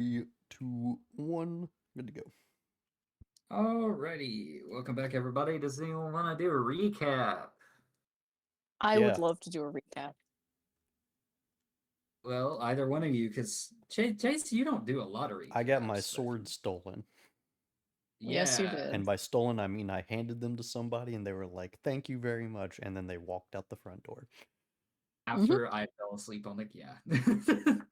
3, 2, 1, good to go. Alrighty, welcome back everybody. Does anyone want to do a recap? I Yeah. would love to do a recap. Well, either one of you, because Chase, you don't do a lot of recaps. I got my sword stolen. Yes, you Yeah. did. And by stolen, I mean I handed them to somebody and they were like, thank you very much. And then they walked out the front door. After I fell asleep on the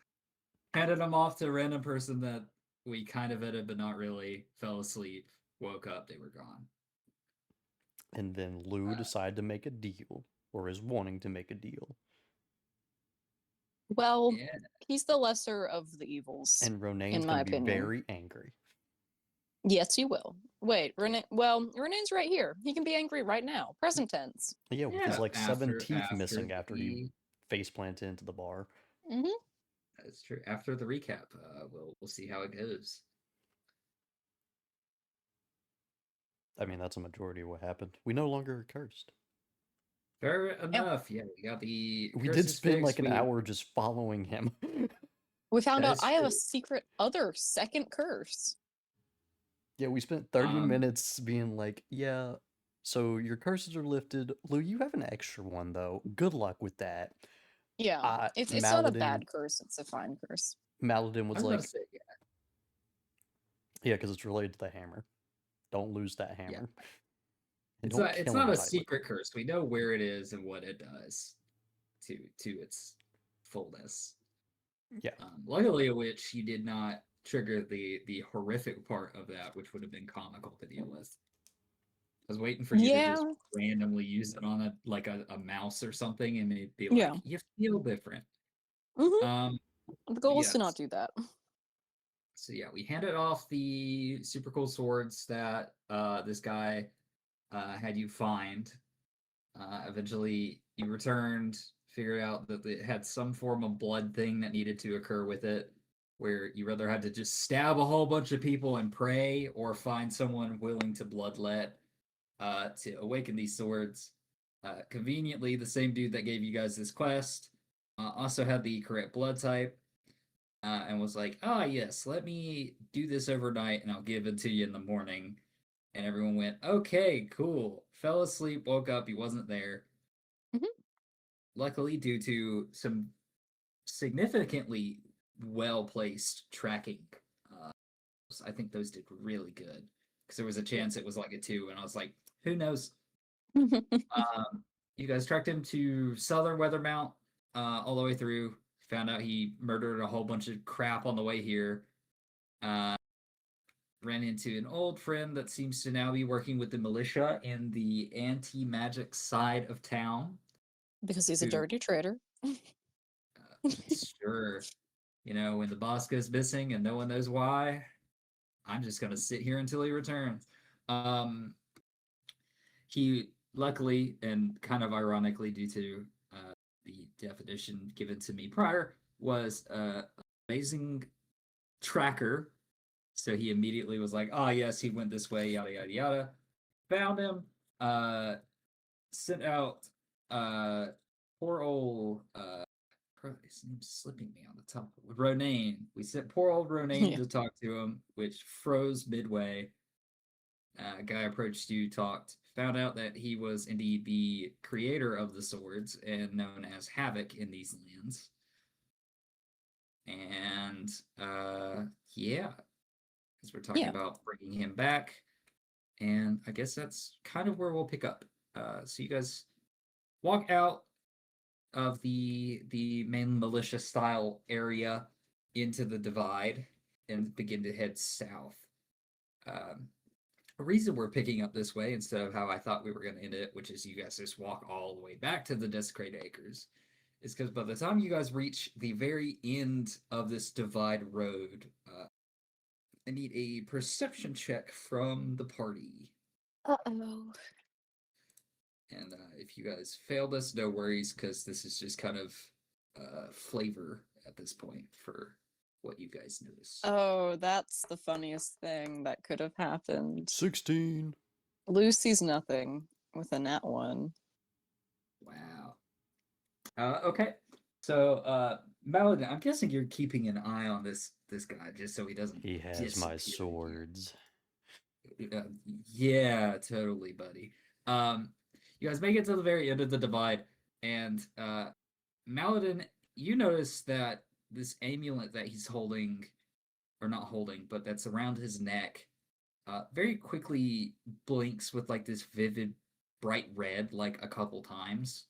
handed them off to a random person that we kind of vetted, but not really. Fell asleep, woke up, they were gone. And then Lou decided to make a deal, or is wanting to make a deal. Well, Yeah. he's the lesser of the evils. And Ronane's in my going to be opinion. very angry. Yes, he will. Wait, Renee. Well, Renee's right here. He can be angry right now. Present tense. Yeah, with his like 7 after- teeth after missing after he the- face planted into the bar. Mm-hmm. That's true. After the recap, we'll see how it goes. I mean, that's a majority of what happened. We no longer are cursed. Fair enough. Yeah, we got the. We did curses spend fixed, like an we- hour just following him. We found That out is I have a true. secret other second curse. Yeah, we spent 30 Um, minutes being like, yeah, so your curses are lifted. Lou, you have an extra one, though. Good luck with that. Yeah, it's not a Maladin- bad curse. It's a fine curse. Maladin I was was about like, to say, yeah. yeah, because it's related to the hammer. Don't lose that hammer. And It's don't not, it's kill not him, a Tyler. secret curse. We know where it is and what it does to its fullness. Yeah. Luckily, which you did not trigger the horrific part of that, which would have been comical to deal with. I was waiting for you to just randomly use it on a mouse or something, and it'd be like, you feel different. Mm-hmm. The goal is to yes. not do that. So yeah, we handed off the super cool swords that this guy had you find. Eventually, you returned, figured out that it had some form of blood thing that needed to occur with it, where you rather had to just stab a whole bunch of people and pray, or find someone willing to bloodlet to awaken these swords. Conveniently, the same dude that gave you guys this quest also had the correct blood type. And was like, yes, let me do this overnight and I'll give it to you in the morning. And everyone went, okay, cool. Fell asleep, woke up, he wasn't there. Mm-hmm. Luckily, due to some significantly well-placed tracking, I think those did really good. Because there was a chance it was like a 2, and I was like, who knows? You guys tracked him to Southern Weathermount all the way through. Found out he murdered a whole bunch of crap on the way here. Ran into an old friend that seems to now be working with the militia in the anti-magic side of town. Because he's a dirty traitor. Sure. You know, when the boss goes missing and no one knows why, I'm just going to sit here until he returns. He, luckily, and kind of ironically due to the definition given to me prior, was amazing tracker. So he immediately was like, yes, he went this way, yada, yada, yada. Found him, sent out poor old, his name's slipping me on the top. Ronane. We sent poor old Ronane to talk to him, which froze midway. Guy approached you, talked, found out that he was indeed the creator of the swords and known as Havoc in these lands. And yeah, because we're talking about bringing him back, and I guess that's kind of where we'll pick up. So you guys walk out of the main militia style area into the divide and begin to head south. A reason we're picking up this way instead of how I thought we were going to end it, which is you guys just walk all the way back to the Desecrated Acres, is because by the time you guys reach the very end of this divide road, I need a perception check from the party. Uh-oh. And if you guys fail this, no worries, because this is just kind of flavor at this point for what you guys notice. Oh, that's the funniest thing that could have happened. 16. Lucy's nothing with a nat 1. Wow. Okay. So Maladin, I'm guessing you're keeping an eye on this guy just so he doesn't He has disappear my again. swords. Yeah, totally, buddy. You guys make it to the very end of the divide, and Maladin, you notice that this amulet that he's holding, or not holding, but that's around his neck, very quickly blinks with like this vivid bright red, like a couple times,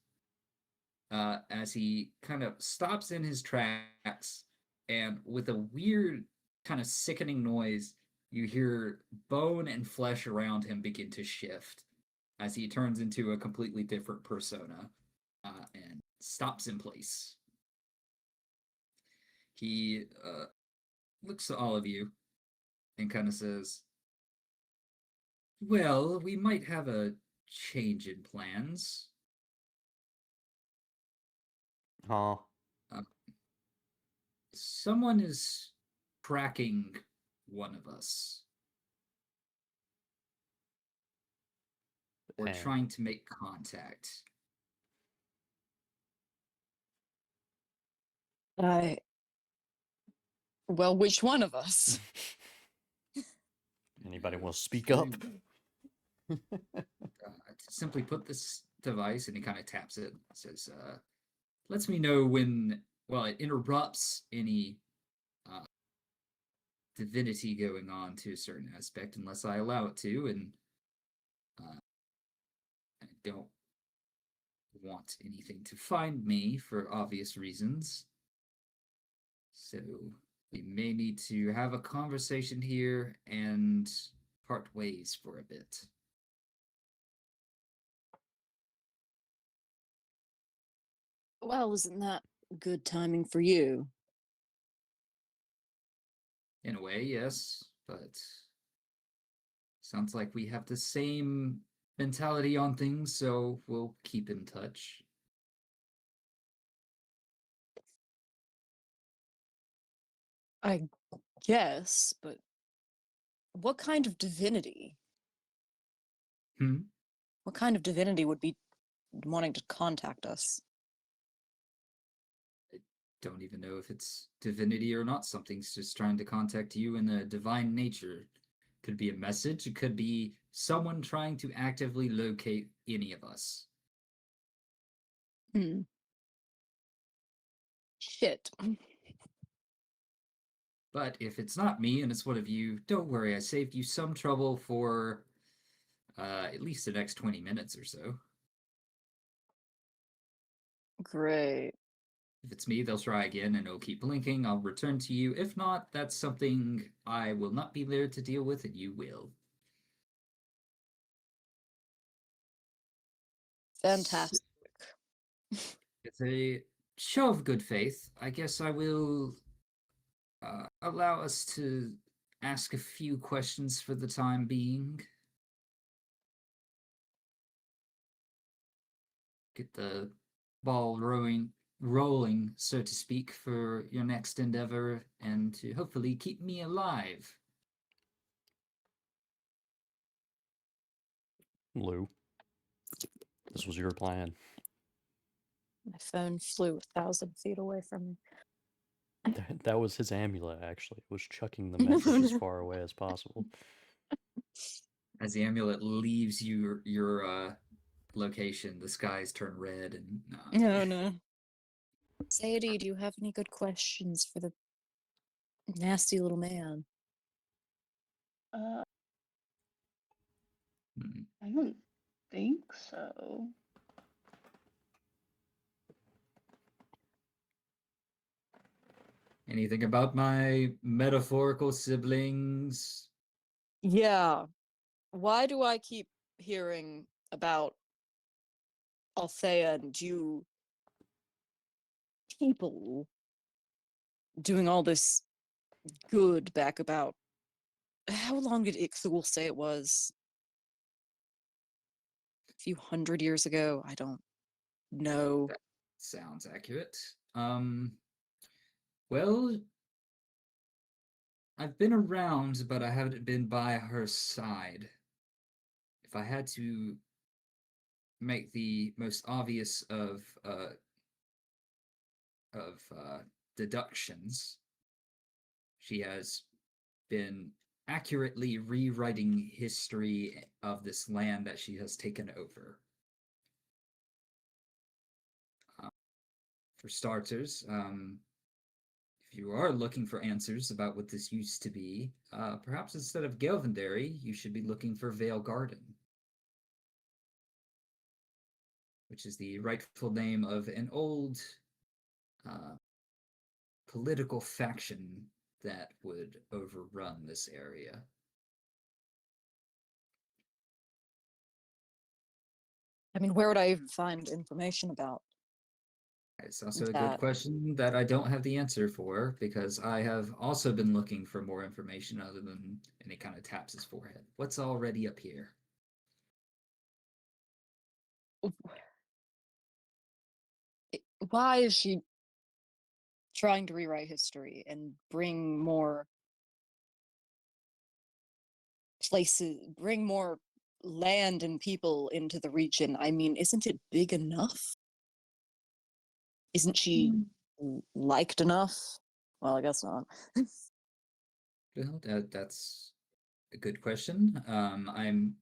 as he kind of stops in his tracks, and with a weird, kind of sickening noise, you hear bone and flesh around him begin to shift as he turns into a completely different persona, and stops in place. He looks at all of you and kind of says, "Well, we might have a change in plans. Huh? Uh, Someone is tracking one of us, or And trying to make contact." Well, which one of us? anybody want to speak To, up? to simply put this device, and he kind of taps it, says, lets me know when, well, it interrupts any divinity going on to a certain aspect unless I allow it to, and I don't want anything to find me for obvious reasons. So we may need to have a conversation here and part ways for a bit. Well, isn't that good timing for you? In a way, yes, but sounds like we have the same mentality on things, so we'll keep in touch. I guess, but what kind of divinity? Hmm? What kind of divinity would be wanting to contact us? Don't even know if it's divinity or not. Something's just trying to contact you in a divine nature. Could be a message, it could be someone trying to actively locate any of us. Hmm. Shit. But if it's not me and it's one of you, don't worry, I saved you some trouble for at least the next 20 minutes or so. Great. If it's me, they'll try again and it'll keep blinking. I'll return to you. If not, that's something I will not be there to deal with, and you will. Fantastic. It's a show of good faith. I guess I will allow us to ask a few questions for the time being. Get the ball rolling, so to speak, for your next endeavor, and to hopefully keep me alive. Lou, this was your plan. My phone flew 1,000 feet away from me. That was his amulet, actually. It was chucking the message as far away as possible. As the amulet leaves your location, the skies turn red, and No, no. Sadie, do you have any good questions for the nasty little man? Uh, hmm. I don't think so. Anything about my metaphorical siblings? Yeah. Why do I keep hearing about Althea and you people doing all this good back about how long did Ixthul say it was? A few hundred years ago? I don't know. That sounds accurate. Well, I've been around, but I haven't been by her side. If I had to make the most obvious of deductions, she has been accurately rewriting history of this land that she has taken over. For starters, if you are looking for answers about what this used to be, perhaps instead of Gelvendary, you should be looking for Vale Garden, which is the rightful name of an old political faction that would overrun this area. I mean, where would I even find information about It's also a good that? question that I don't have the answer for, because I have also been looking for more information other than, and he kind of taps his forehead. What's already up here? Why is she trying to rewrite history and bring more bring more land and people into the region? I mean, isn't it big enough? Isn't she liked enough? Well, I guess not. Well, that's a good question. I'm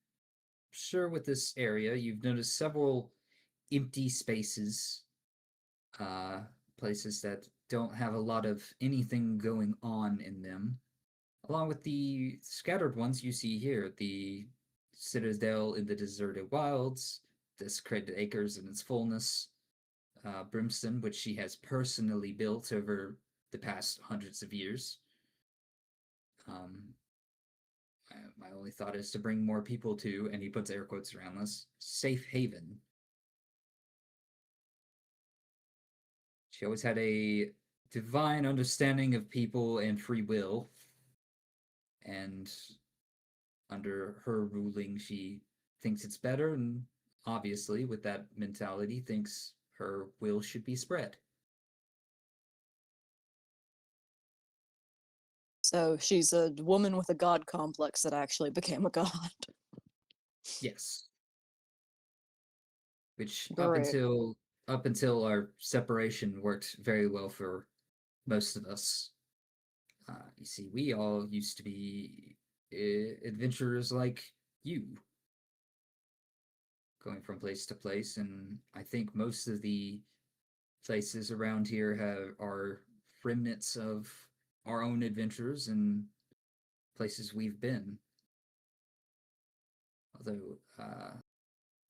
sure with this area, you've noticed several empty spaces, places that don't have a lot of anything going on in them, along with the scattered ones you see here, the Citadel in the Deserted Wilds, Desecrated Acres in its fullness, Brimstone, which she has personally built over the past hundreds of years. My only thought is to bring more people to, and he puts air quotes around this, safe haven. She always had a divine understanding of people and free will, and under her ruling, she thinks it's better, and obviously, with that mentality, thinks her will should be spread. So she's a woman with a god complex that actually became a god. Yes. Which Great. up until our separation worked very well for most of us. You see, we all used to be adventurers like you, going from place to place, and I think most of the places around here are remnants of our own adventures and places we've been. Although,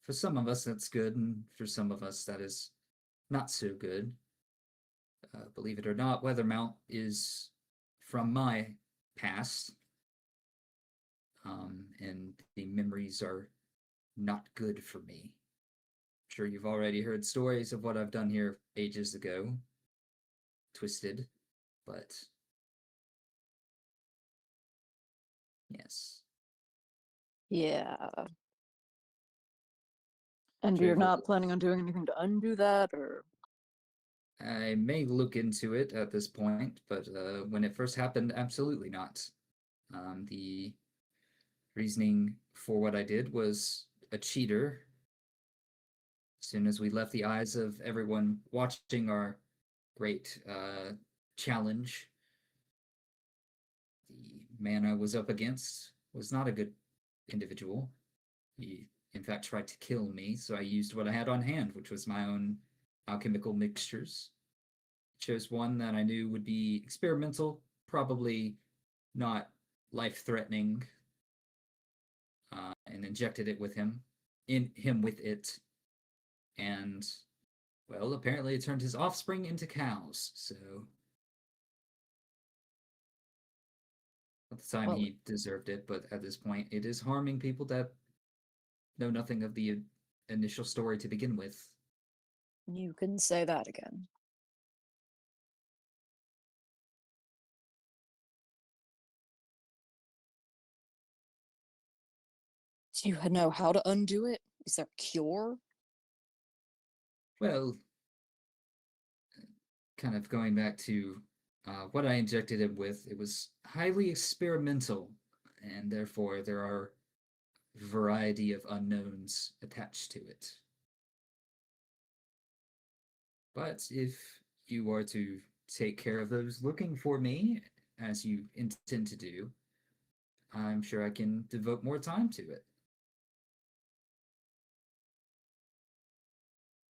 for some of us that's good, and for some of us that is not so good. Believe it or not, Weathermount is from my past, and the memories are not good for me. I'm sure you've already heard stories of what I've done here ages ago. Twisted, but yes. Yeah. And Sure, you're not planning on doing anything to undo that, or? I may look into it at this point, but when it first happened, absolutely not. The reasoning for what I did was a cheater. As soon as we left the eyes of everyone watching our great challenge, the man I was up against was not a good individual. He, in fact, tried to kill me, so I used what I had on hand, which was my own alchemical mixtures. Chose one that I knew would be experimental, probably not life-threatening, and injected it with him, with it, and well, apparently it turned his offspring into cows. So at the time Well, he deserved it, but at this point it is harming people that know nothing of the initial story to begin with. you can say that again. Do you know how to undo it? Is there a cure? Well, kind of going back to what I injected him with, it was highly experimental, and therefore there are a variety of unknowns attached to it. But if you are to take care of those looking for me, as you intend to do, I'm sure I can devote more time to it.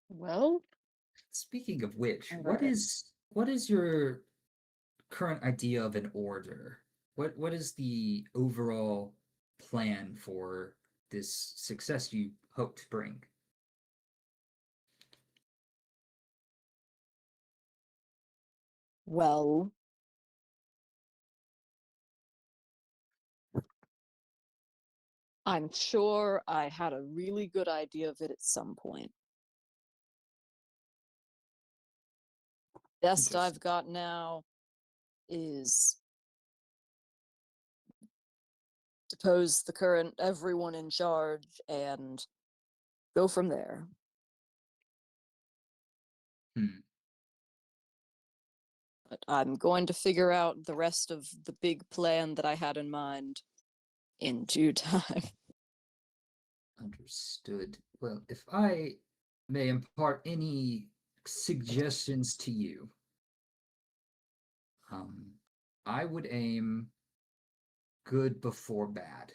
Well, Speaking of which, alright. what is your current idea of an order? What is the overall plan for this success you hope to bring? Well, I'm sure I had a really good idea of it at some point. Best I've Interesting. got now is depose the current everyone in charge and go from there. Hmm. But I'm going to figure out the rest of the big plan that I had in mind in due time. Understood. Well, if I may impart any suggestions to you, um, I would aim good before bad.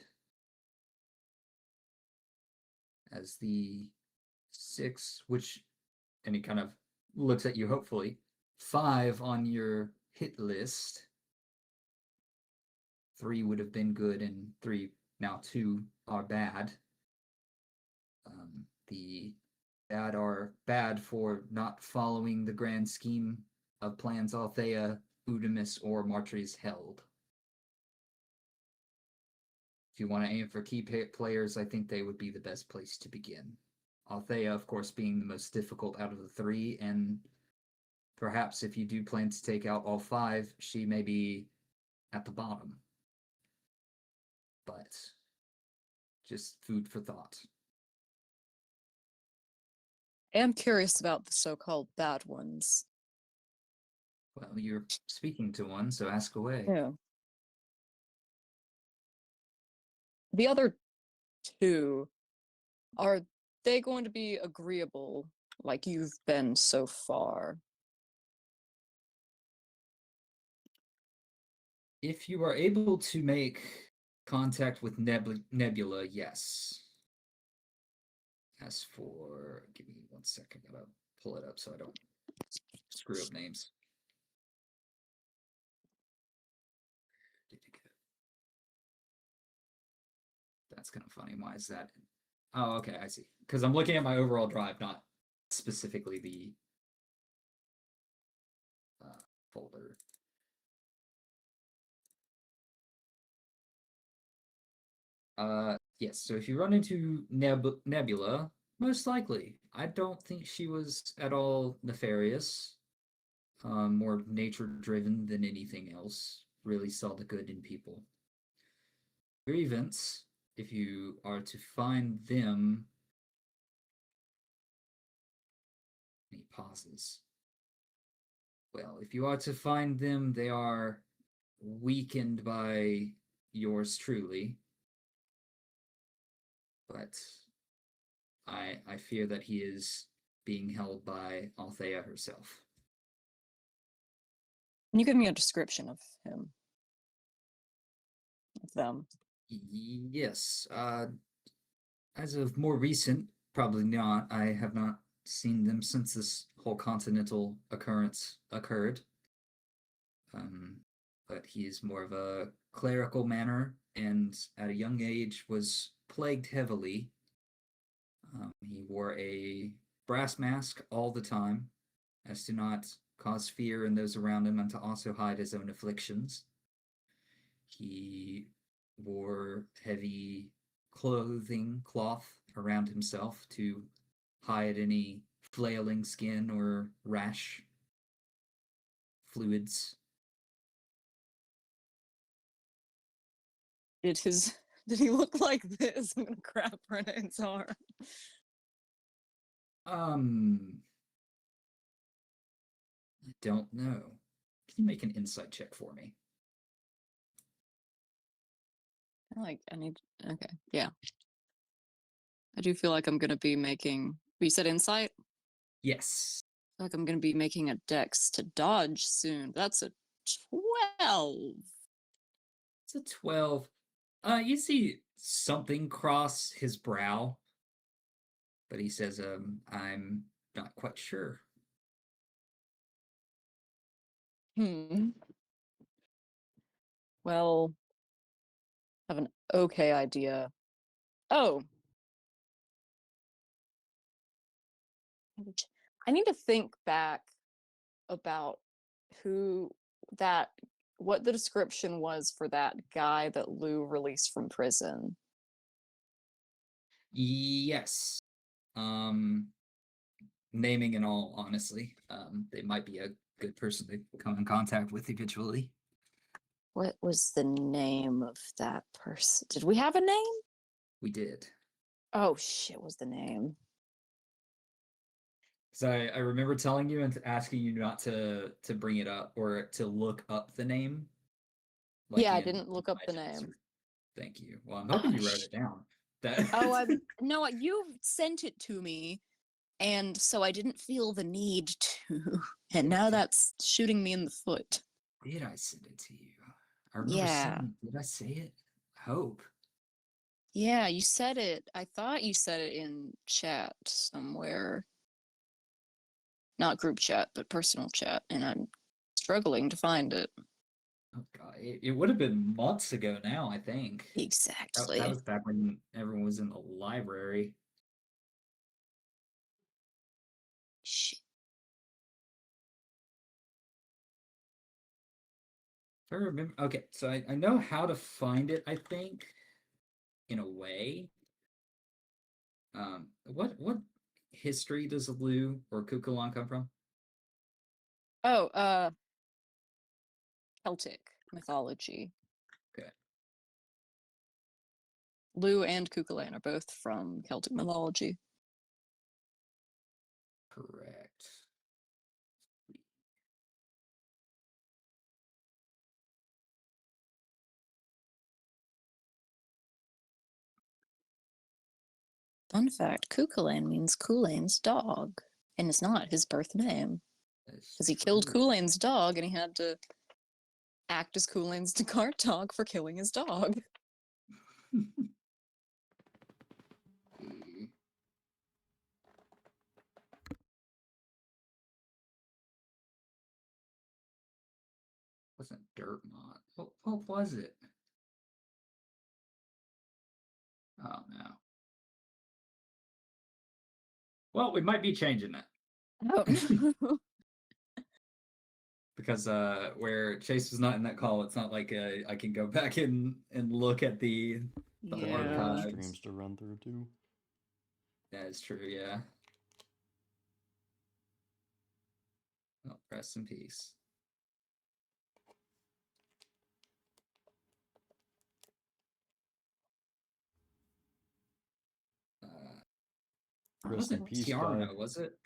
As the 6, which, and he kind of looks at you hopefully, 5 on your hit list. 3 would have been good, and 3, now 2 are bad. The bad are bad for not following the grand scheme of plans Althea, Udamus, or Martres held. If you want to aim for key players, I think they would be the best place to begin. Althea, of course, being the most difficult out of the 3, and perhaps if you do plan to take out all 5, she may be at the bottom. But just food for thought. I am curious about the so-called bad ones. Well, you're speaking to one, so ask away. Yeah. The other 2, are they going to be agreeable like you've been so far? If you are able to make contact with Nebula, yes. As for, give me 1 second, I gotta pull it up so I don't screw up names. That's kind of funny. Why is that? Oh, okay, I see. Because I'm looking at my overall drive, not specifically the folder. Yes, so if you run into Nebula, most likely. I don't think she was at all nefarious. More nature-driven than anything else. Really saw the good in people. Grievance, if you are to find them... He pauses. Well, if you are to find them, they are weakened by yours truly. But I fear that he is being held by Althea herself. Can you give me a description of him? Of them? Yes. As of more recent, probably not. I have not seen them since this whole continental occurrence occurred. But he is more of a clerical manner, and at a young age was plagued heavily. He wore a brass mask all the time, as to not cause fear in those around him and to also hide his own afflictions. He wore heavy cloth around himself to hide any flailing skin or rash fluids. Did he look like this? I'm gonna grab Rene's arm. I don't know. Can you make an insight check for me? Okay, yeah. I do feel like I'm gonna be making. You said insight? Yes. Like I'm gonna be making a dex to dodge soon. That's a 12. It's a 12. You see something cross his brow, but he says, I'm not quite sure. Hmm. Well, I have an okay idea. Oh. I need to think back about who that what the description was for that guy that Lou released from prison. Yes. Naming and all, honestly, they might be a good person to come in contact with eventually. What was the name of that person? Did we have a name? We did. Oh shit, was the name? Because I remember telling you and asking you not to bring it up or to look up the name. Yeah, I in didn't look up the Legends name. Thank you. Well, I'm hoping Oh, you wrote it down. That Oh, I no, you sent it to me, and so I didn't feel the need to. And now that's shooting me in the foot. did I send it to you? I remember Yeah. saying, did I say it? I hope. Yeah, you said it. I thought you said it in chat somewhere. Not group chat, but personal chat, and I'm struggling to find it. Oh god, it would have been months ago now, I think. That Exactly. was back when everyone was in the library. Shit. If I remember, okay, so I know how to find it, I think, in a way. What history does Lu or Kukulon come from? Oh, Celtic mythology. Okay, Lu and Cuchulainn are both from Celtic mythology. correct. Fun fact, Cuchulainn means Kulein's dog, and it's not his birth name. That's Because he killed true. Kulein's dog, and he had to act as Kulein's guard dog for killing his dog. Mm. Wasn't Dirtmont. What was it? Oh no. Well, we might be changing it. Oh, no. Because where Chase was not in that call, it's not like I can go back and look at the There are Yeah. other archives. streams to run through too. That is true, yeah. Well, rest in peace. It Rest in wasn't peace, Tiarna, guy. was it?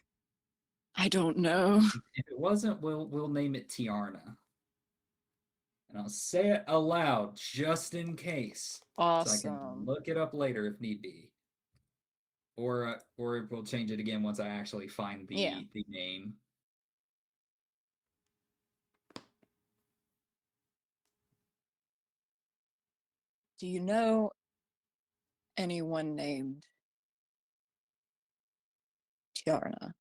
I don't know. If it wasn't, we'll name it Tiarna. And I'll say it aloud just in case. So I can Awesome. look it up later if need be. Or we'll change it again once I actually find Yeah. the name. Do you know anyone named Tiarna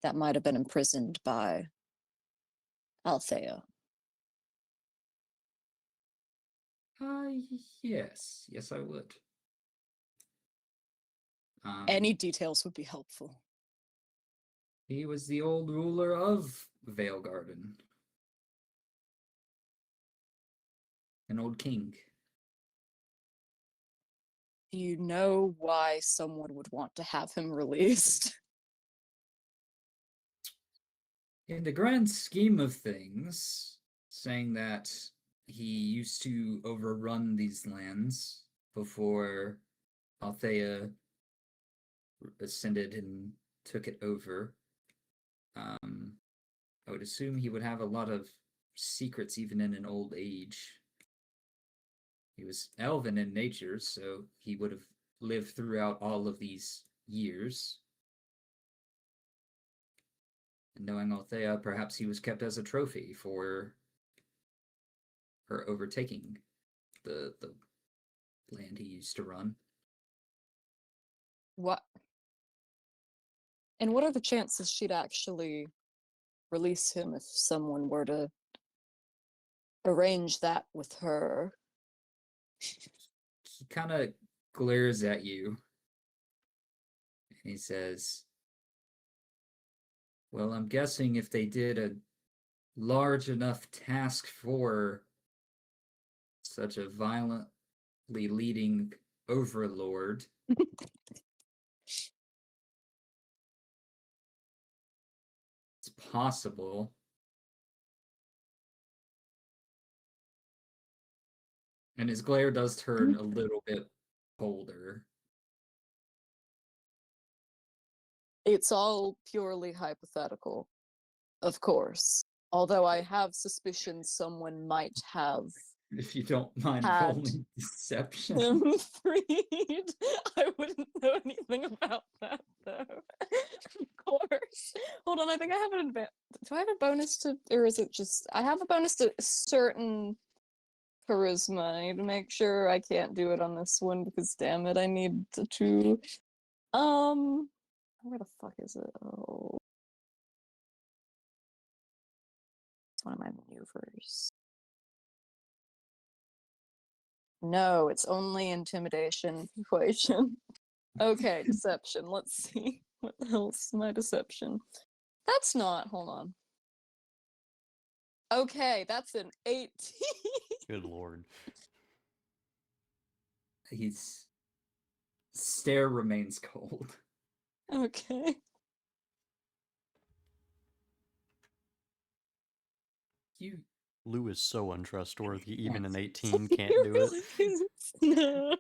that might have been imprisoned by Althea? Yes. Yes, I would. Any details would be helpful. He was the old ruler of Vale Garden. An old king. Do you know why someone would want to have him released? In the grand scheme of things, saying that he used to overrun these lands before Althea ascended and took it over. I would assume he would have a lot of secrets even in an old age. He was elven in nature, so he would have lived throughout all of these years. And knowing Althea, perhaps he was kept as a trophy for her overtaking the land he used to run. What? And what are the chances she'd actually release him if someone were to arrange that with her? He kind of glares at you and he says, well, I'm guessing if they did a large enough task for such a violently leading overlord, it's possible. And his glare does turn a little bit colder. It's all purely hypothetical, of course. Although I have suspicions someone might have If you don't mind Had rolling deception. him freed. I wouldn't know anything about that, though. Of course. Hold on, I think I have an do I have a bonus to, or is it just, I have a bonus to certain charisma. I need to make sure I can't do it on this one because damn it, I need to where the fuck is it? Oh. It's one of my maneuvers. No, it's only intimidation equation. Okay, deception. Let's see. What the hell's my deception? That's not, hold on. Okay, that's an 18. Good lord. His stare remains cold. Okay. You Lou is so untrustworthy. Even an Yes. 18 can't He do it. really is. No.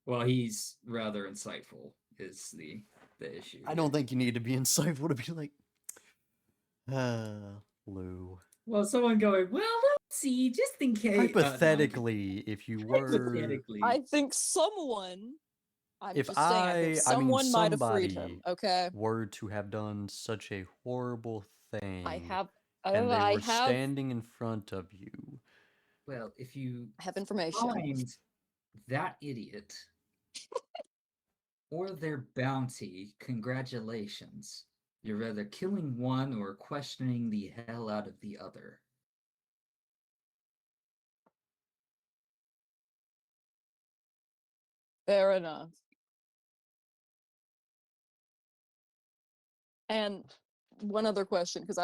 well, he's rather insightful is the issue. I don't think you need to be insightful to be like, Lou. Well, someone going, well, let's see, just in case. Hypothetically, if you were, hypothetically, I think someone, I'm if just saying, I think I mean, someone might have freed somebody him. Okay. were to have done such a horrible thing, I have, and they I were have, standing in front of you, well, if you I have information. find that idiot or their bounty, congratulations. You're either killing one or questioning the hell out of the other. Fair enough. And one other question, because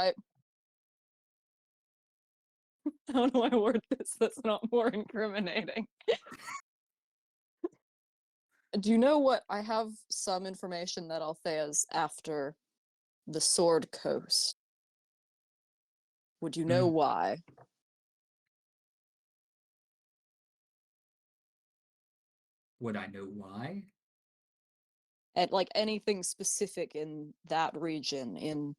how do I word this that's not more incriminating? Do you know what? I have some information that Althea's after the Sword Coast. Would you know why? Would I know why? At like anything specific in that region in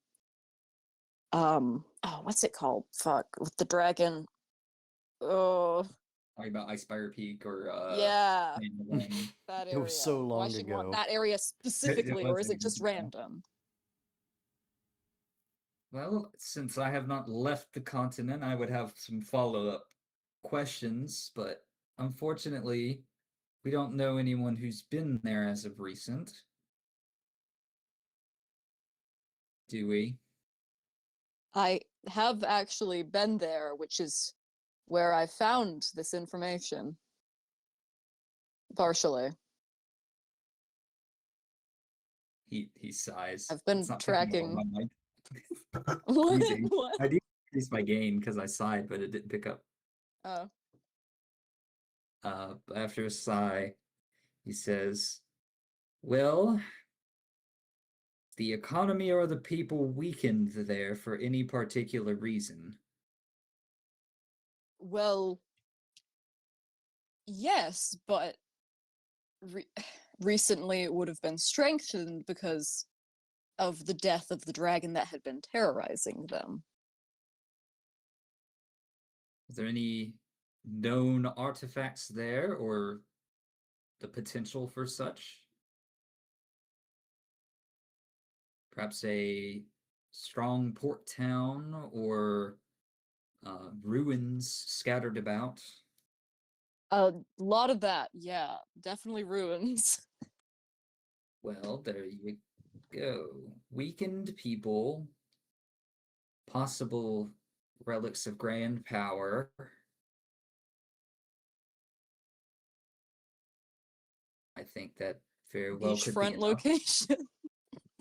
what's it called? Fuck, with the dragon. Oh, Talking about Icespire Peak or yeah, Mandalorian. that It area. was so Why long should you want ago. that area specifically, or was is it just ago. random? Well, since I have not left the continent, I would have some follow-up questions, but unfortunately, we don't know anyone who's been there as of recent. Do we? I have actually been there, which is where I found this information. Partially. He sighs. I've been It's not picking up on tracking. my mic. What? Squeezing. What? I did increase my gain because I sighed, but it didn't pick up. Oh. But after a sigh, he says, well, the economy or the people weakened there for any particular reason. Well, yes, but recently it would have been strengthened because of the death of the dragon that had been terrorizing them. Is there any known artifacts there or the potential for such? Perhaps a strong port town or ruins scattered about? A lot of that, yeah, definitely ruins. Well, there you go. Weakened people, possible relics of grand power. I think that very well could be Beachfront enough. location.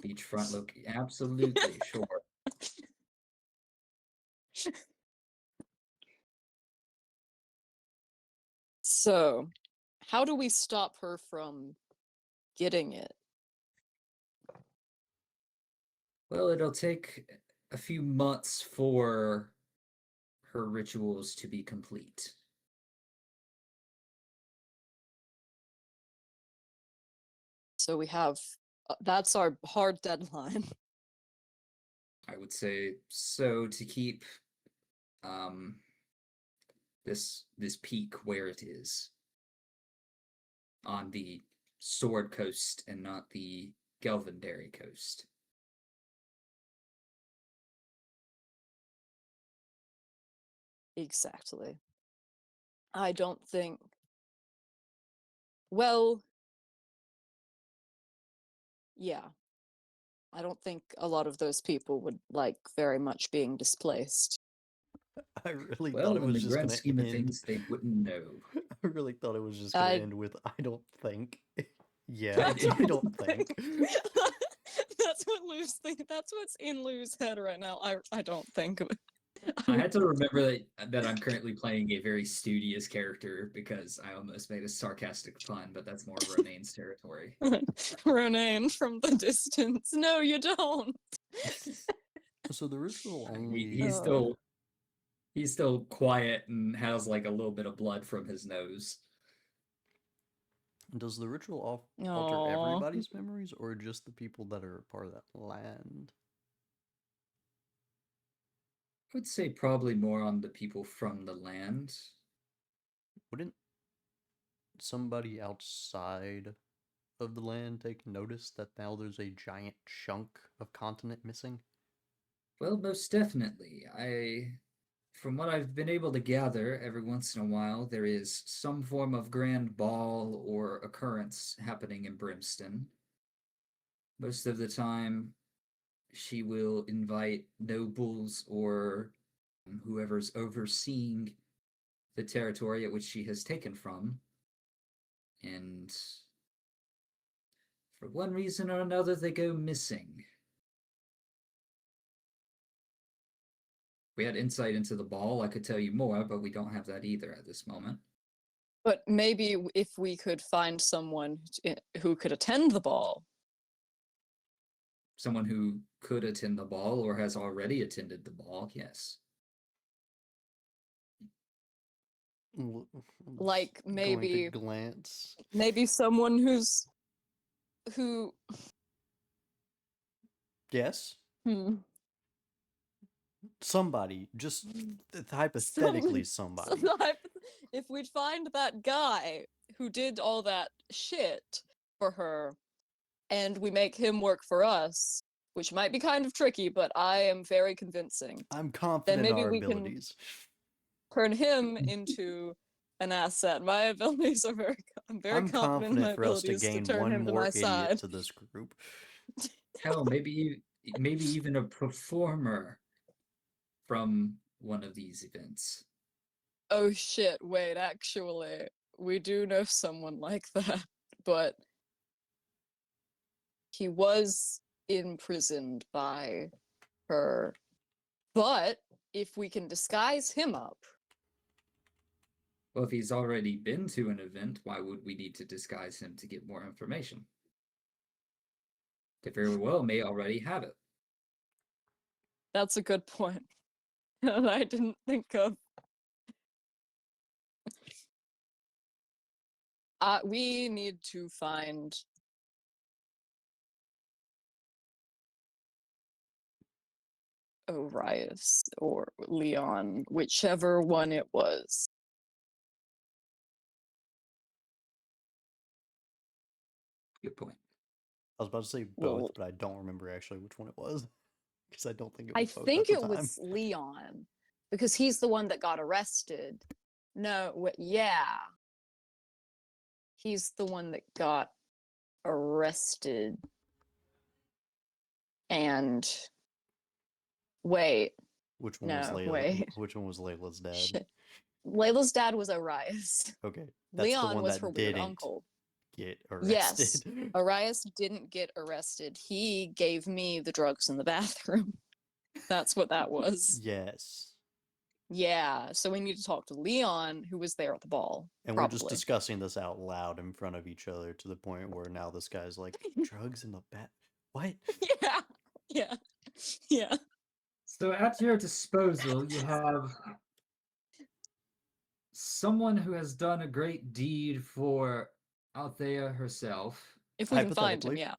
Beachfront look absolutely sure. So, how do we stop her from getting it? Well, it'll take a few months for her rituals to be complete. So we have that's our hard deadline. I would say so to keep um this peak where it is on the Sword Coast and not the Gelvindary Coast. Exactly. I don't think. Well, yeah. I don't think a lot of those people would like very much being displaced. I really thought Well, it in was the just grand gonna scheme of end. things, they wouldn't know. I really thought it was just gonna I end with "I don't think." Yeah, I I don't think. That's what Lou's think. That's what's in Lou's head right now. I don't think. I had to remember that I'm currently playing a very studious character because I almost made a sarcastic pun, but that's more Ronane's territory. Ronan from the distance. No, you don't. So the ritual He, only. he's still quiet and has like a little bit of blood from his nose. Does the ritual alter Aw. everybody's memories or just the people that are part of that land? I would say probably more on the people from the land. Wouldn't somebody outside of the land take notice that now there's a giant chunk of continent missing? Well, most definitely. From what I've been able to gather, every once in a while there is some form of grand ball or occurrence happening in Brimston. Most of the time, she will invite nobles or whoever's overseeing the territory at which she has taken from, and for one reason or another, they go missing. We had insight into the ball, I could tell you more, but we don't have that either at this moment. But maybe if we could find someone who could attend the ball. Someone who could attend the ball or has already attended the ball, yes. Like Going maybe to glance. maybe someone who Yes. Somebody, just hypothetically somebody. if we'd find that guy who did all that shit for her and we make him work for us, which might be kind of tricky, but I am very convincing. I'm confident in maybe our we can- abilities. Turn him into an asset. My abilities are I'm very I'm confident in my confident for us to abilities to gain turn one him to more my idiot side. to this group. Hell, maybe even a performer from one of these events. Oh shit, wait, actually, we do know someone like that, but he was imprisoned by her. But if we can disguise him up, Well, if he's already been to an event, why would we need to disguise him to get more information? They very well may already have it. that's a good point. That I didn't think of. We need to find Orius or Leon, whichever one it was. Good point. I was about to say both, Well- but I don't remember actually which one it was. Because I don't think it I was both think at it the time. was Leon because he's the one that got arrested. No, yeah. He's the one that got arrested. And wait, Which one was no, Layla? wait. Which one was Layla's dad? Shit. Layla's dad was Arias. Okay, that's the Leon one was that her weird didn't uncle. get Yes. arrested. Arias didn't get arrested. He gave me the drugs in the bathroom. That's what that was. Yes. Yeah. So we need to talk to Leon, who was there at the ball. And probably. we're just discussing this out loud in front of each other to the point where now this guy's like, drugs in the bat. What? Yeah. Yeah. Yeah. So at your disposal, you have someone who has done a great deed for Althea herself, If we can find him, Hypothetically. yeah.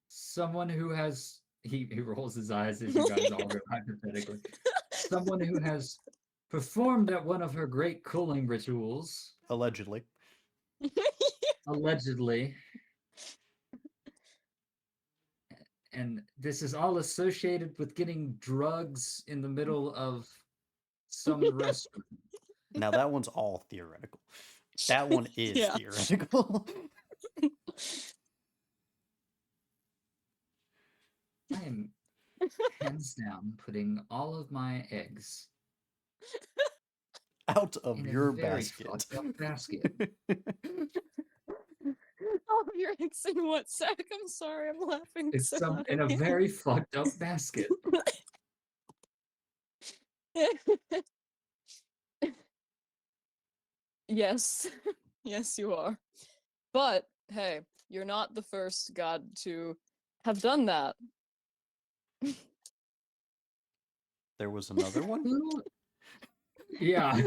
someone who has he rolls his eyes as you guys all go hypothetically. Someone who has performed at one of her great cooling rituals, Allegedly. allegedly. And this is all associated with getting drugs in the middle of some restaurant. Now that one's all theoretical. That one is Yeah. theoretical. I am hands down putting all of my eggs Out of in your a very basket. fucked up basket. Oh, you're in what sack? I'm sorry, I'm laughing. It's so some hard. in a very fucked up basket. Yes. Yes, you are. But hey, you're not the first god to have done that. There was another one? Who- Yeah.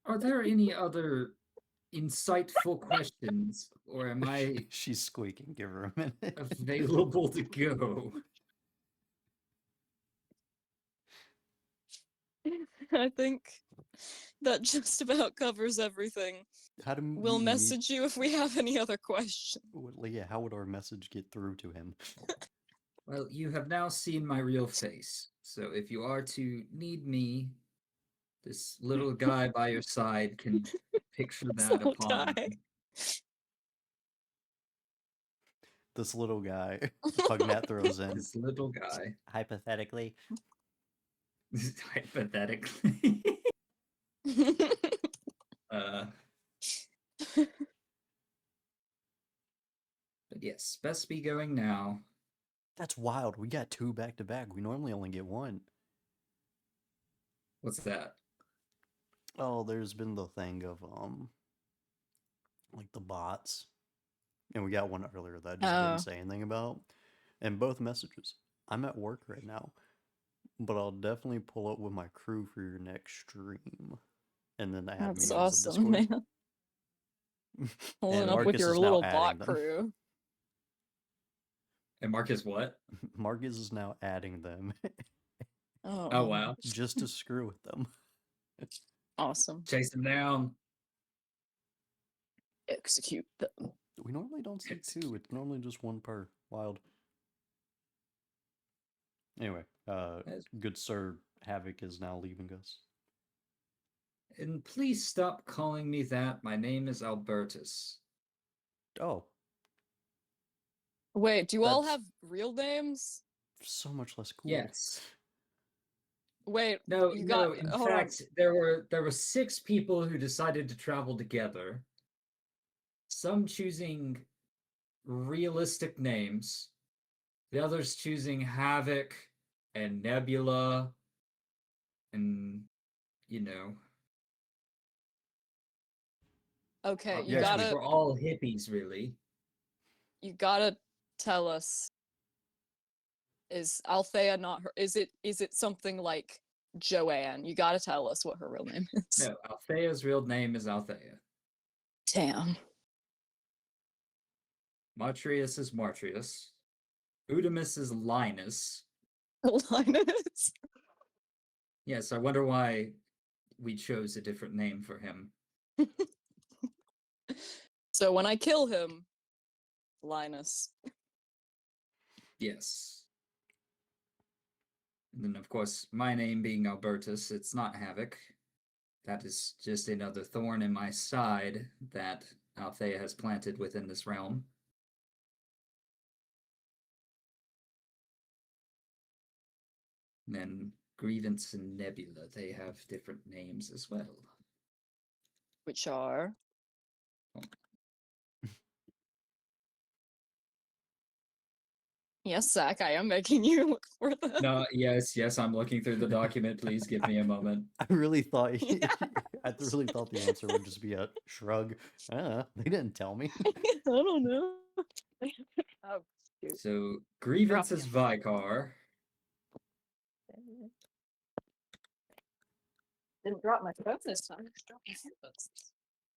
Are there any other insightful questions, or am I She's squeaking. Give her a minute. available to go? I think that just about covers everything. How do We'll we message you if we have any other questions. Yeah, how would our message get through to him? Well, you have now seen my real face, so if you are to need me, this little guy by your side can picture This that little upon guy. This little guy, Pugnat throws in. this little guy. Hypothetically. Hypothetically. But yes, best be going now. That's wild. We got 2 back to back. We normally only get 1. What's that? Oh, there's been the thing of like the bots. And we got one earlier that I just Oh. didn't say anything about. And both messages. I'm at work right now. But I'll definitely pull up with my crew for your next stream. And then add That's me as a awesome, Discord. man. Pulling And up with Marcus your is now little adding bot them. crew. And Marcus what? Marcus is now adding them Oh, Oh wow. just to screw with them. awesome. Chase him down. Execute them. We normally don't see 2. It's normally just 1 per. Wild. Anyway, That's- good Sir Havoc is now leaving us. And please stop calling me that. My name is Albertus. Oh, Wait, do you all That's- have real names? so much less cool. Yes. Wait, No, you no. got. In hold on. fact, there were 6 people who decided to travel together. Some choosing realistic names, the others choosing Havoc and Nebula, and you know, Okay, you yes, gotta. we're all hippies, really. You gotta tell us. Is Althea not her? Is it something like Joanne? You gotta tell us what her real name is. No, Althea's real name is Althea. Damn. Martrius is Martrius. Udamus is Linus. Linus. Yes, I wonder why we chose a different name for him. So when I kill him, Linus. Yes. And then, of course, my name being Albertus, it's not Havoc. That is just another thorn in my side that Althea has planted within this realm. And then Grievance and Nebula, they have different names as well. Which are yes, Zach, I am making you look for them. No, yes, I'm looking through the document. Please give me a moment. I really thought Yeah. I really thought the answer would just be a shrug. They didn't tell me. I don't know. Oh, shoot. So Grievance Drop is Vicar. Didn't drop my phone this time. Just dropped my handbooks.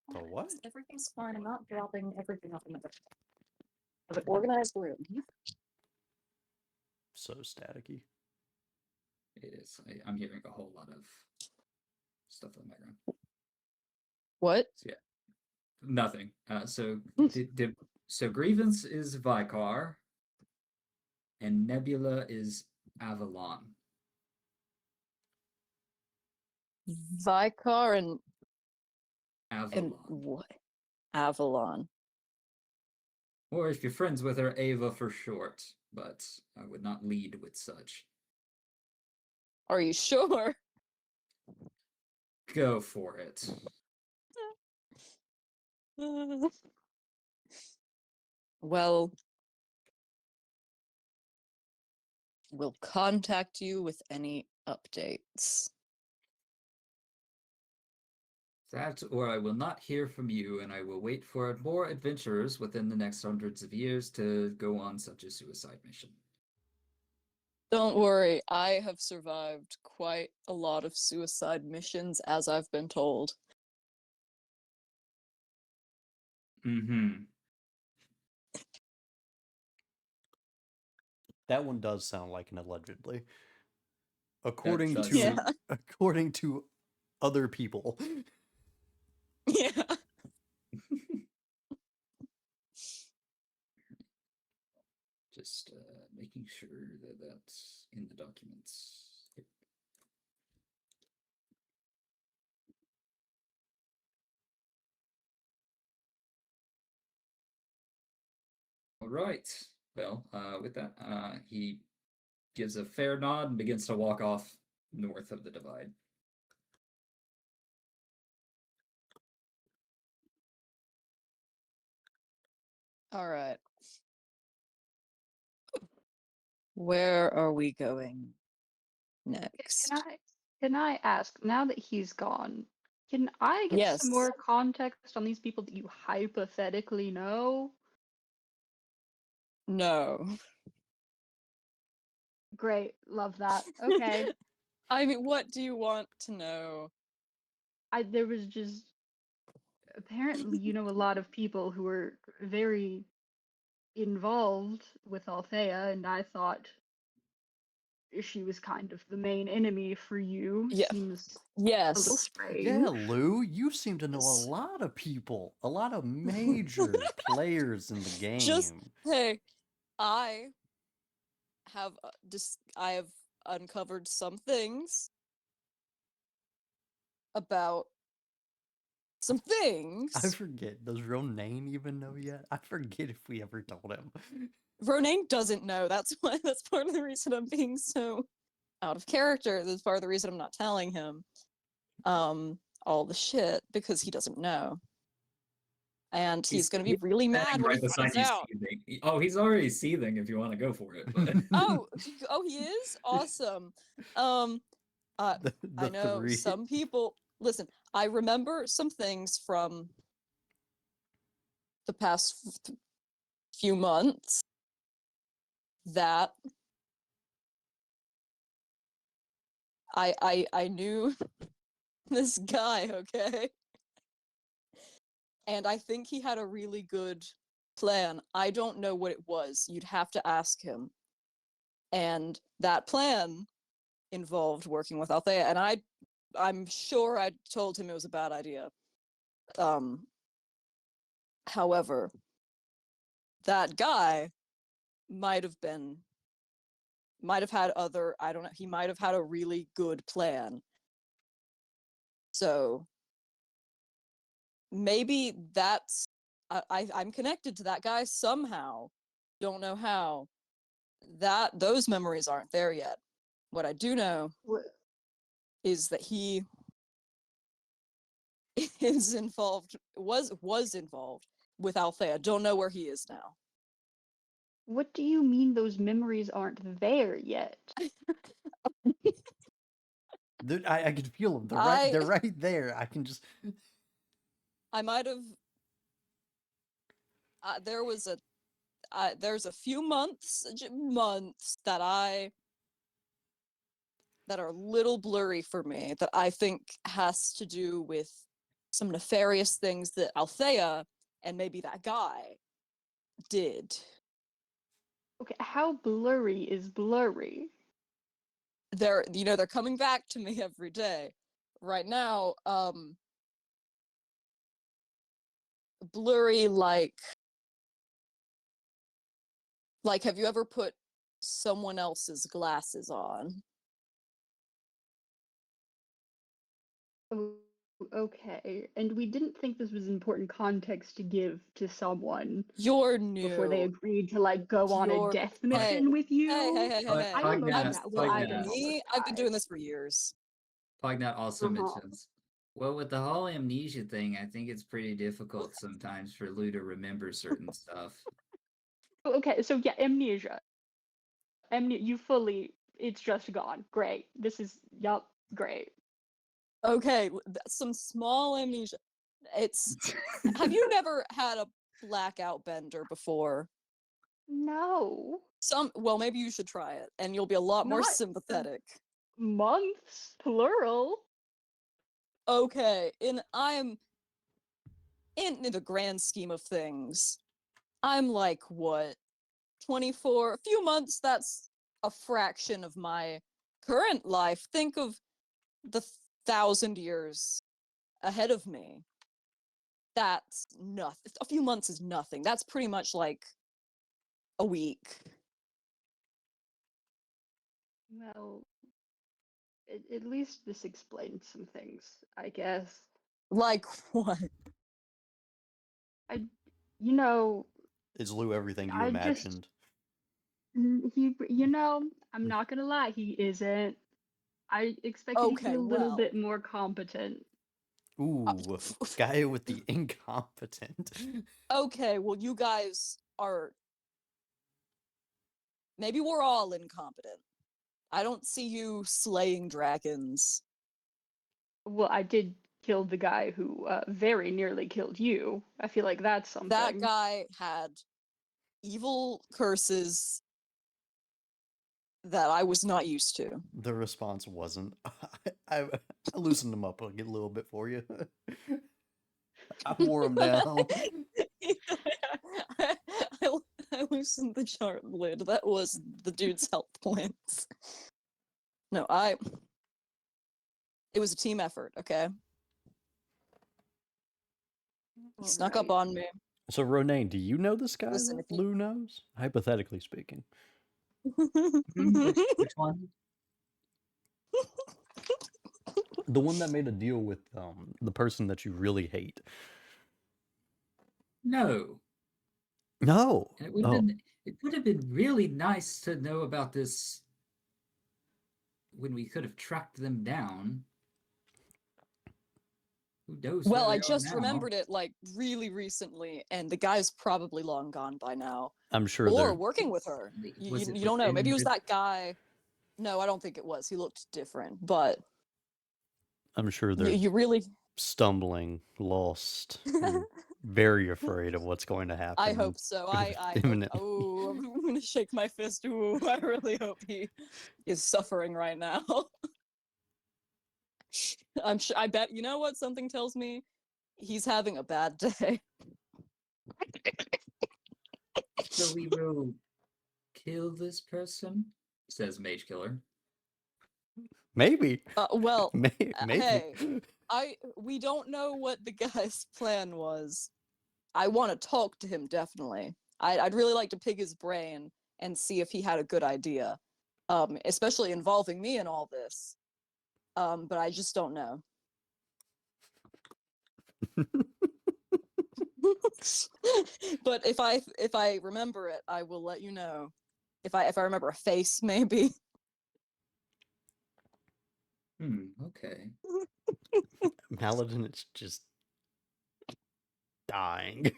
The what? Everything's fine. I'm not dropping everything off in the bed. I have an organized room. So staticky. It is. I'm hearing a whole lot of stuff in the background. What? So yeah, nothing. So Grievance is Vicar, and Nebula is Avalon. Vicar and Avalon. what? Avalon. Or if you're friends with her, Ava for short. But I would not lead with such. Are you sure? Go for it. Well, we'll contact you with any updates. That, or I will not hear from you, and I will wait for more adventurers within the next hundreds of years to go on such a suicide mission. Don't worry, I have survived quite a lot of suicide missions, as I've been told. Mm-hmm. That one does sound like an allegedly. According does. to Yeah. according to other people. Yeah. Just making sure that that's in the documents. Yep. All right. Well, with that, he gives a fair nod and begins to walk off north of the divide. All right. Where are we going next? Can I ask, now that he's gone, can I get Yes. some more context on these people that you hypothetically know? No. Great, love that. Okay. I mean, what do you want to know? There was just apparently you know a lot of people who were very involved with Althea, and I thought she was kind of the main enemy for you. Yeah. Seems a little Yes. strange. Yeah, Lou, you seem to know a Yes. lot of people, a lot of major players in the game. Just hey, I have I have uncovered some things about some things. I forget. Does Ronaine even know yet? I forget if we ever told him. Ronaine doesn't know. That's why. That's part of the reason I'm being so out of character. That's part of the reason I'm not telling him all the shit, because he doesn't know, and he's gonna be really mad when he finds out. Seething. Oh, he's already seething. If you want to go for it. But... Oh, he is awesome. I know three. some people. Listen, I remember some things from the past few months that I knew this guy, okay? And I think he had a really good plan. I don't know what it was. You'd have to ask him. And that plan involved working with Althea, and I'm sure I told him it was a bad idea. However, that guy might have had other, I don't know, he might have had a really good plan. So maybe that's I'm connected to that guy somehow. Don't know how. Those memories aren't there yet. What I do know What, is that he is involved, was involved with Althea. Don't know where he is now. what do you mean those memories aren't there yet? I can feel them. I- They're right there. I can just. I might have. There's a few months that are a little blurry for me that I think has to do with some nefarious things that Althea and maybe that guy did. Okay, how blurry is blurry? They're coming back to me every day. Right now, blurry like have you ever put someone else's glasses on? Oh, okay. And we didn't think this was important context to give to someone You're before they new. agreed to like go on a You're- death mission with you. Hey. I don't know Pugnath- that well either. Pugnath. Me, I've been doing this for years. Pugnath also Uh-huh. mentions, well, with the whole amnesia thing, I think it's pretty difficult sometimes for Lou to remember certain stuff. Oh, okay, so yeah, amnesia. You fully, it's just gone. Great. This is, yup, great. Okay, some small amnesia. Have you never had a blackout bender before? No. Well, maybe you should try it, and you'll be a lot more Not- sympathetic. Months, plural. Okay, I'm in the grand scheme of things, I'm like, what, 24, a few months, that's a fraction of my current life. Think of the 1,000 years ahead of me. That's nothing. A few months is nothing. That's pretty much like a week. Well, at least this explains some things, I guess. Like what? You know, Is Lou everything you I just- imagined? I'm not gonna lie, he isn't. I expected him to be Okay, a little well. bit more competent. Ooh, guy with the incompetent. Okay, well, you guys are. Maybe we're all incompetent. I don't see you slaying dragons. Well, I did kill the guy who very nearly killed you. I feel like that's something. That guy had evil curses that I was not used to. The response wasn't. I loosened him up a little bit for you. I wore him down. I loosened the chart lid. That was the dude's health points. No, it was a team effort, okay? He snuck up on me. So, Ronaine, do you know this guy Listen, that if you- Lou knows? Hypothetically speaking. Which one? The one that made a deal with the person that you really hate. No. No. And it would have been really nice to know about this when we could have tracked them down. Who knows? Well, where I they are just now? remembered it like really recently, and the guy's probably long gone by now. I'm sure Or they're working with her. Was it You don't know. Maybe it was within that guy. No, I don't think it was. He looked different, but I'm sure they're you really. stumbling, lost, and very afraid of what's going to happen. I hope so. I hope, imminently. oh, I'm gonna shake my fist. Ooh, I really hope he is suffering right now. I'm sure. I bet. You know what? Something tells me he's having a bad day. So we will kill this person, says Mage Killer. Maybe. Well, Maybe. hey. We don't know what the guy's plan was. I want to talk to him, definitely. I'd really like to pick his brain and see if he had a good idea, especially involving me in all this. But I just don't know. But if I remember it, I will let you know. If I remember a face, maybe. Okay. Paladin is just dying.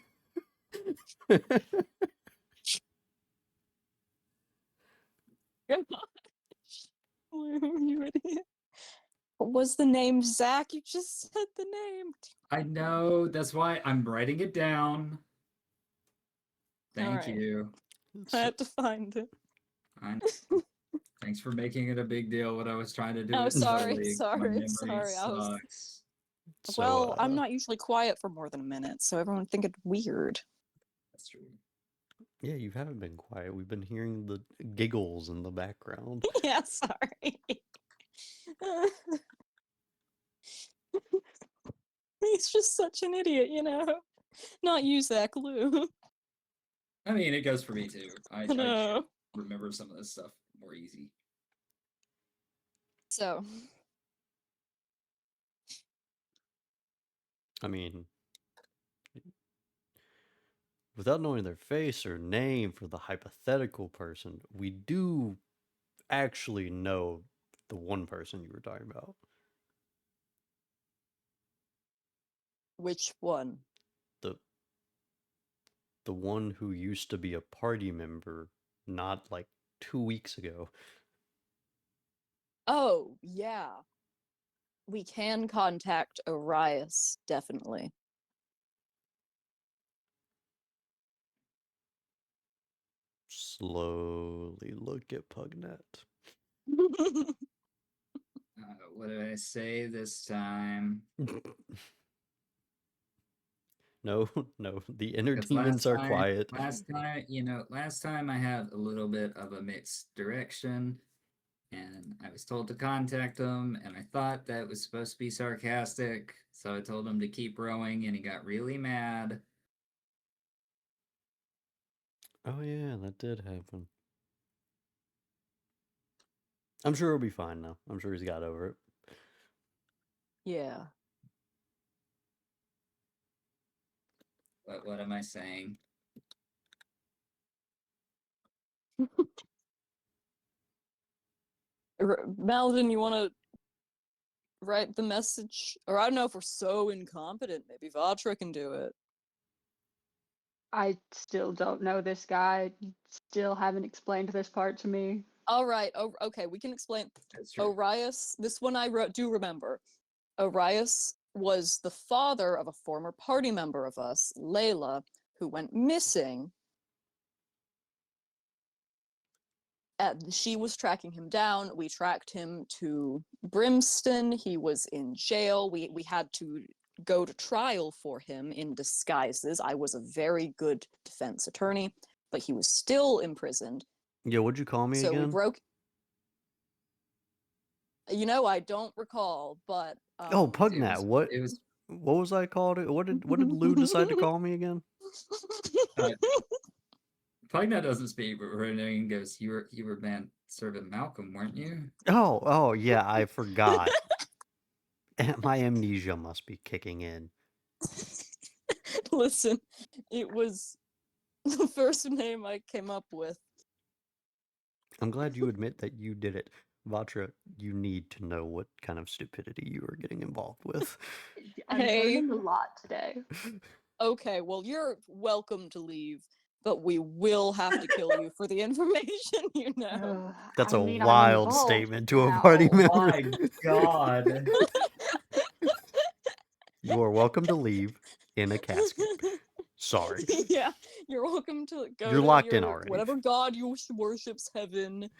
You idiot. What was the name, Zach? You just said the name. I know. That's why I'm writing it down. Thank Alright. you. I had to find it. I Thanks for making it a big deal when I was trying to do Oh, it sorry, slowly. My memory sorry. sucks. Well, I'm not usually quiet for more than a minute, so everyone would think it's weird. That's true. Yeah, you haven't been quiet. We've been hearing the giggles in the background. Yeah, sorry. He's just such an idiot, you know? Not you, Zach, Lou. I mean, it goes for me too. I should No. remember some of this stuff more easy. So, I mean, without knowing their face or name for the hypothetical person, we do actually know the one person you were talking about. which one? The one who used to be a party member not like 2 weeks ago. Oh, yeah. We can contact Arias, definitely. Slowly look at Pugnet. What did I say this time? No, the inner 'Cause demons are quiet. Last time I had a little bit of a mixed direction, and I was told to contact him, and I thought that was supposed to be sarcastic, so I told him to keep rowing, and he got really mad. Oh yeah, that did happen. I'm sure he'll be fine now. I'm sure he's got over it. Yeah. What am I saying? Maladin, you want to write the message? Or I don't know if we're so incompetent. Maybe Vatra can do it. I still don't know this guy. Still haven't explained this part to me. All right. Oh, okay. We can explain. That's true. Arias, this one I do remember. Arias was the father of a former party member of us, Layla, who went missing. She was tracking him down. We tracked him to Brimston. He was in jail. We had to go to trial for him in disguises. I was a very good defense attorney, but he was still imprisoned. Yeah, what'd you call me So again? we broke. You know, I don't recall, but Oh, Pugnet. What was I called? What did Lou decide to call me again? Pugnet doesn't speak, but Renee goes, "You were man serving Malcolm, weren't you?" Oh yeah, I forgot. My amnesia must be kicking in. Listen, it was the first name I came up with. I'm glad you admit that you did it. Vatra, you need to know what kind of stupidity you are getting involved with. I'm Hey. learning a lot today. Okay, well, you're welcome to leave, but we will have to kill you for the information, you know. That's I a mean, I'm wild involved statement to a now. party Oh member. my god. You are welcome to leave in a casket. Sorry. Yeah, you're welcome to go You're to locked in already. whatever god you worships heaven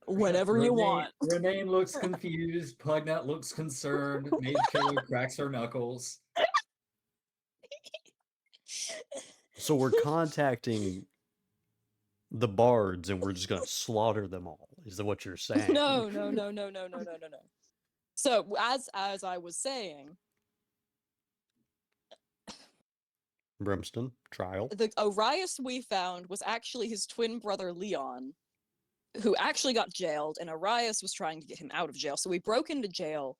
whenever you want. Renee looks confused. Pugnet looks concerned. Maid Killer cracks her knuckles. So we're contacting the bards and we're just gonna slaughter them all. Is that what you're saying? No. So as I was saying, Brimstone trial. The Arias we found was actually his twin brother Leon, who actually got jailed, and Arias was trying to get him out of jail. So we broke into jail,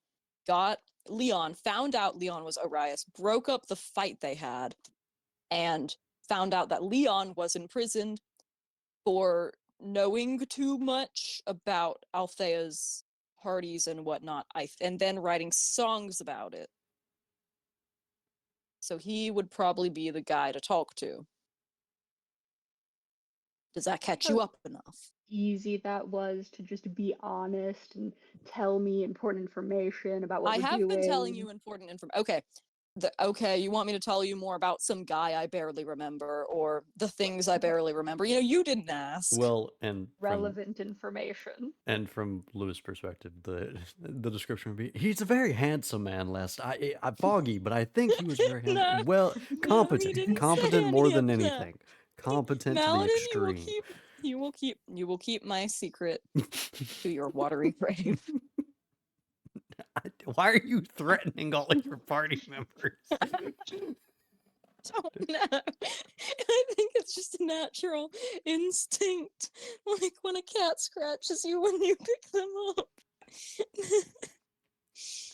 got Leon, found out Leon was Arias, broke up the fight they had, and found out that Leon was imprisoned for knowing too much about Althea's parties and whatnot, and then writing songs about it. So he would probably be the guy to talk to. Does that catch you up enough? Easy that was to just be honest and tell me important information about what I we're have been telling doing. you important information. Okay, you want me to tell you more about some guy I barely remember, or the things I barely remember? You didn't ask. Well, and Relevant information. from Lewis' perspective, the description would be: he's a very handsome man. I'm foggy, but I think he was very No, handsome. Well, he competent, didn't say competent more any than of that. anything. Competent to the Maladin, extreme. you will keep my secret to your watery grave. Why are you threatening all of your party members? Don't know. I think it's just a natural instinct, like when a cat scratches you when you pick them up.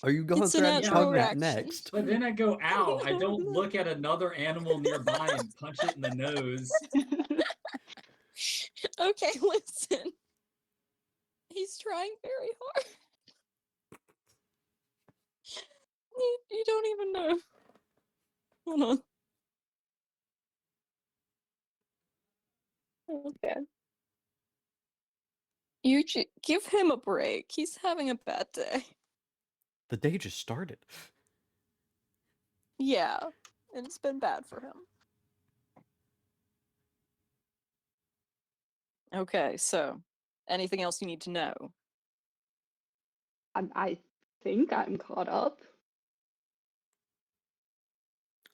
Are you going It's to a threaten natural Pugnat reaction. next? But then I go, ow, I No, don't no. look at another animal nearby and punch it in the nose. Okay, listen. He's trying very hard. You don't even know. Hold on. Okay. Give him a break. He's having a bad day. The day just started. Yeah, and it's been bad for him. Okay, so anything else you need to know? I think I'm caught up.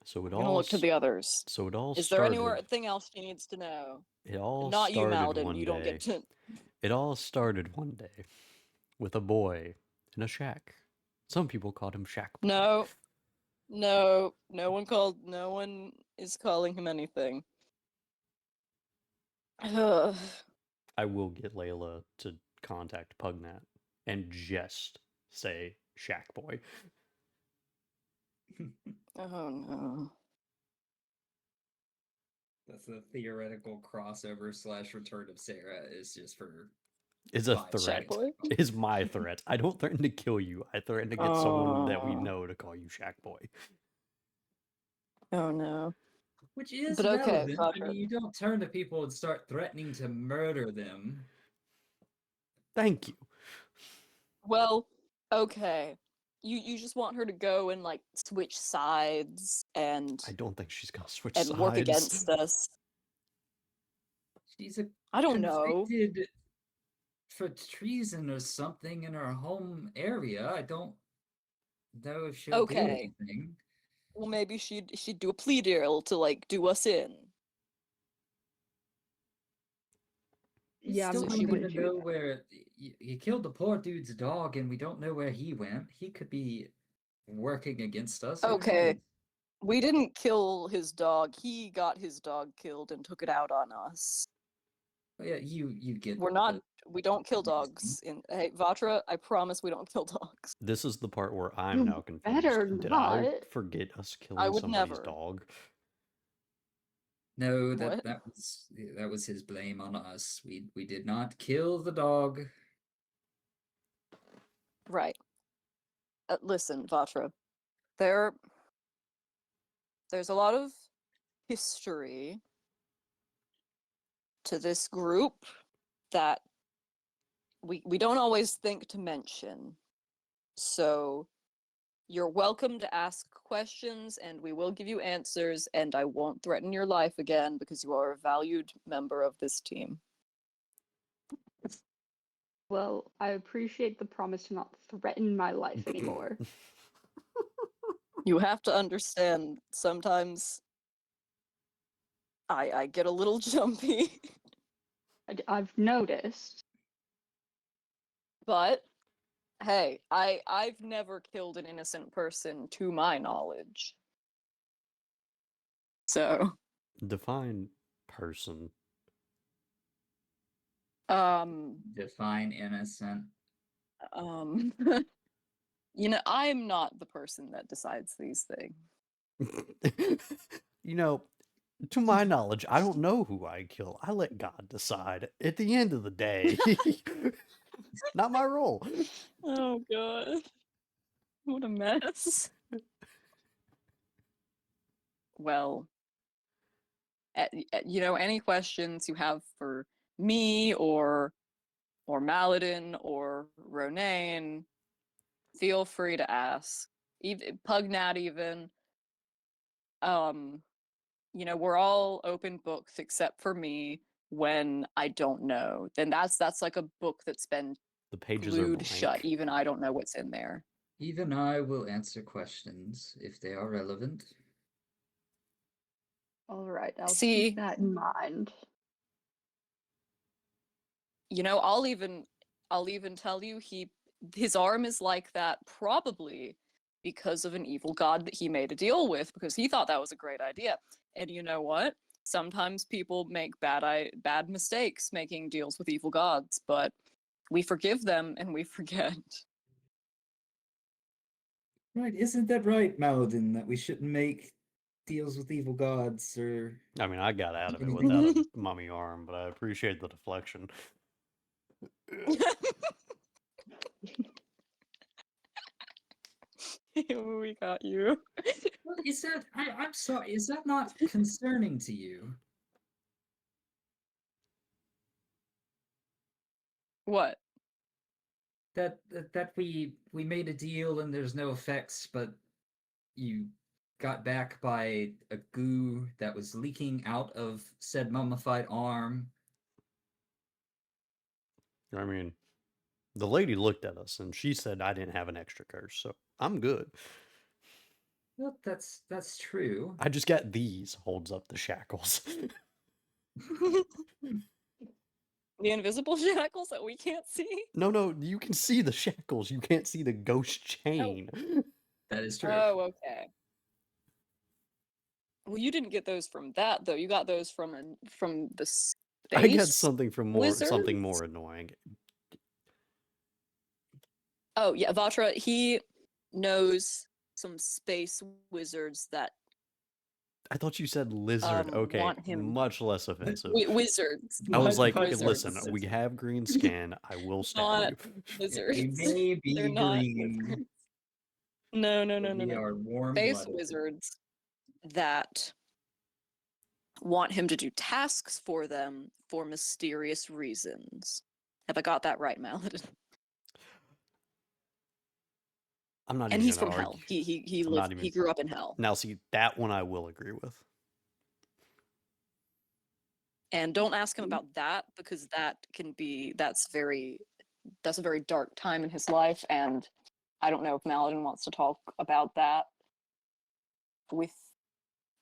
So it I'm gonna all look to the others. so it all Is there started. anything else she needs to know? It all Not you, started Maladin. one You don't day. get to. It all started one day with a boy in a shack. Some people called him Shack Boy. No one is calling him anything. Ugh. I will get Layla to contact Pugnat and just say Shack Boy. Oh no. That's the theoretical crossover / return of Sarah is just for Is a vibe threat. Shack Boy? Is my threat. I don't threaten to kill you. I threaten to get someone that we Aw. know to call you Shack Boy. Oh no. Which is But okay, relevant. I Roger. mean, you don't turn to people and start threatening to murder them. Thank you. Well, okay. You just want her to go and like switch sides and I don't think she's gonna switch and sides. work against us. She's a I don't know. convicted for treason or something in her home area. I don't know if she'll do Okay. anything. Well, maybe she'd do a plea deal to like do us in. We Yeah, still so don't she would even do know that. where you killed the poor dude's dog, and we don't know where he went. He could be working against us. Who Okay. knows? We didn't kill his dog. He got his dog killed and took it out on us. But yeah, you get. We don't kill reasoning. dogs. Hey, Vatra, I promise we don't kill dogs. This is the part where I'm You now confused. better Did I not. forget us I killing would somebody's never. dog? No, What? that was his blame on us. We did not kill the dog. Right. Listen, Vatra. There's a lot of history to this group that we don't always think to mention. So you're welcome to ask questions and we will give you answers, and I won't threaten your life again because you are a valued member of this team. Well, I appreciate the promise to not threaten my life anymore. You have to understand, sometimes I get a little jumpy. I've noticed. But hey, I've never killed an innocent person to my knowledge. So, Define person. Define innocent. you know, I'm not the person that decides these things. You know, to my knowledge, I don't know who I kill. I let God decide. At the end of the day, not my role. Oh god. What a mess. Well, you know, any questions you have for me or Maladin or Ronaine, feel free to ask. Even Pugnat even. You know, we're all open books except for me when I don't know. Then that's like a book that's been The pages are glued shut. blank. Even I don't know what's in there. Even I will answer questions if they are relevant. All right, I'll See, keep that in mind. you know, I'll even tell you his arm is like that probably because of an evil god that he made a deal with because he thought that was a great idea. And you know what? Sometimes people make bad mistakes making deals with evil gods, but we forgive them and we forget. Right, isn't that right, Maladin, that we shouldn't make deals with evil gods or I mean, I got out of it anything? without a mummy arm, but I appreciate the deflection. We got you. What is that? I'm sorry, is that not concerning to you? What? That we made a deal and there's no effects, but you got back by a goo that was leaking out of said mummified arm. I mean, the lady looked at us and she said I didn't have an extra curse, so I'm good. Well, that's true. I just got these, holds up the shackles. The invisible shackles that we can't see? No, you can see the shackles. You can't see the ghost chain. That is true. Oh, okay. Well, you didn't get those from that though. You got those from the space. I got something from something wizards? more annoying. Oh yeah, Vatra. He knows some space wizards that I thought you said lizard. Okay, want him. much less offensive. Wizards. I was like, Wizards. listen, we have green skin. I will Not stab you. lizards. They may be They're not green. wizards. No. but we are warm Space blooded. wizards that want him to do tasks for them for mysterious reasons. Have I got that right, Maladin? I'm not And even he's gonna from hell. argue. He I'm lived. not even- He grew up in hell. Now, see, that one I will agree with. And don't ask him about that because that's a very dark time in his life, and I don't know if Maladin wants to talk about that with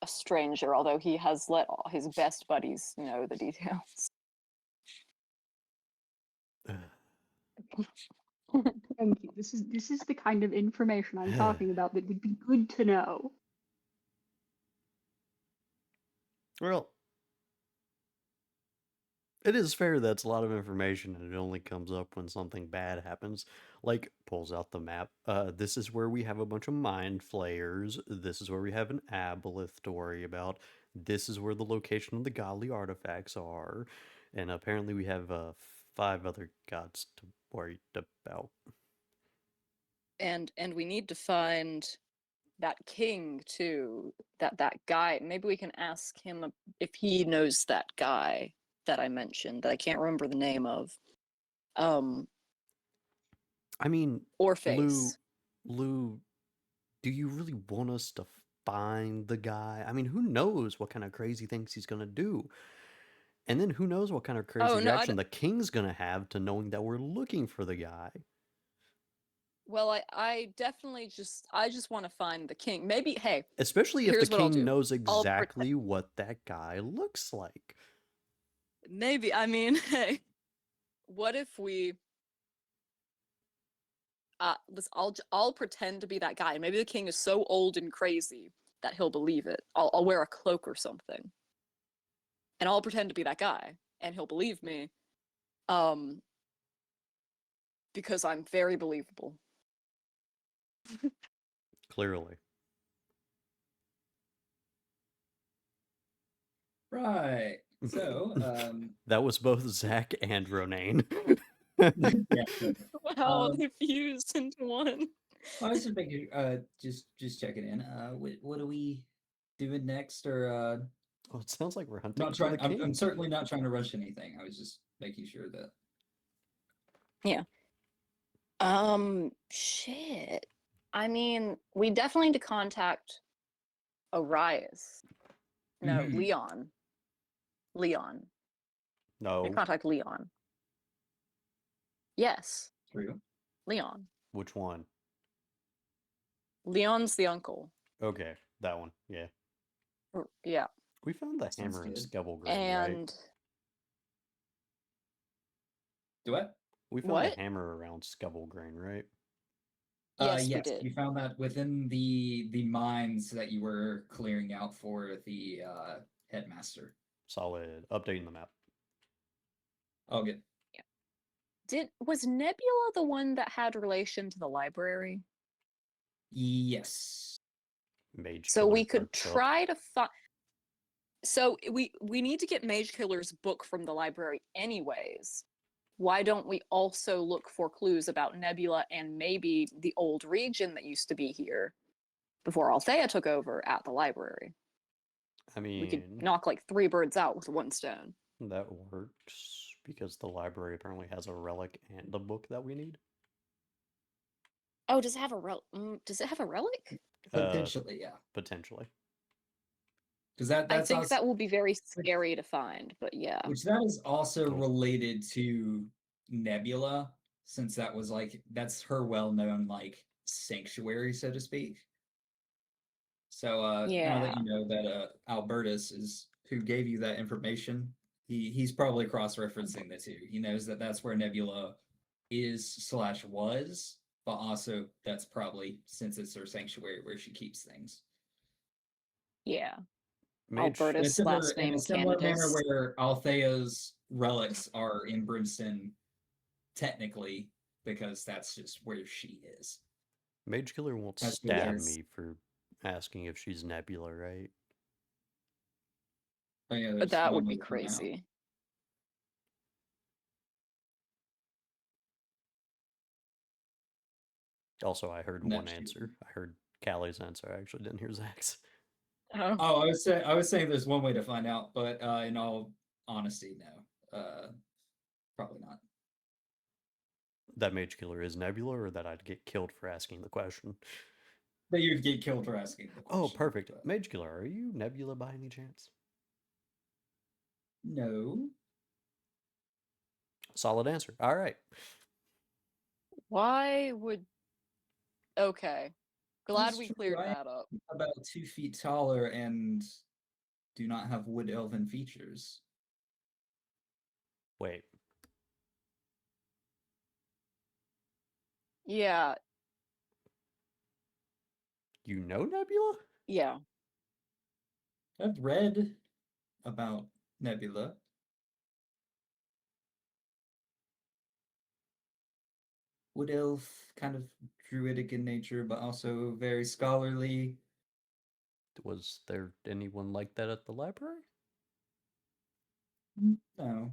a stranger, although he has let all his best buddies know the details. Thank you. This is the kind of information I'm talking about that would be good to know. Well, it is fair that's a lot of information and it only comes up when something bad happens. Like, pulls out the map. This is where we have a bunch of mind flayers. This is where we have an aboleth to worry about. This is where the location of the godly artifacts are. And apparently we have 5 other gods to worry about. And we need to find that king too. That guy. Maybe we can ask him if he knows that guy that I mentioned that I can't remember the name of. I mean, Orpheus. Lou, do you really want us to find the guy? I mean, who knows what kind of crazy things he's gonna do? And then who knows what kind of crazy Oh, no, reaction the king's gonna have to knowing that we're looking for the guy. Well, I definitely just want to find the king. Maybe, hey, Especially if here's the what I'll king do. knows I'll exactly what that guy looks like. maybe, I mean, hey, what if we I'll pretend to be that guy. Maybe the king is so old and crazy that he'll believe it. I'll wear a cloak or something, and I'll pretend to be that guy, and he'll believe me. Because I'm very believable. Clearly. Right. So, That was both Zach and Ronaine. yeah. Wow, Um, they fused into one. I was just making, just checking in. What are we doing next? Or Oh, it sounds like we're hunting not for trying. the I'm king. certainly not trying to rush anything. I was just making sure that. Shit. I mean, we definitely need to contact Arias. No, Mhm. Leon. Leon. We No. contact Leon. Yes, True. Leon. Which one? Leon's the uncle. Okay, that one. Yeah. Yeah. We found the Sounds hammer in good. Skebblegrain, right? And Do what? We found the what? hammer around Skebblegrain, right? Yes, we Yes, did. you found that within the mines that you were clearing out for the headmaster. Solid. Updating the map. Oh, good. Was Nebula the one that had relation to the library? Yes. Mage So Killer we could perked up. try to find. So we need to get Mage Killer's book from the library anyways. Why don't we also look for clues about Nebula and maybe the old region that used to be here before Althea took over at the library? I We could mean, knock like 3 birds out with one stone. that works because the library apparently has a relic and a book that we need. Oh, does it have a does it have a relic? Potentially, yeah. Potentially. Because I that's think also, that will be very scary to find, but yeah. which that is also Cool. related to Nebula, since that was like that's her well-known like sanctuary, so to speak. So now that Yeah. you know that Albertus is who gave you that information, he's probably cross-referencing the two. He knows that that's where Nebula is/was, but also that's probably since it's her sanctuary where she keeps things. Yeah. Mage. Albertus, last In name a similar manner Candace. where Althea's relics are in Brimstone, technically, because that's just where she is. Mage Killer won't That's stab there's- me for asking if she's Nebula, right? Oh, yeah, But there's that one would way be to find out. crazy. Also, I heard No, one she answer. wouldn't. I heard Callie's answer. I actually didn't hear Zach's. Oh. Oh, I was saying there's one way to find out, but in all honesty, no. Probably not. That Mage Killer is Nebula, or that I'd get killed for asking the question. That you'd get killed for asking the question. Oh, perfect. but Mage Killer, are you Nebula by any chance? no. Solid answer. All right. Why would Okay. Glad That's we true, cleared I that up. am about 2 feet taller and do not have wood elven features. Wait. Yeah, You know Nebula? yeah. I've read about Nebula. Wood elf, kind of druidic in nature, but also very scholarly. Was there anyone like that at the library? No.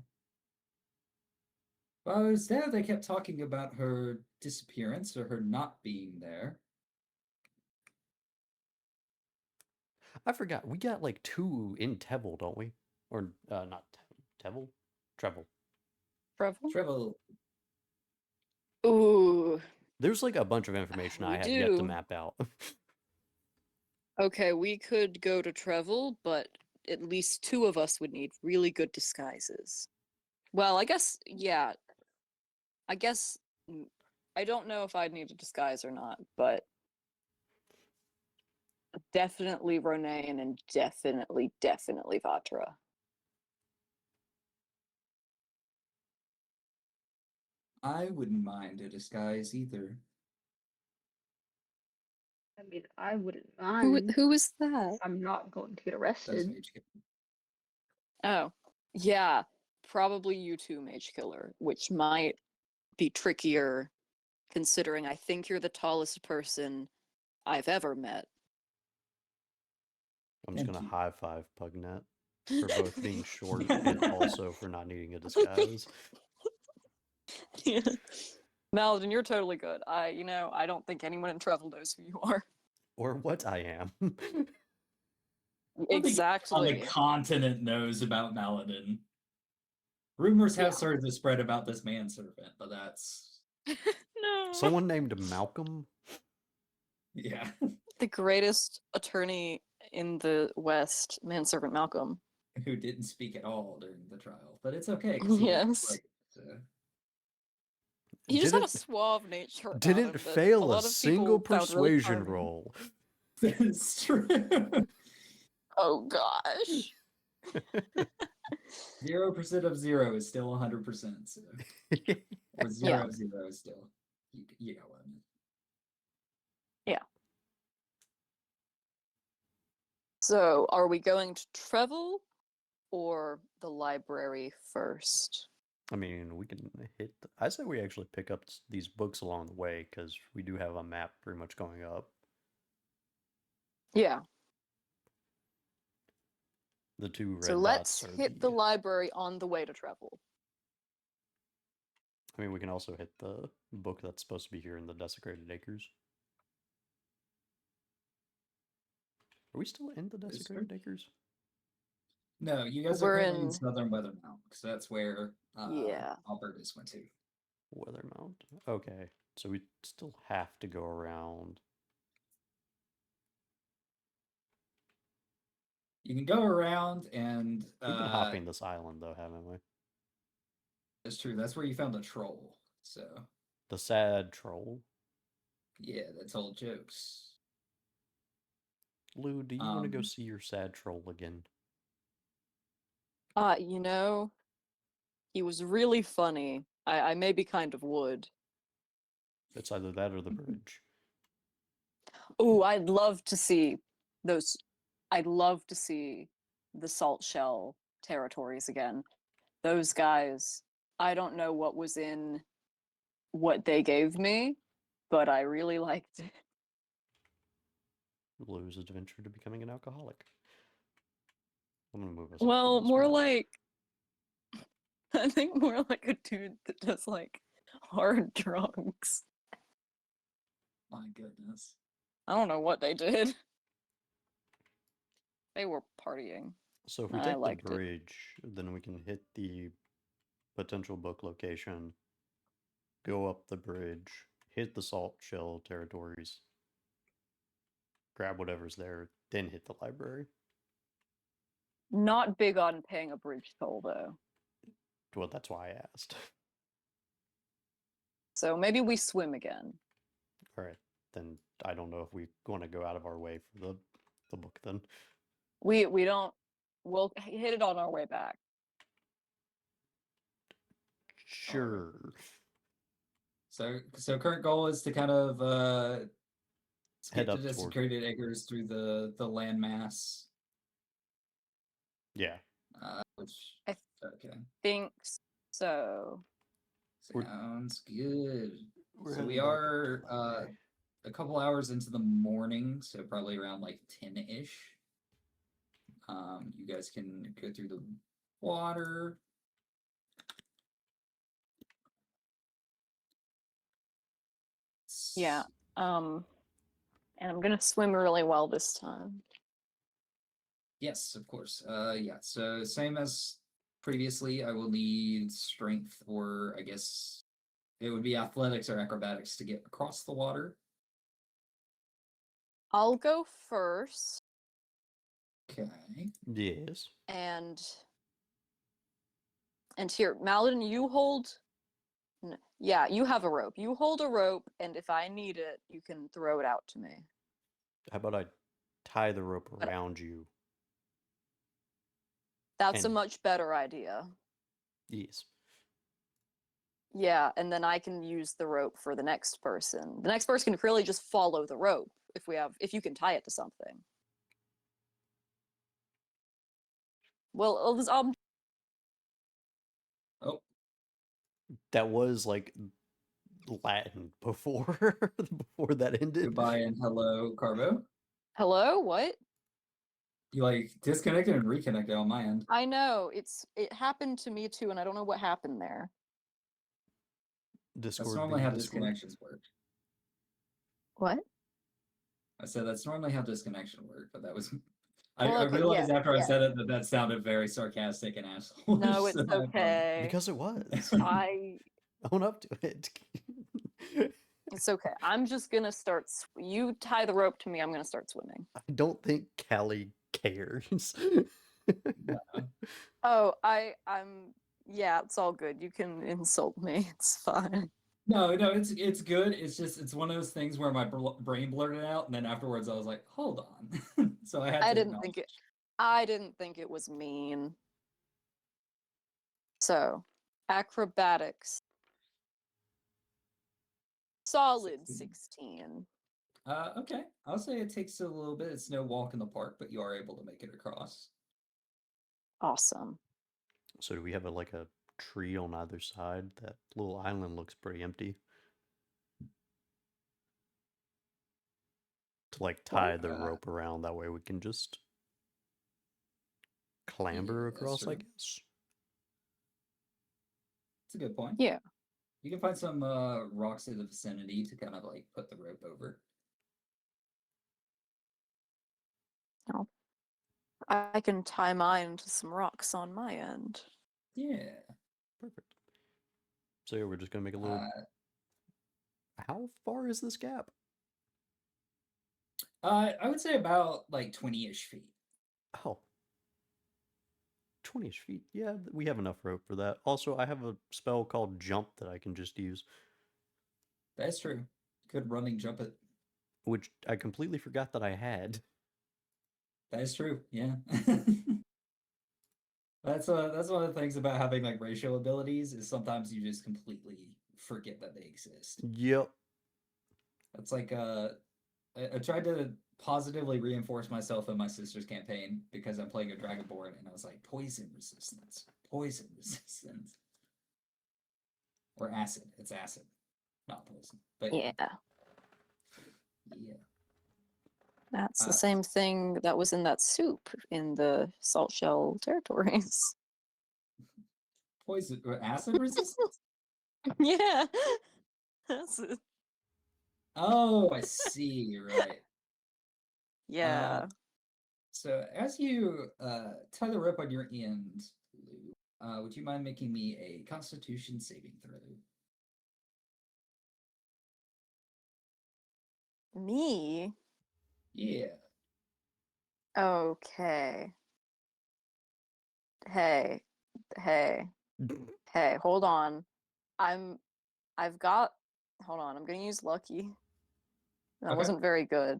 While I was there, they kept talking about her disappearance or her not being there. I forgot. We got like 2 in Tevel, don't we? Or not Tevel? Trevel. Trevel? Trevel, Ooh. There's like a bunch of information I We have yet to do. map out. Okay, we could go to Trevel, but at least 2 of us would need really good disguises. Well, I guess, yeah. I guess I don't know if I'd need a disguise or not, but definitely Ronaine and definitely Vatra. I wouldn't mind a disguise either. I mean, I wouldn't Who mind. who is that? I'm not going to get That's arrested. Mage Killer. Oh, yeah, probably you too, Mage Killer, which might be trickier considering I think you're the tallest person I've ever met. I'm just Thank gonna you. high five Pugnet for both being short and also for not needing a disguise. Yeah. Maladin, you're totally good. I don't think anyone in Travel knows who you are. Or what I am. I don't think on the Exactly. continent knows about Maladin. Rumors have Yeah. started to spread about this manservant, but that's No. Someone named Malcolm? yeah. The greatest attorney in the West, manservant Malcolm. Who didn't speak at all during the trial, but it's okay. 'Cause he Yes. like, He just had a Didn't- suave nature about Didn't him that fail a a lot of single people found really persuasion charming. roll. That's true. Oh gosh. 0% of 0 is still 100%. So. Or 0 Yeah. of 0 is still. You got what I mean. So, are we going to Trevel or the library first? I mean, we can hit. I say we actually pick up these books along the way because we do have a map pretty much going up. Yeah. The two red So let's dots are hit the library on the way to Trevel. I mean, we can also hit the book that's supposed to be here in the Desecrated Acres. Are we still in the Desecrated Acres? No, you guys We're are currently in in- Southern Weathermount, because that's where Yeah. Albertus went to. Weathermount. Okay, so we still have to go around. You can go around and We've been hopping this island though, haven't we? That's true. That's where you found a troll. So The sad troll. yeah, that told jokes. Lou, do you want to go Um, see your sad troll again? He was really funny. I maybe kind of would. It's either that or the bridge. Ooh, I'd love to see those. I'd love to see the salt shell territories again. Those guys, I don't know what was in what they gave me, but I really liked it. Lou's adventure to becoming an alcoholic. I'm gonna move us. up Well, to this more map. like I think more like a dude that does like hard drugs. My goodness. I don't know what they did. They were partying. So if we I take the liked it. bridge, then we can hit the potential book location, go up the bridge, hit the salt shell territories, grab whatever's there, then hit the library. Not big on paying a bridge toll though. Well, that's why I asked. So maybe we swim again. All right, then I don't know if we want to go out of our way for the book then. We don't. We'll hit it on our way back. Sure. So current goal is to kind of Head skip up the toward- Desecrated Acres through the landmass. Yeah. Which I okay. Think so. We're- Sounds good. We're So we heading back up are to the library. a couple hours into the morning, so probably around like 10-ish. You guys can go through the water. Yeah. And I'm gonna swim really well this time. Yes, of course. Yeah. So same as previously, I will need strength, or I guess it would be athletics or acrobatics to get across the water. I'll go first, Okay. Yes. and here, Maladin, you hold. Yeah, you have a rope. You hold a rope, and if I need it, you can throw it out to me. How about I tie the rope But- around you? That's a And- much better idea. Yes. Yeah, and then I can use the rope for the next person. The next person can really just follow the rope if you can tie it to something. Well, Oh, That was like Latin before before that ended. goodbye and hello, Carbo. hello, what? You like disconnected and reconnected on my end. I know it happened to me too, and I don't know what happened there. That's Discord normally being how Discord. disconnections work. What? I said that's normally how disconnection work, but that was. I Well, okay, realized yeah, after I yeah. said it that sounded very sarcastic and asshole. No, it's okay. Because it was. I Own up to it. It's okay. I'm just gonna start. You tie the rope to me. I'm gonna start swimming. I don't think Callie cares. Oh, I'm. Yeah, it's all good. You can insult me. It's fine. No, it's good. It's just it's one of those things where my brain blurted out, and then afterwards I was like, hold on. So I had to. I didn't think it. I didn't think it was mean. So, acrobatics. Solid 16. Okay. I'll say it takes a little bit. It's no walk in the park, but you are able to make it across. Awesome. So do we have like a tree on either side? That little island looks pretty empty. To like tie the rope around, that way we can just clamber that's across, I true. guess. It's a good point. Yeah. You can find some rocks in the vicinity to kind of like put the rope over. Oh. I can tie mine to some rocks on my end. Yeah. Perfect. So yeah, we're just gonna make a little. How far is this gap? I would say about like 20-ish feet. Oh. 20-ish feet. Yeah, we have enough rope for that. Also, I have a spell called Jump that I can just use, That's true. Good running jump it. which I completely forgot that I had. That is true. Yeah. That's one of the things about having like racial abilities is sometimes you just completely forget that they exist. Yep. It's like I tried to positively reinforce myself in my sister's campaign because I'm playing a Dragonborn and I was like poison resistance, or acid. It's acid, not poison. But Yeah. yeah. That's the same thing that was in that soup in the salt shell territories. Poison or acid resistance? Yeah. That's it. Oh, I see. Right. Yeah. So as you tie the rope on your end, Lou, would you mind making me a Constitution saving throw? Me? Yeah. Okay. Hey. Hey, hold on. I've got hold on, I'm gonna use lucky. That Okay. wasn't very good.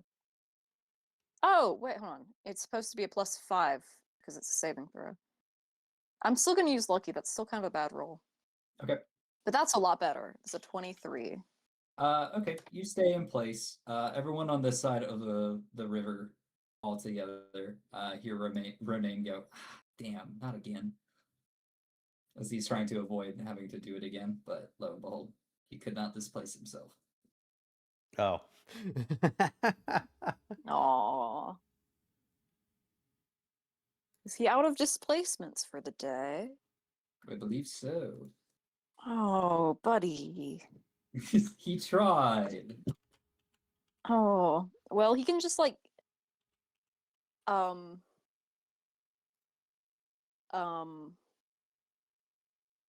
Oh, wait, hold on. It's supposed to be a +5 because it's a saving throw. I'm still gonna use lucky, that's still kind of a bad roll. Okay. But that's a lot better. It's a 23. Okay. You stay in place. Everyone on this side of the river, all together. Hear Ronan go. "Ah, damn, not again." As he's trying to avoid having to do it again, but lo and behold, he could not displace himself. Oh. Aww. Is he out of displacements for the day? I believe so. Oh, buddy. He tried. Oh, well, he can just like um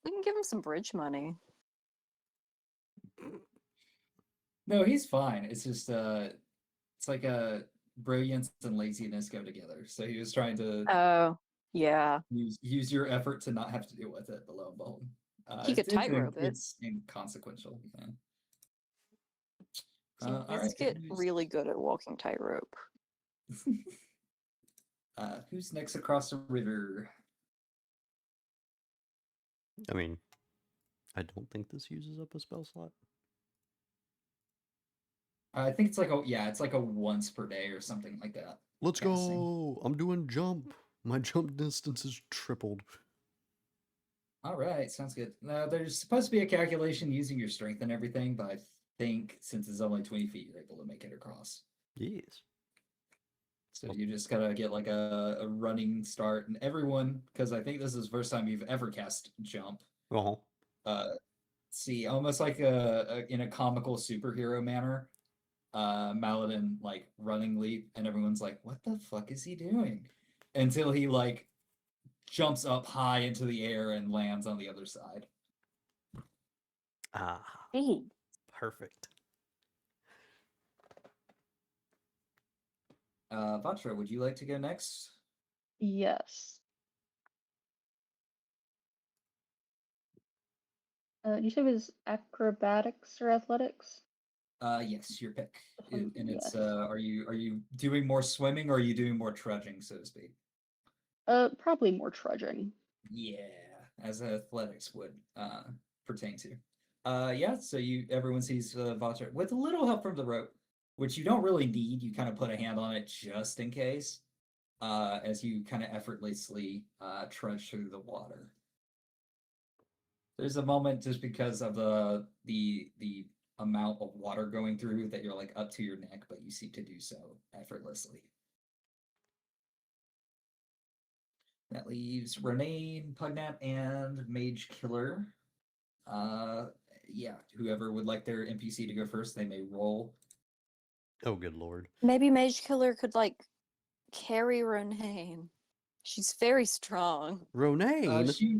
we can give him some bridge money. No, he's fine. It's just it's like a brilliance and laziness go together. So he was trying to Oh, yeah. use your effort to not have to deal with it, but lo and behold. He could tightrope it. It's inconsequential. Yeah. He All needs right. to get really good at walking tightrope. Who's next across the river? I mean, I don't think this uses up a spell slot. I think it's like it's like a once per day or something like that. Let's Casting. go! I'm doing jump. My jump distance is tripled. All right, sounds good. Now there's supposed to be a calculation using your strength and everything, but I think since it's only 20 feet, you're able to make it across. Yes. So you just gotta get like a running start, and everyone, because I think this is the first time you've ever cast jump. Uh-huh. See, almost like in a comical superhero manner. Maladin like running leap, and everyone's like, "What the fuck is he doing?" Until he like jumps up high into the air and lands on the other side. Ah, Hey. perfect. Vatra, would you like to go next? Yes. You said it was acrobatics or athletics? Yes, your pick. And it's Yes. are you doing more swimming or are you doing more trudging, so to speak? Probably more trudging. Yeah, as athletics would pertain to. Yeah, so everyone sees Vatra with a little help from the rope, which you don't really need. You kind of put a hand on it just in case, as you kind of effortlessly trudge through the water. There's a moment just because of the amount of water going through that you're like up to your neck, but you seem to do so effortlessly. That leaves Renee, Pugnat, and Mage Killer. Yeah, whoever would like their NPC to go first, they may roll. Oh, good lord. Maybe Mage Killer could like carry Ronaine. She's very strong. Ronaine? She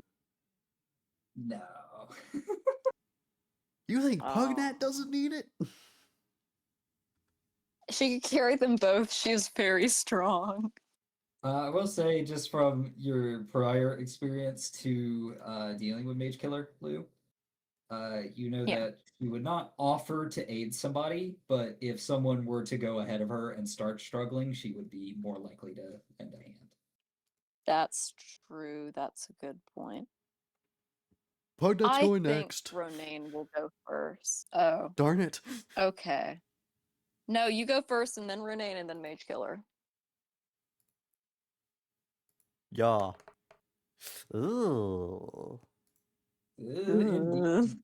no. You think Oh. Pugnat doesn't need it? She could carry them both. She's very strong. I will say, just from your prior experience to dealing with Mage Killer, Lou, you know Yeah. that she would not offer to aid somebody, but if someone were to go ahead of her and start struggling, she would be more likely to lend a hand. That's true. That's a good point. Pugnat's I going think next. Ronaine will go first. Oh, Darn it. okay. No, you go first and then Ronaine and then Mage Killer. Yeah. Ooh. Indeed.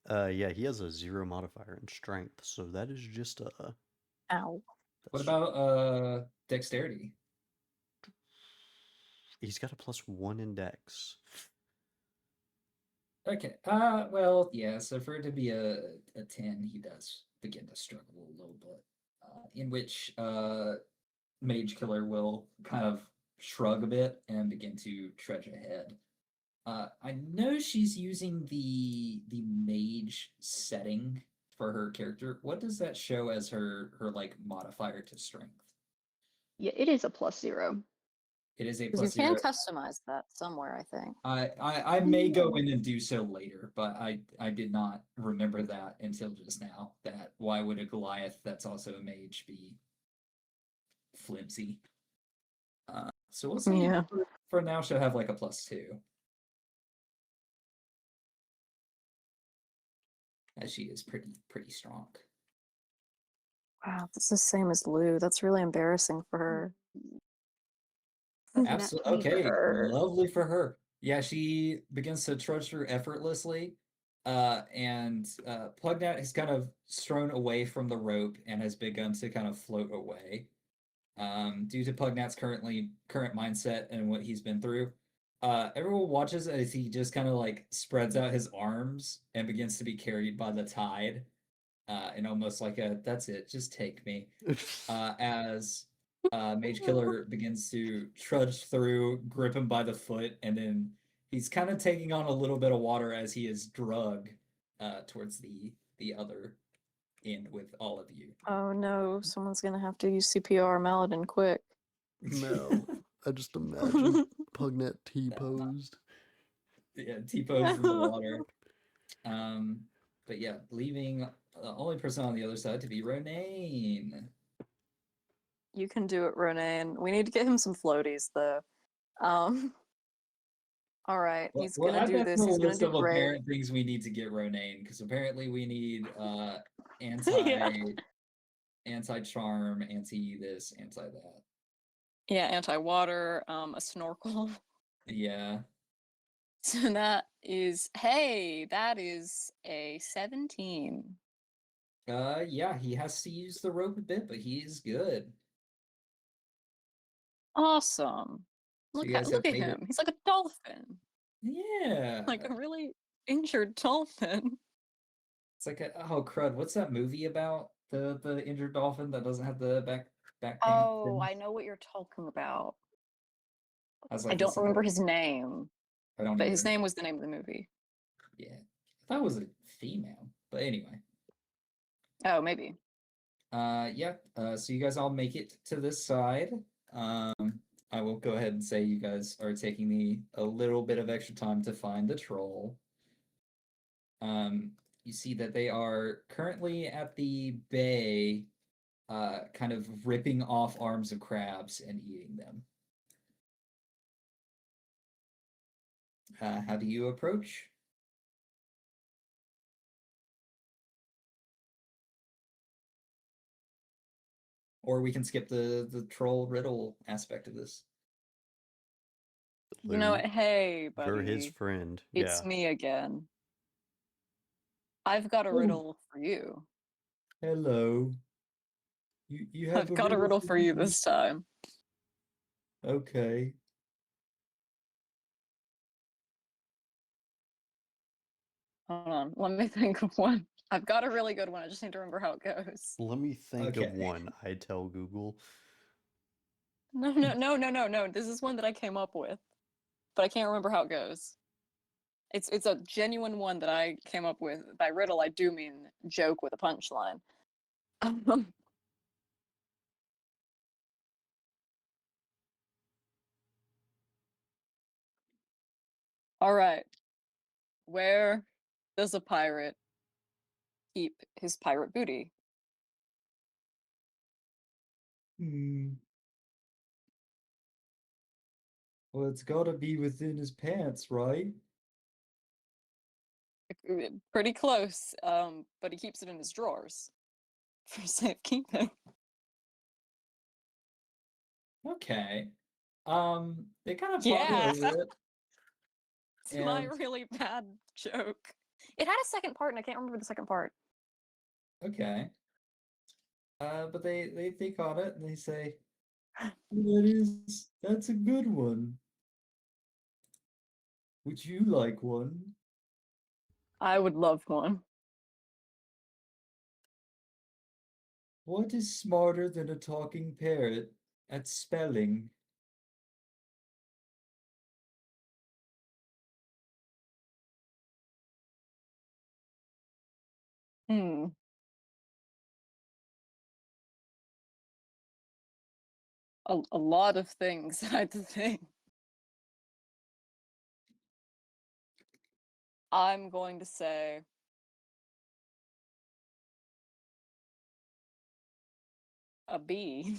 Yeah, he has a 0 modifier in strength, so that is just Ow. What that's, about dexterity? he's got a +1 in dex. Okay. Well, yeah. So for it to be a 10, he does begin to struggle a little bit. In which Mage Killer will kind of shrug a bit and begin to trudge ahead. I know she's using the mage setting for her character. What does that show as her like modifier to strength? Yeah, it is a +0. It is a Because you plus can 0. customize that somewhere, I think. I may go in and do so later, but I did not remember that until just now. That why would a Goliath that's also a mage be flimsy? So we'll see. Yeah. For now, she'll have like a +2, as she is pretty strong. Wow, that's the same as Lou. That's really embarrassing for her. Absolutely. Okay, lovely for her. Yeah, she begins to trudge through effortlessly. And Pugnat has kind of thrown away from the rope and has begun to kind of float away. Due to Pugnat's current mindset and what he's been through. Everyone watches as he just kind of like spreads out his arms and begins to be carried by the tide. And almost like that's it, just take me. As Mage Killer begins to trudge through, grip him by the foot, and then he's kind of taking on a little bit of water as he is drug towards the other end with all of you. Oh no, someone's gonna have to use CPR Maladin quick. No. I just imagine Pugnat T-posed. Yeah, T-pose in the water. But yeah, leaving the only person on the other side to be Ronaine. You can do it, Ronaine. We need to get him some floaties though. Um All right, Well, he's we'll gonna add do that to this. the He's gonna list do of great. apparent things we need to get Ronaine, because apparently we need Yeah. anti-charm, anti this, anti that. Yeah, anti-water, a snorkel. Yeah. So that is, hey, that is a 17. Yeah, he has to use the rope a bit, but he is good. Awesome. So you Look at guys have look at made it. him. He's like a dolphin, Yeah. like a really injured dolphin. It's like oh crud, what's that movie about? The injured dolphin that doesn't have the back pain Oh, thing? I know what you're talking about. Has I like don't this remember his name, I don't but his either. name was the name of the movie. Yeah. I thought it was a female. But anyway. Oh, maybe. Yeah. So you guys all make it to this side. I will go ahead and say you guys are taking a little bit of extra time to find the troll. You see that they are currently at the bay, kind of ripping off arms of crabs and eating them. How do you approach? Or we can skip the troll riddle aspect of this. You know what? Hey, You're his buddy. friend. It's Yeah. me again. I've got a Oh, riddle for you. hello. You have I've a got a riddle riddle for for you me? this time. Okay. Hold on. Let me think of one. I've got a really good one. I just need to remember how it goes. Let me think of Okay. one. I tell Google. No. This is one that I came up with, but I can't remember how it goes. It's a genuine one that I came up with. By riddle, I do mean joke with a punchline. All right. Where does a pirate keep his pirate booty? Hmm. Well, it's gotta be within his pants, right? Pretty close, but he keeps it in his drawers for safekeeping. Okay. They kind of ponder Yeah, over it, it's my and really bad joke. It had a second part, and I can't remember the second part. okay. But they think on it and they say, that's a good one. Would you like one? I would love one. What is smarter than a talking parrot at spelling? Hmm. A lot of things, I think. I'm going to say a bee.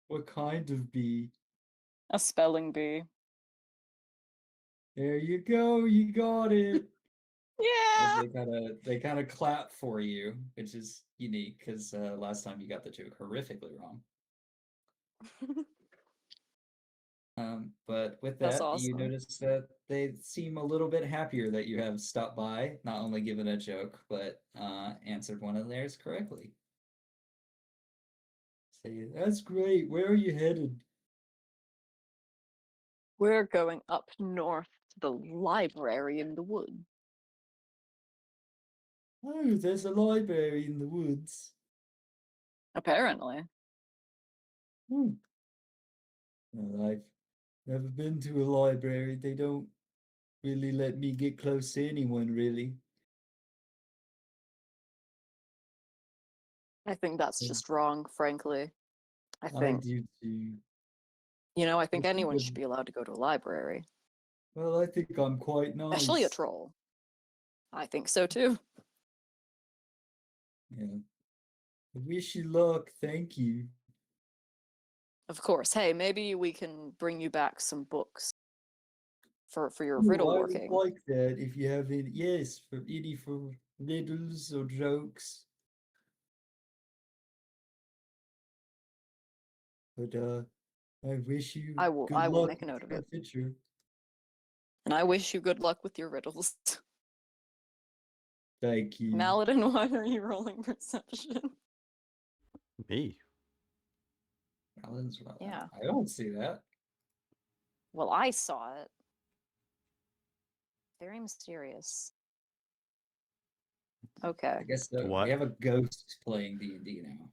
What kind of bee? A spelling bee. There you go, you got it. As Yeah! they kind of clap for you, which is unique because last time you got the joke horrifically wrong. But with That's that, you awesome. notice that they seem a little bit happier that you have stopped by, not only given a joke, but answered one of theirs correctly. Say, that's great. Where are you headed? We're going up north to the library in the woods. Oh, there's a library in the woods. Apparently. Hmm. Well, I've never been to a library. They don't really let me get close to anyone, really. I think that's Yeah, just wrong, frankly. I I think, do too. I But think anyone should be allowed to go to a library, well, I think I'm quite especially a nice. troll. I think so too. Yeah. I wish you luck. Thank you. Of course. Hey, maybe we can bring you back some books for your Ooh, riddle I would working. like that if you have any. Yes, for riddles or jokes. But I wish you I will good luck make a with note of your it. adventure. And I wish you good luck with your riddles. Thank you. Maladin, why are you rolling perception? Me. Alan's well. Yeah. I don't see that. Well, I saw it. Very mysterious. Okay. I guess What? we have a ghost playing D&D now.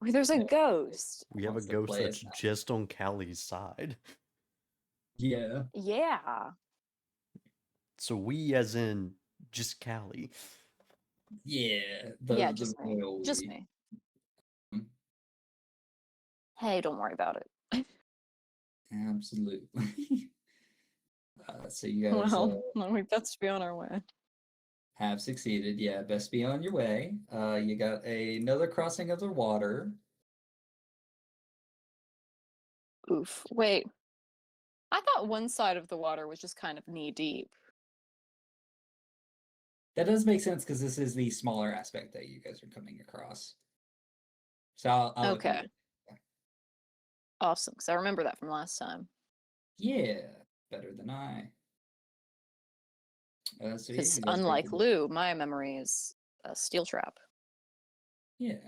Wait, there's a Yeah. ghost. We have a Wants to ghost play that's us now. just on Callie's side. Yeah. Yeah. So we, as in just Callie. Yeah. Yeah, just me. royal Just we. me. Mm. Hey, don't worry about it. Absolutely. So you guys Well, we best be on our way. have succeeded. Yeah, best be on your way. You got another crossing of the water. Oof. Wait. I thought one side of the water was just kind of knee deep. That does make sense because this is the smaller aspect that you guys are coming across. So I'll agree Okay. with that. Awesome, because I remember that from last time. Yeah, better than I. So yeah, Because you guys unlike break the- Lou, my memory is a steel trap. Yeah.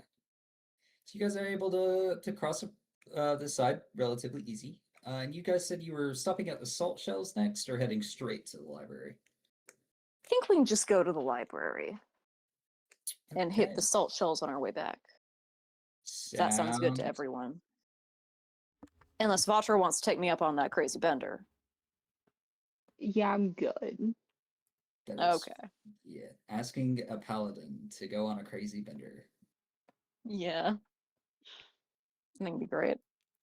So you guys are able to cross this side relatively easy. And you guys said you were stopping at the salt shells next or heading straight to the library? I think we can just go to the library and hit Okay. the salt shells on our way back. If that sounds good to everyone. Unless Vatra wants to take me up on that crazy bender. Yeah, I'm good. That is- Okay. Yeah, asking a paladin to go on a crazy bender. Yeah. I think it'd be great.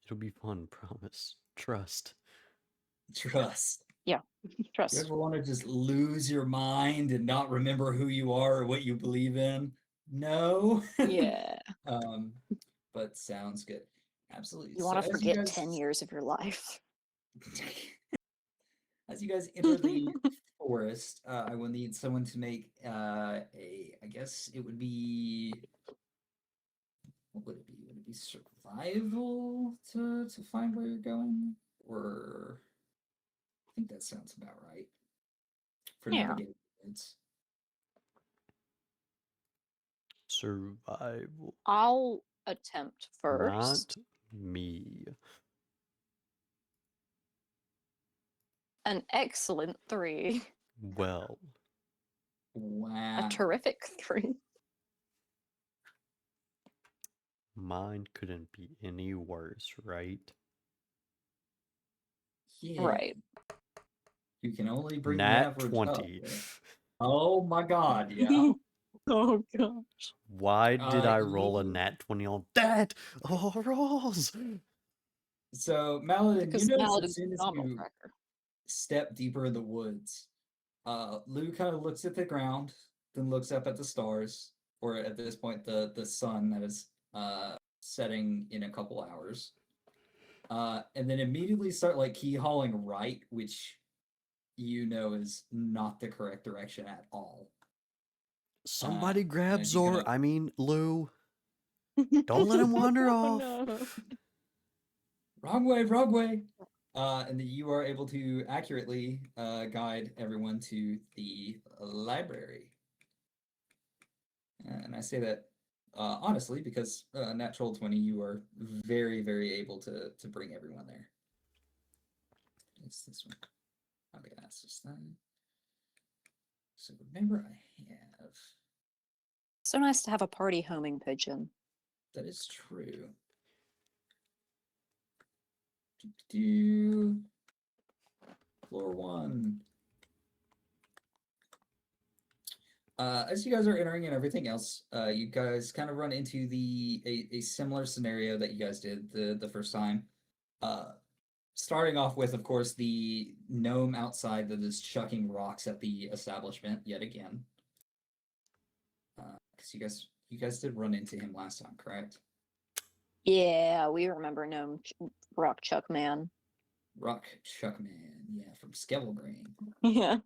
It'll be fun, promise. Trust. Trust. Trust. You ever want to just lose your mind and not remember who you are or what you believe in? No. Yeah. But sounds good. Absolutely. You want to as forget 10 years of your life. As you guys enter the forest, I will need someone to make I guess it would be, what would it be? Would it be survival to find where you're going? Or I think that sounds about right. For Yeah. navigating the woods. Survival. I'll attempt first. Not me. An excellent 3. Well, Wow. A terrific 3. mine couldn't be any worse, right? Yeah. Right. You can only bring the Nat average 20. up. Oh my god, yeah. Oh gosh. Why did I roll a you- nat 20 on that? Oh, rolls! So, Maladin, you Because notice Maladin's as soon as phenomenal you tracker. step deeper in the woods, Lou kind of looks at the ground, then looks up at the stars, or at this point, the sun that is setting in a couple hours. And then immediately start like key hauling right, which you know is not the correct direction at all. Somebody grab as you Zor. kinda- I mean, Lou. Don't let him wander Oh, off. no. Wrong way, wrong way. And then you are able to accurately guide everyone to the library. And I say that honestly because natural 20, you are very, very able to bring everyone there. It's this one. Okay, that's this thing. So remember, I have. So nice to have a party homing pigeon. That is true. Do floor 1. As you guys are entering and everything else, you guys kind of run into a similar scenario that you guys did the first time. Starting off with, of course, the gnome outside that is chucking rocks at the establishment yet again. Because you guys did run into him last time, correct? Yeah, we remember Gnome Rock Chuck Man. Rock Chuckman, yeah, from Skevelbrain. Yeah.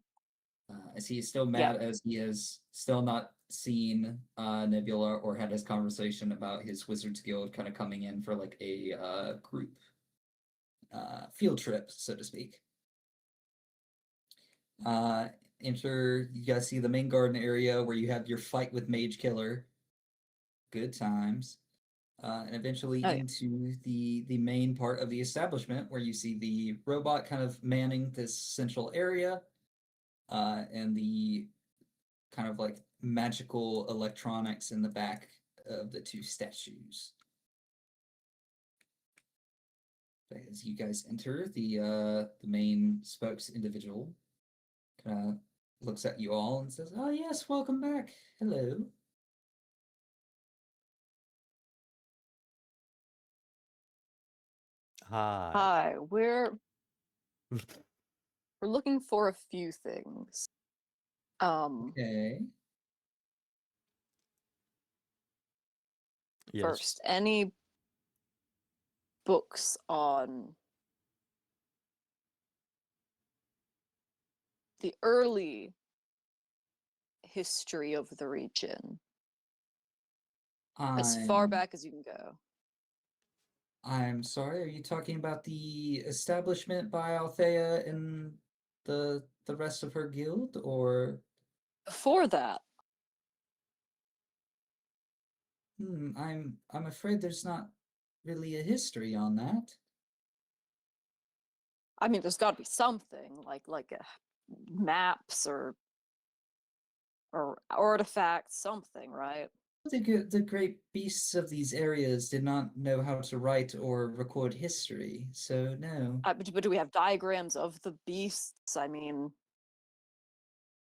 As he is still Yeah. mad as he has still not seen Nebula or had his conversation about his Wizards Guild kind of coming in for like a group field trip, so to speak. Enter, you guys see the main garden area where you have your fight with Mage Killer. Good times. And eventually Oh, yeah. into the main part of the establishment where you see the robot kind of manning this central area, and the kind of like magical electronics in the back of the two statues. As you guys enter, the main spokes individual kind of looks at you all and says, "Oh yes, welcome back. Hello." Hi. Hi, we're looking for a few things. Okay. Yes. First, any books on the early history of the region, as far I'm back as you can go. I'm sorry, are you talking about the establishment by Althea and the rest of her guild, or Before that, I'm afraid there's not really a history on that. I mean, there's got to be something like maps or artifacts, something, right? The great beasts of these areas did not know how to write or record history, so no. But do we have diagrams of the beasts? I mean,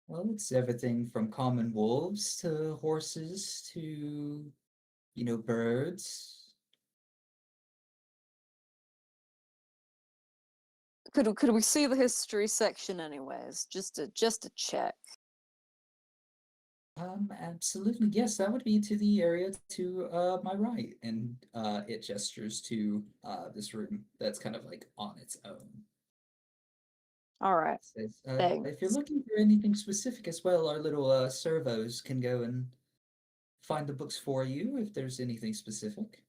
Well, it's everything from common wolves to horses to, birds. could we see the history section anyways, just to check? Absolutely. Yes, that would be to the area to my right. And it gestures to this room that's kind of like on its own. All right, Says, if you're thanks. looking for anything specific as well, our little servos can go and find the books for you if there's anything specific.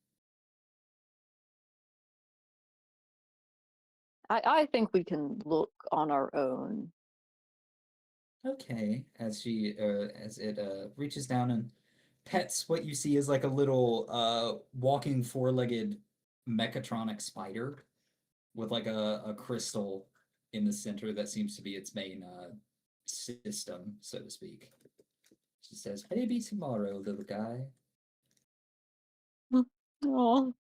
I think we can look on our own. Okay, as it reaches down and pets what you see is like a little walking four-legged mechatronic spider with like a crystal in the center that seems to be its main system, so to speak. She says, "Maybe tomorrow, little guy." Oh,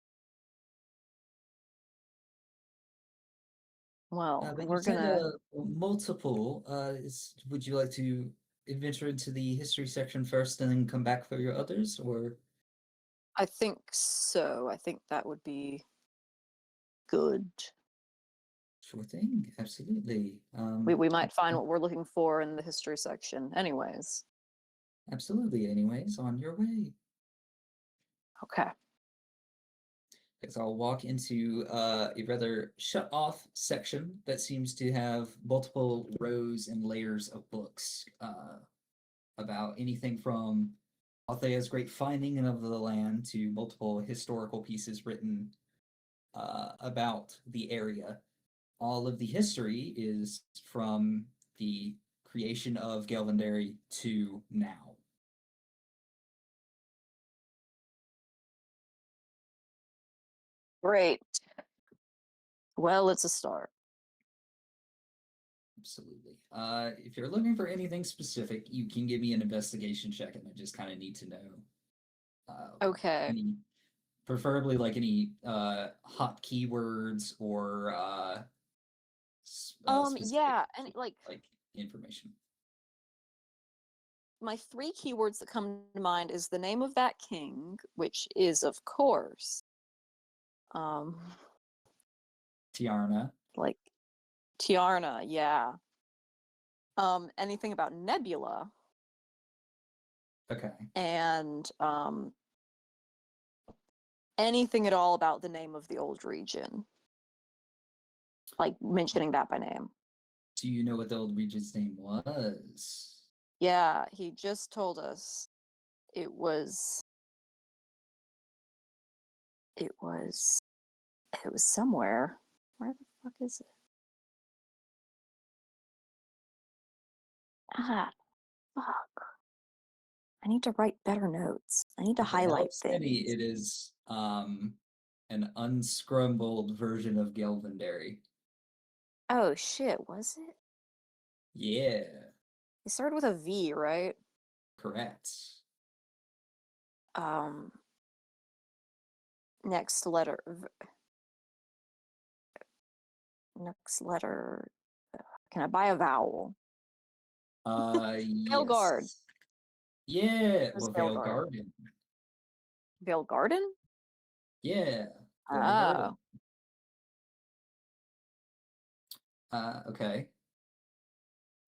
well, But you we're said gonna. multiple. Would you like to adventure into the history section first and then come back for your others, or? I think so. I think that would be good. Sure thing, absolutely. We might find what we're looking for in the history section, anyways. Absolutely. Anyways, on your way. Okay. Because I'll walk into a rather shut off section that seems to have multiple rows and layers of books about anything from Althea's great finding of the land to multiple historical pieces written about the area. All of the history is from the creation of Galvandary to now. Great. Well, it's a start. Absolutely. If you're looking for anything specific, you can give me an investigation check, and I just kind of need to know. Okay. Any, preferably like any hot keywords or specific Yeah, and like information. my three keywords that come to mind is the name of that king, which is of course, Tiarna. like Tiarna, yeah. Anything about Nebula Okay. and anything at all about the name of the old region? Like mentioning that by name. Do you know what the old regent's name was? Yeah, he just told us it was somewhere. Where the fuck is it? Ah, fuck. I need to write better notes. I need to The highlight Elf City, things. it is an unscrumbled version of Gelvindary. Oh shit, was it? Yeah, It started with a V, right? correct. Um, next letter. Next letter. Can I buy a vowel? Veilguard. Yes. Yeah, Where's well, Vale Veilguard? Garden. Vale Garden? Yeah, Vale Oh, Garden. Okay.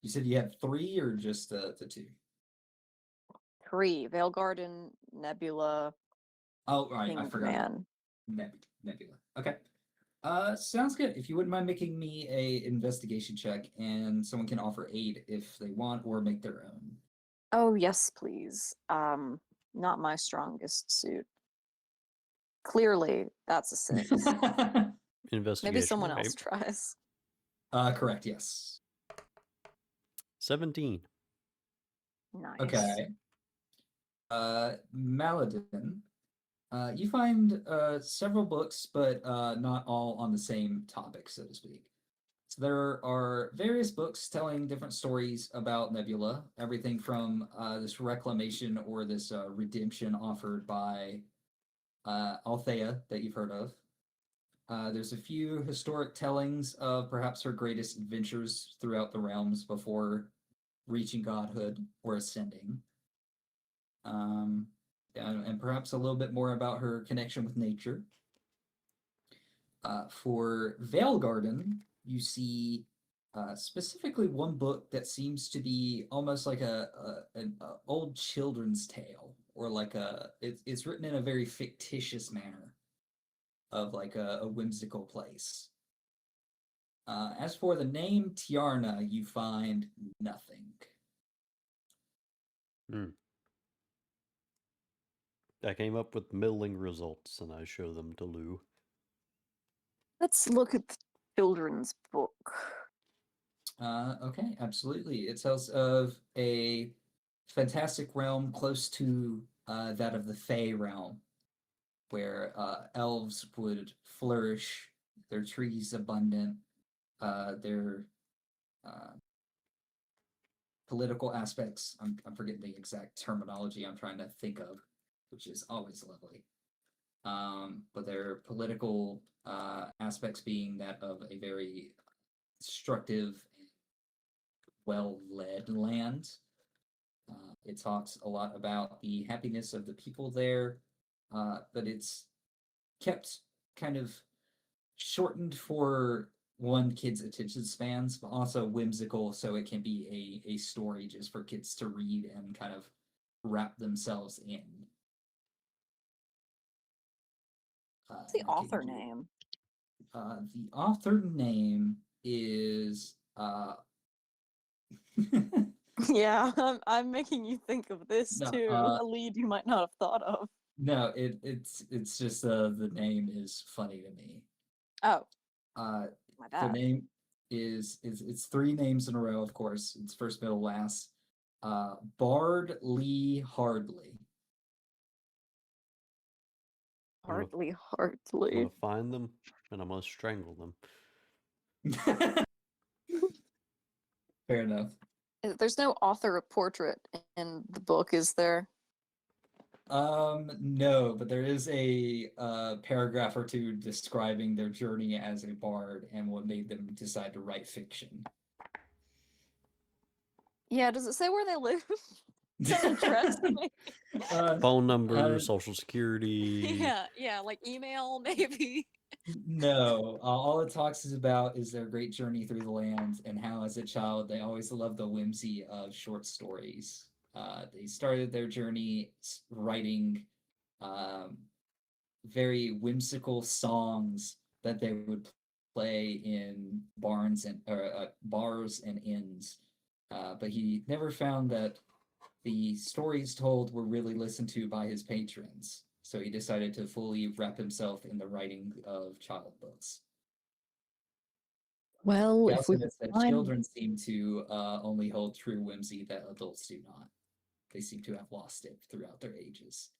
You said you had 3 or just the 2? 3. Vale Garden, Nebula, Oh, right, I King's forgot about Man. Nebula. Okay. Sounds good. If you wouldn't mind making me a investigation check, and someone can offer aid if they want or make their own. Oh, yes, please. Not my strongest suit. Clearly, that's a 6. Investigation, Maybe someone right? else tries. Correct, yes. 17. Nice. Okay. Maladin, you find several books, but not all on the same topic, so to speak. So there are various books telling different stories about Nebula, everything from this reclamation or this redemption offered by Althea that you've heard of. There's a few historic tellings of perhaps her greatest adventures throughout the realms before reaching godhood or ascending. And perhaps a little bit more about her connection with nature. For Vale Garden, you see specifically one book that seems to be almost like an old children's tale, or like it's written in a very fictitious manner of like a whimsical place. As for the name Tiarna, you find nothing. I came up with middling results, and I show them to Lou. Let's look at the children's book. Okay, absolutely. It tells of a fantastic realm close to that of the Fey realm, where elves would flourish, their trees abundant, their political aspects. I'm forgetting the exact terminology I'm trying to think of, which is always lovely. But their political aspects being that of a very destructive, well-led land. It talks a lot about the happiness of the people there, but it's kept kind of shortened for one kid's attention spans, but also whimsical, so it can be a story just for kids to read and kind of wrap themselves in. What's the author name? The author name is Yeah, I'm making you think of this No, too. A lead you might not have thought of. no, it's just the name is funny to me. Oh, My the bad. name is it's 3 names in a row, of course. It's first, middle, last. Bard Lee Hardley. Hardly. I'm gonna find them, and I'm gonna strangle them. Fair enough. There's no author portrait in the book, is there? No, but there is a paragraph or 2 describing their journey as a bard and what made them decide to write fiction. Yeah, does it say where they live? That interests me. Phone number, social security. Yeah, like email maybe. No, all it talks about is their great journey through the land and how, as a child, they always loved the whimsy of short stories. They started their journey writing very whimsical songs that they would play in bars and inns. But he never found that the stories told were really listened to by his patrons. So he decided to fully wrap himself in the writing of child books. Well, He if also we notes that find children seem to only hold true whimsy that adults do not. They seem to have lost it throughout their ages.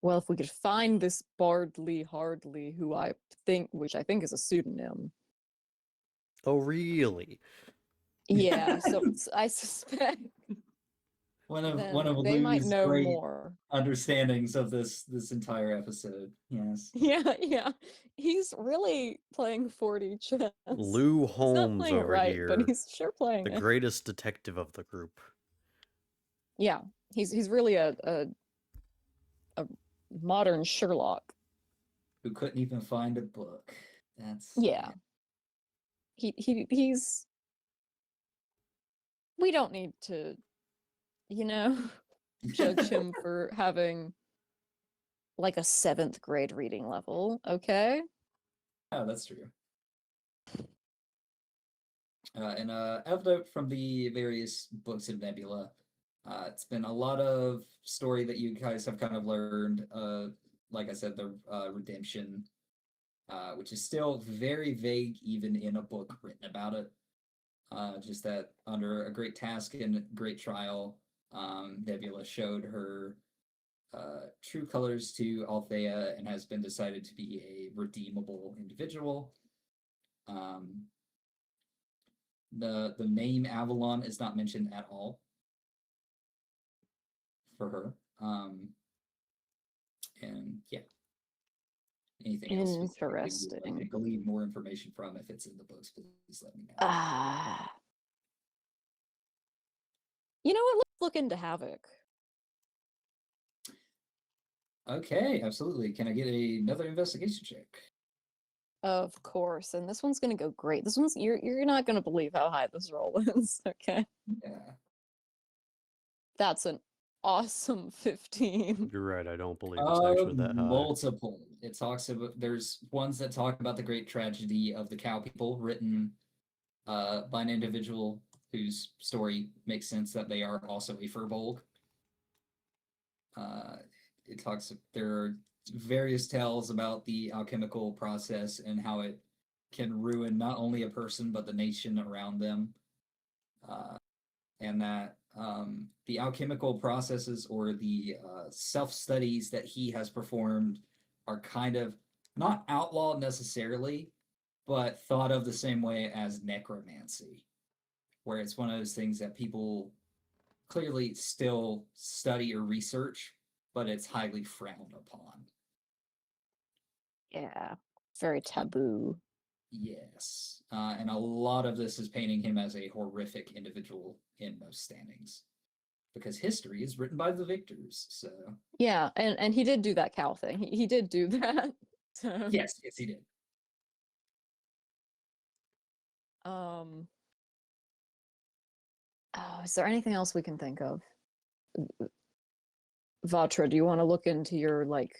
well, if we could find this Bardley Hardley, which I think is a pseudonym. Oh, really? Yeah, so I suspect One of then they might Lou's know great more. understandings of this entire episode. Yes. Yeah. He's really playing 40 chess. Lou He's not Holmes playing it over right, but here, he's sure playing the it. greatest detective of the group. Yeah, he's really a modern Sherlock. Who couldn't even find a book. That's Yeah. He's we don't need to, you know, judge him for having like a 7th grade reading level, okay? Oh, that's true. And anecdote from the various books of Nebula. It's been a lot of story that you guys have kind of learned. Like I said, the redemption, which is still very vague, even in a book written about it. Just that under a great task and great trial, Nebula showed her true colors to Althea and has been decided to be a redeemable individual. The name Avalon is not mentioned at all for her. And yeah. Anything else specifically you'd like to Interesting. glean more information from? If it's in the books, please let me know. You know what? Let's look into Havoc. Okay, absolutely. Can I get another investigation check? Of course, and this one's gonna go great. This one's you're not gonna believe how high this roll is, okay? Yeah. That's an awesome 15. You're right, I don't believe it's actually that high. Multiple. It talks about there's ones that talk about the great tragedy of the cow people, written by an individual whose story makes sense that they are also a furbolg. It talks there are various tales about the alchemical process and how it can ruin not only a person but the nation around them. And that the alchemical processes or the self studies that he has performed are kind of not outlawed necessarily, but thought of the same way as necromancy, where it's one of those things that people clearly still study or research, but it's highly frowned upon. Yeah, very taboo. Yes. And a lot of this is painting him as a horrific individual in most standings. Because history is written by the victors, so... Yeah, and he did do that cow thing. He did do that. So, Yes, he did. Oh, is there anything else we can think of? Vatra, do you want to look into your, like,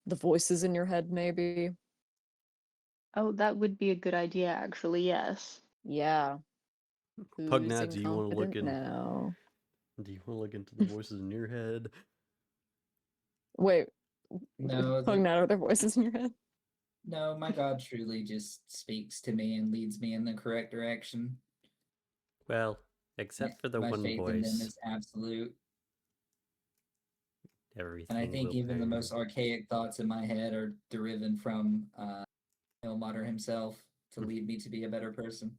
the voices in your head, maybe? Oh, that would be a good idea, actually, yes. Yeah. Who's Pugnat, do you want to look incompetent in? now? Do you want to look into the voices in your head? Wait, No, Pugnat, are there voices in your head? no, my god truly just speaks to me and leads me in the correct direction. Well, except for the My one faith in them voice, is absolute. everything And I think will even the pay. most archaic thoughts in my head are deriven from Ilmater himself to lead me to be a better person.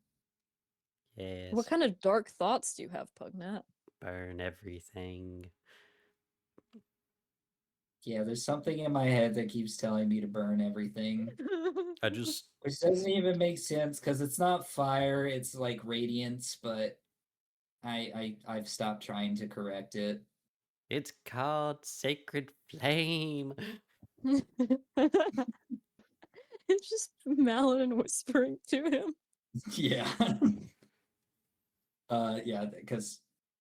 Yes. What kind of dark thoughts do you have, Pugnat? Burn everything. Yeah, there's something in my head that keeps telling me to burn everything. I just Which doesn't even make sense because it's not fire, it's like radiance, but I've stopped trying to correct it. It's called Sacred Flame. It's just Malin whispering to him. Yeah. Yeah, because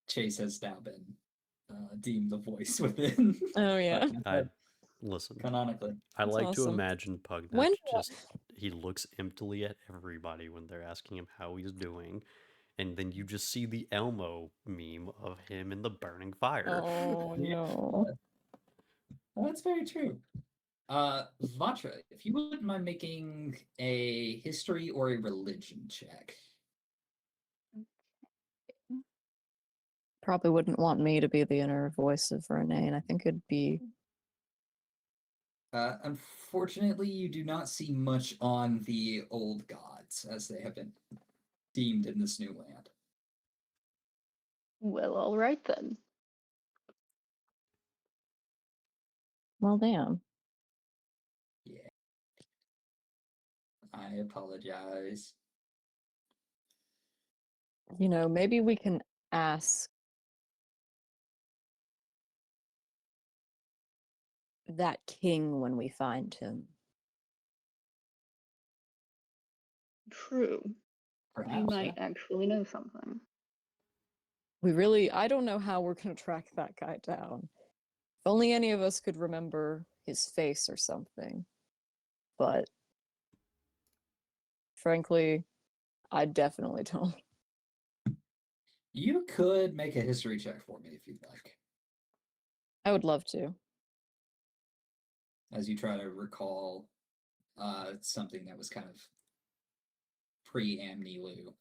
Chase has now been deemed the voice within. Oh yeah. Listen, canonically. I That's like to awesome. imagine Pugnet When just he looks emptily at everybody when they're asking him how he's doing, and then you just see the Elmo meme of him in the burning fire. Oh Yeah, no. that's very true. Vatra, if you wouldn't mind making a history or a religion check. Probably wouldn't want me to be the inner voice of Renee, and I think it'd be Unfortunately, you do not see much on the old gods as they have been deemed in this new land. Well, all right then. well damn. Yeah. I apologize. You know, maybe we can ask that king when we find him. True. You Perhaps. might actually know something. I don't know how we're gonna track that guy down. If only any of us could remember his face or something. But frankly, I definitely don't. You could make a history check for me if you'd like, I would love to. as you try to recall something that was kind of pre-Amni Lu.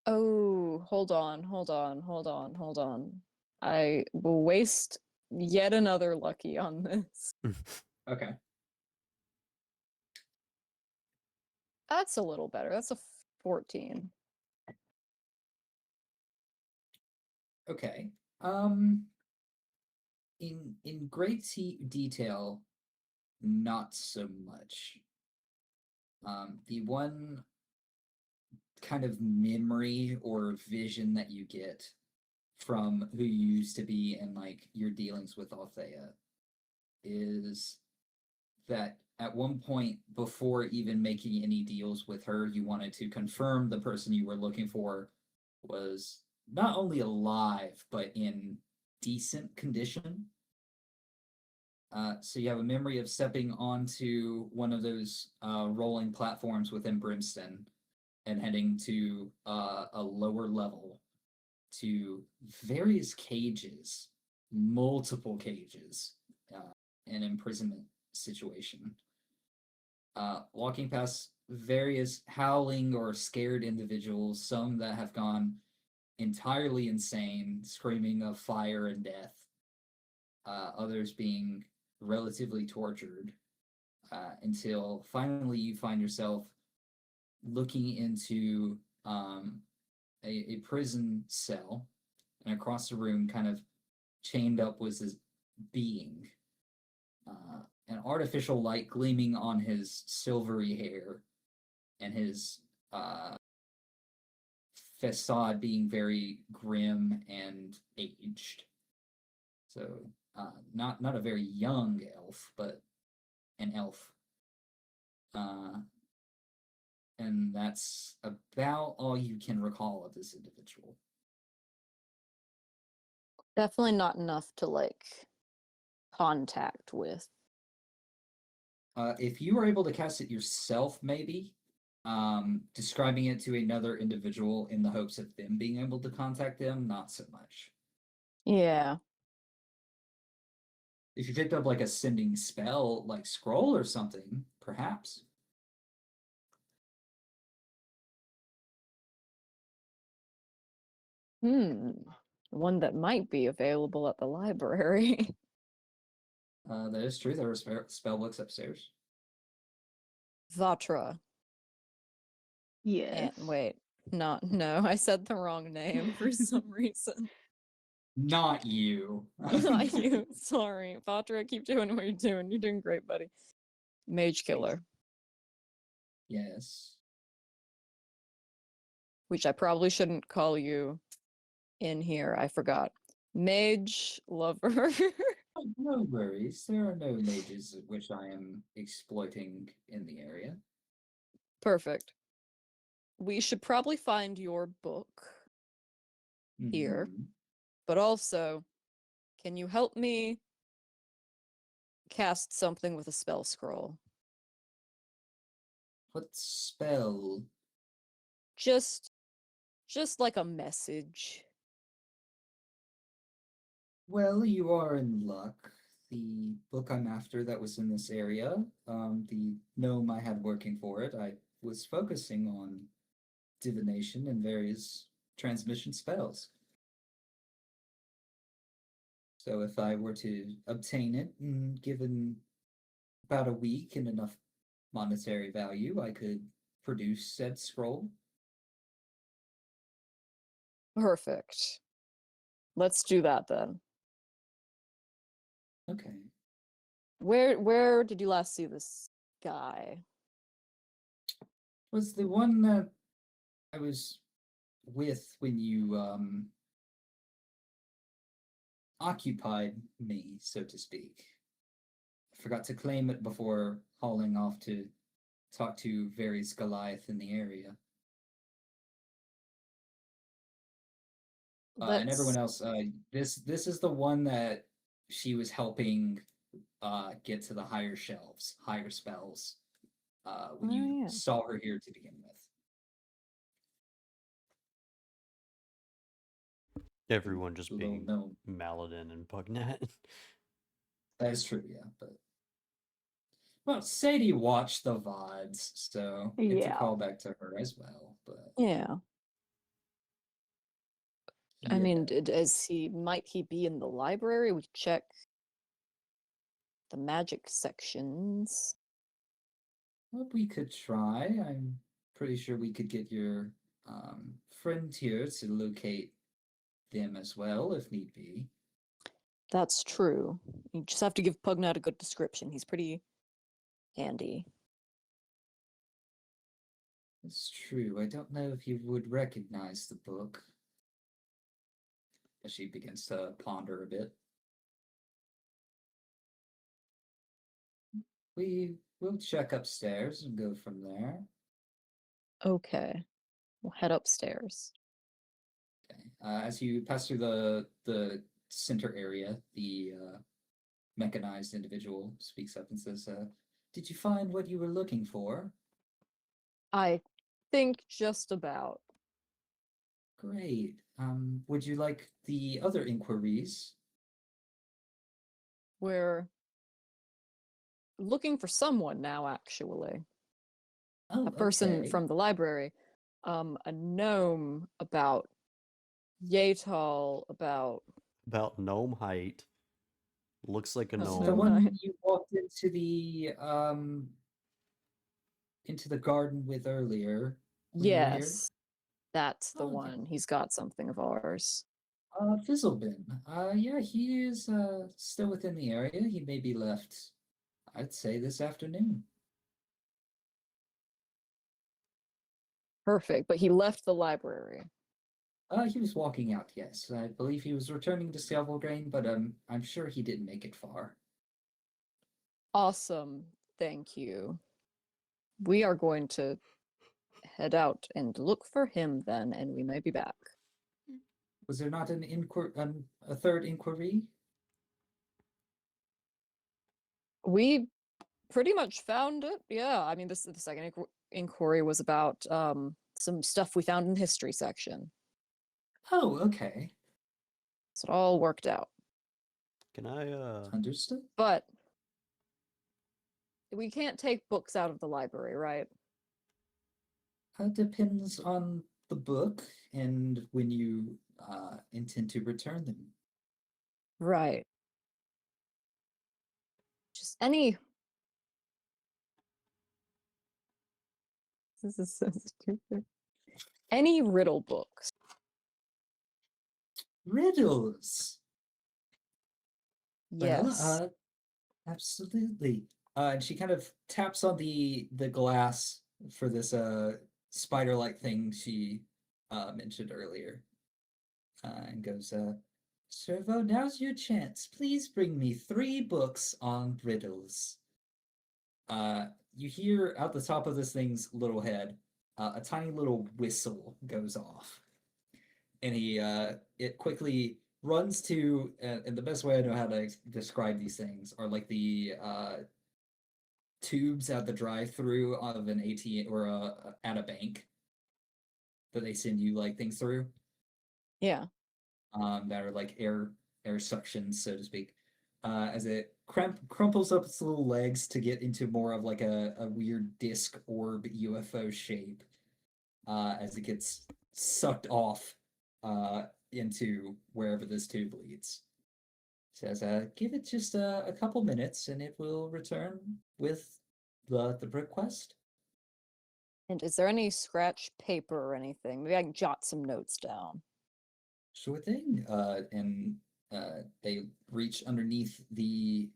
Oh, hold on. I will waste yet another lucky on this. Okay. That's a little better. That's a 14. Okay. In great detail, not so much. The one kind of memory or vision that you get from who you used to be in like your dealings with Althea is that at one point before even making any deals with her, you wanted to confirm the person you were looking for was not only alive but in decent condition. So you have a memory of stepping onto one of those rolling platforms within Brimstone and heading to a lower level to various cages, multiple cages, an imprisonment situation. Walking past various howling or scared individuals, some that have gone entirely insane, screaming of fire and death, others being relatively tortured, until finally you find yourself looking into a prison cell, and across the room, kind of chained up, was this being, an artificial light gleaming on his silvery hair, and his facade being very grim and aged. So, not a very young elf, but an elf. And that's about all you can recall of this individual. Definitely not enough to like contact with. If you were able to cast it yourself, maybe, describing it to another individual in the hopes of them being able to contact them, not so much. Yeah. If you picked up like a sending spell, like scroll or something, perhaps. One that might be available at the library. That is true. There are spell books upstairs. Vatra. Yes. Wait. No, I said the wrong name for some reason. Not you. Not you. Sorry. Vatra, keep doing what you're doing. You're doing great, buddy. Mage Killer. Yes. Which I probably shouldn't call you in here. I forgot. Mage Lover. No worries. There are no mages which I am exploiting in the area. Perfect. We should probably find your book here. Mhm. But also, can you help me cast something with a spell scroll. What spell? Just like a message. Well, you are in luck. The book I'm after that was in this area, the gnome I had working for it, I was focusing on divination and various transmission spells. So if I were to obtain it, and given about a week and enough monetary value, I could produce said scroll. Perfect. Let's do that then. Okay. Where did you last see this guy? Was the one that I was with when you occupied me, so to speak. I forgot to claim it before hauling off to talk to various Goliath in the area. And everyone else, this is the one that she was helping get to the higher shelves, higher spells, when Oh, you yeah. saw her here to begin with. Everyone just Little being gnome. Maladin and Pugnat. That is true, yeah, but well, Sadie watched the VODs, so it's a Yeah. callback to her as well. But Yeah. I yeah. mean, might he be in the library? We check the magic sections. Well, we could try. I'm pretty sure we could get your friend here to locate them as well, if need be. That's true. You just have to give Pugnat a good description. He's pretty handy. It's true. I don't know if you would recognize the book. As she begins to ponder a bit. We'll check upstairs and go from there. Okay. We'll head upstairs. Okay. As you pass through the center area, the mechanized individual speaks up and says, "Did you find what you were looking for?" I think just about. Great. Would you like the other inquiries? We're looking for someone now, actually. Oh, A person okay. from the library. A gnome about yay tall, about About gnome height. Looks like a That's gnome the gnome. one height. you walked into the garden with earlier. When you were here? Yes. That's the Oh, yeah. one. He's got something of ours. Fizzlebin. Yeah, he is still within the area. He may be left, I'd say, this afternoon. Perfect. But he left the library. He was walking out, yes. I believe he was returning to Silvergrain, but I'm sure he didn't make it far. Awesome. Thank you. We are going to head out and look for him then, and we may be back. Was there not a third inquiry? We pretty much found it. Yeah, I mean, the second inquiry was about some stuff we found in the history section. Oh, okay. So it all worked out. Can I Understood. But we can't take books out of the library, right? Depends on the book and when you intend to return them. Right. Just any. This is so stupid. Any riddle books. Riddles. Yes. Well, absolutely. And she kind of taps on the glass for this spider-like thing she mentioned earlier, and goes, "Servo, now's your chance. Please bring me 3 books on riddles." You hear out the top of this thing's little head, a tiny little whistle goes off, and it quickly runs to, and the best way I know how to describe these things are like the tubes at the drive-through of an ATM or at a bank that they send you like things through. Yeah. That are like air suctions, so to speak. As it crumples up its little legs to get into more of like a weird disc orb UFO shape, as it gets sucked off into wherever this tube leads. Says, give it just a couple minutes and it will return with the brick quest. And is there any scratch paper or anything? Maybe I can jot some notes down. Sure thing. And they reach underneath the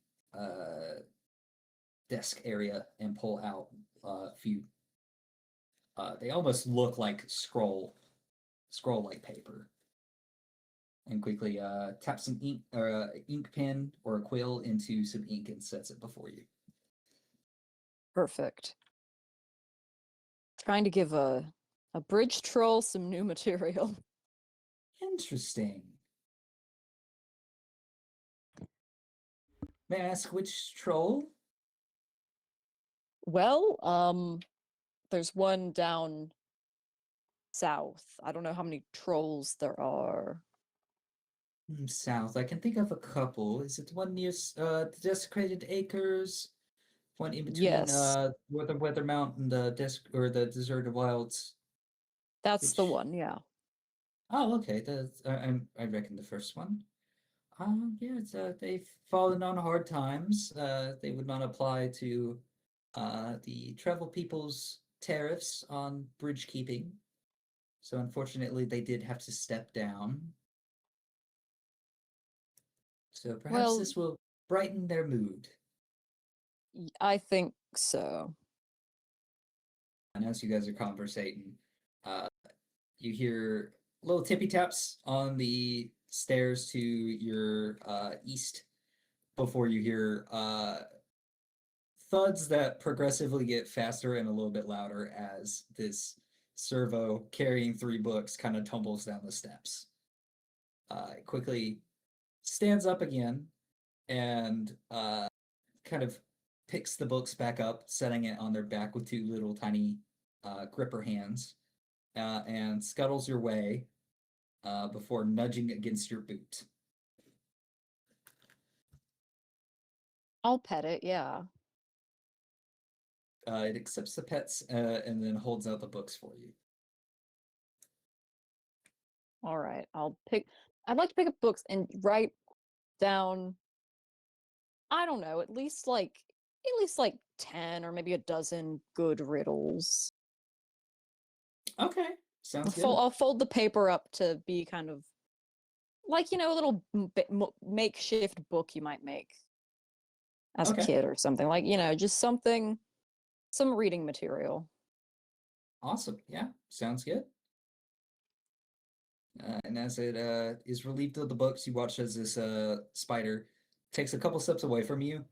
desk area and pull out a few. They almost look like scroll-like paper. And quickly tap some ink or ink pen or a quill into some ink and sets it before you. Perfect. Trying to give a bridge troll some new material. Interesting. May I ask which troll? Well, there's one down south. I don't know how many trolls there are. South. I can think of a couple. Is it one near the Desecrated Acres? One in between Yes. Weather Mountain, the Deserted Wilds. That's the Which- one, yeah. Oh, okay. I reckon the first one. Yeah, it's, they've fallen on hard times. They would not apply to the travel people's tariffs on bridge keeping. So unfortunately, they did have to step down. So perhaps Well- this will brighten their mood. I think so. And as you guys are conversating, you hear little tippy taps on the stairs to your east before you hear thuds that progressively get faster and a little bit louder as this servo carrying 3 books kind of tumbles down the steps. It quickly stands up again and kind of picks the books back up, setting it on their back with 2 little tiny gripper hands, and scuttles your way before nudging against your boot. I'll pet it, yeah. It accepts the pets and then holds out the books for you. All right. I'd like to pick up books and write down, I don't know, at least like 10 or maybe a dozen good riddles. Okay, sounds good. I'll fold the paper up to be kind of like, a little makeshift book you might make as Okay. a kid or something. Like, just some reading material. Awesome. Yeah, sounds good. And as it is relieved of the books, you watch as this spider takes a couple steps away from you,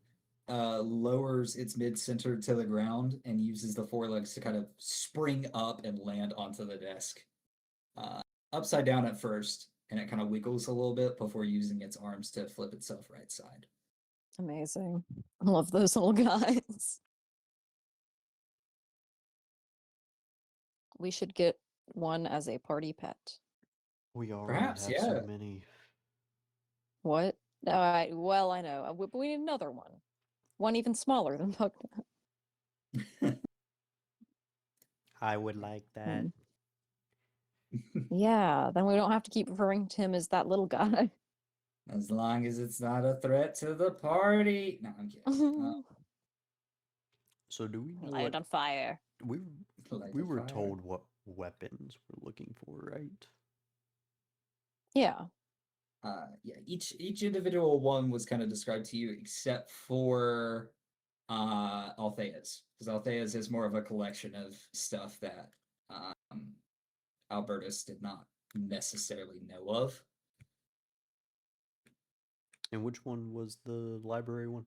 lowers its mid-center to the ground, and uses the forelegs to kind of spring up and land onto the desk. Upside down at first, and it kind of wiggles a little bit before using its arms to flip itself right side. Amazing. I love those little guys. We should get one as a party pet. We already Perhaps, have yeah. so many. What? Well, I know. But we need another one. One even smaller than Bucknut. I would like that. Yeah, then we don't have to keep referring to him as that little guy. As long as it's not a threat to the party. No, I'm kidding. So do we know Light it on fire. we Light we the were fire. told what weapons we're looking for, right? Yeah. Yeah, each individual one was kind of described to you except for Althea's, because Althea's is more of a collection of stuff that Albertus did not necessarily know of. And which one was the library one?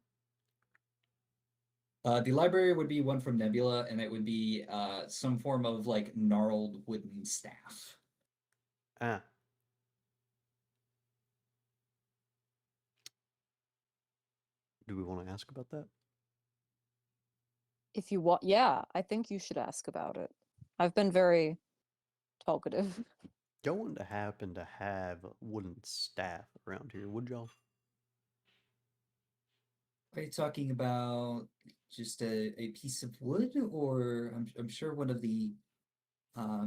The library would be one from Nebula, and it would be some form of like gnarled wooden staff. Ah. Do we want to ask about that? If you want, yeah, I think you should ask about it. I've been very talkative. Don't happen to have wooden staff around here, would y'all? Are you talking about just a piece of wood, or I'm sure one of the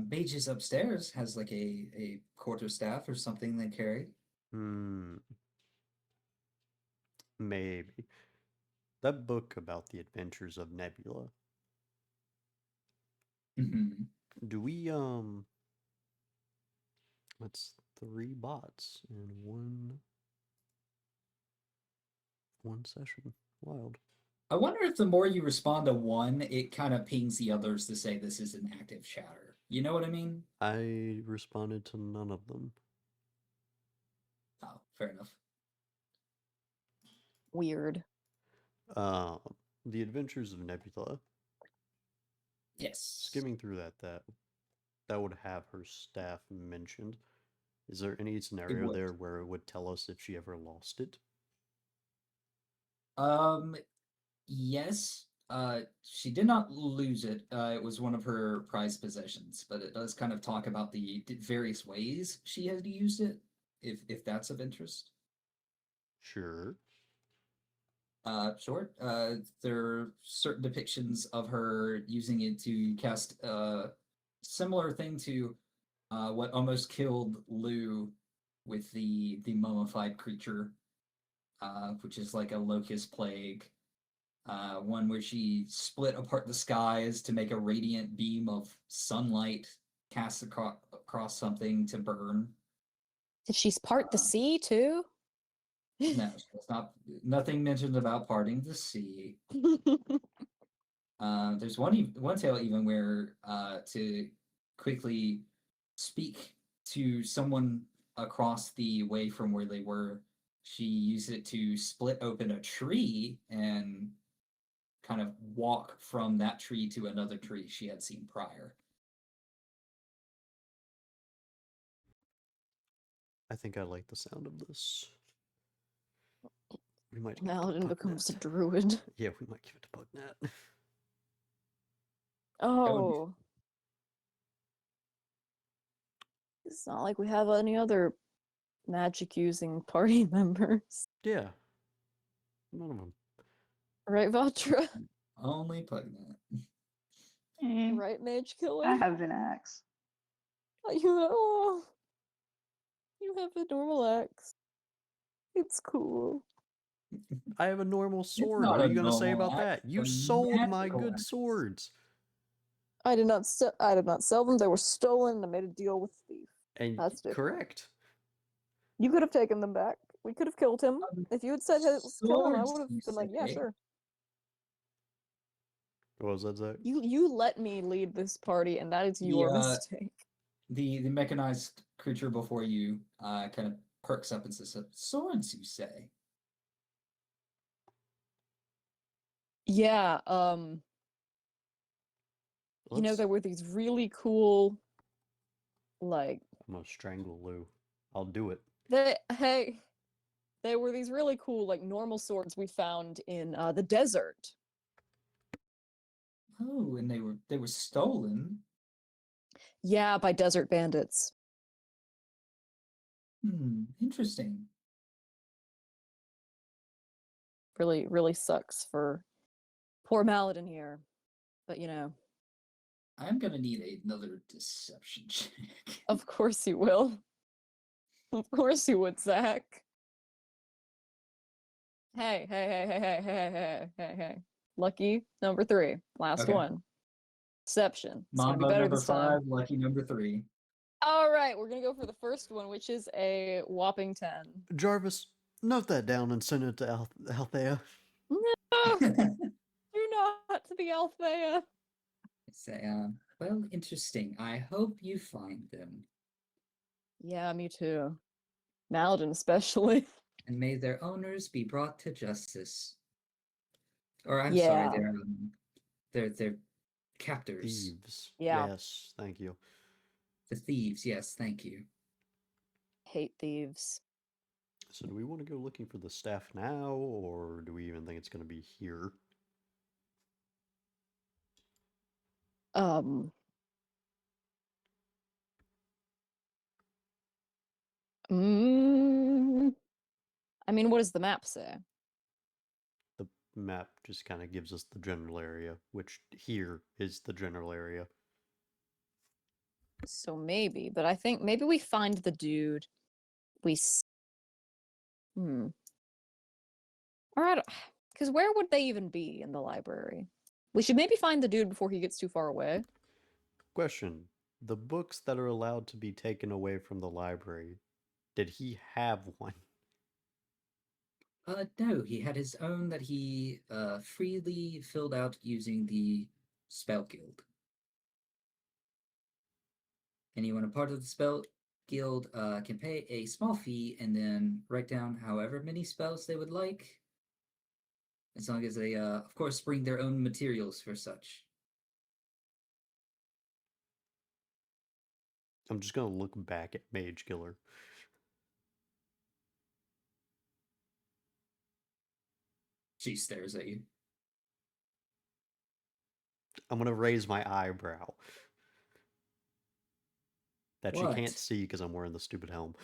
mages upstairs has like a quarterstaff or something they carry. Hmm. Maybe. That book about the adventures of Nebula. Hmm. Do we that's 3 bots in one session. Wild. I wonder if the more you respond to one, it kind of pings the others to say this is an active chatter. You know what I mean? I responded to none of them. Oh, fair enough. Weird. Um, The Adventures of Nebula. Yes. Skimming through that would have her staff mentioned. Is there any scenario would. there where it would tell us if she ever lost it? Yes. She did not lose it. It was one of her prized possessions, but it does kind of talk about the various ways she has used it, if that's of interest. Sure. Sure. There are certain depictions of her using it to cast a similar thing to what almost killed Lou with the mummified creature, which is like a locust plague. One where she split apart the skies to make a radiant beam of sunlight cast across something to burn. Did she part the Uh, sea too? No, it's not. Nothing mentioned about parting the sea. There's one tale even where to quickly speak to someone across the way from where they were, she used it to split open a tree and kind of walk from that tree to another tree she had seen prior. I think I like the sound of this. We might give it to Maladin becomes a Bugnat. druid. Yeah, we might give it to Bugnat. Oh. It's not like we have any other magic using party members. Yeah. None of them. Right, Vatra? Only Pugnat. Right, Mage Killer? I have an axe. Oh, you have a normal axe. It's cool. I have a normal sword. not What are a you gonna say normal about axe, that? You a sold my magical good axe. swords. I did not sell them. They were stolen and I made a deal with the thief. And That's different. correct. You could have taken them back. We could have killed him. If you had said, hey, let's kill him, I Swords, would have you been like, yeah, say? sure. What was that, Zach? You let me lead this party, and that is your mistake. The mechanized creature before you kind of perks up and says, "Swords, you say?" Yeah, you know, Let's- there were these really cool, like, I'm gonna strangle Lou. I'll do it. there were these really cool, like, normal swords we found in the desert. Oh, and they were stolen. Yeah, by desert bandits. Interesting. Really, really sucks for poor Maladin here. But, you know, I'm gonna need another deception check. of course you will. Of course you would, Zach. Hey. Lucky number 3. Last Okay. one. Deception. It's gonna be Mambo better number this time. 5, lucky number 3. All right, we're gonna go for the first one, which is a whopping 10. Jarvis, note that down and send it to Althea. No, do not to the Althea. Say, well, interesting. I hope you find them, Yeah, me too. Maladin especially. and may their owners be brought to justice. Or I'm sorry, Yeah. their captors, Thieves. Yeah. Yes, thank you. the thieves. Yes, thank you. Hate thieves. So do we want to go looking for the staff now, or do we even think it's going to be here? Um. mm, I mean, what does the map say? The map just kind of gives us the general area, which here is the general area. So maybe, but I think maybe we find the dude. We. Hmm. All right, because where would they even be in the library? We should maybe find the dude before he gets too far away. Question: the books that are allowed to be taken away from the library, did he have one? No, he had his own that he freely filled out using the spell guild. Anyone a part of the spell guild can pay a small fee and then write down however many spells they would like, as long as they, of course, bring their own materials for such. I'm just going to look back at Mage Killer. She stares at you. I'm going to raise my eyebrow. That she can't What? see because I'm wearing the stupid helm.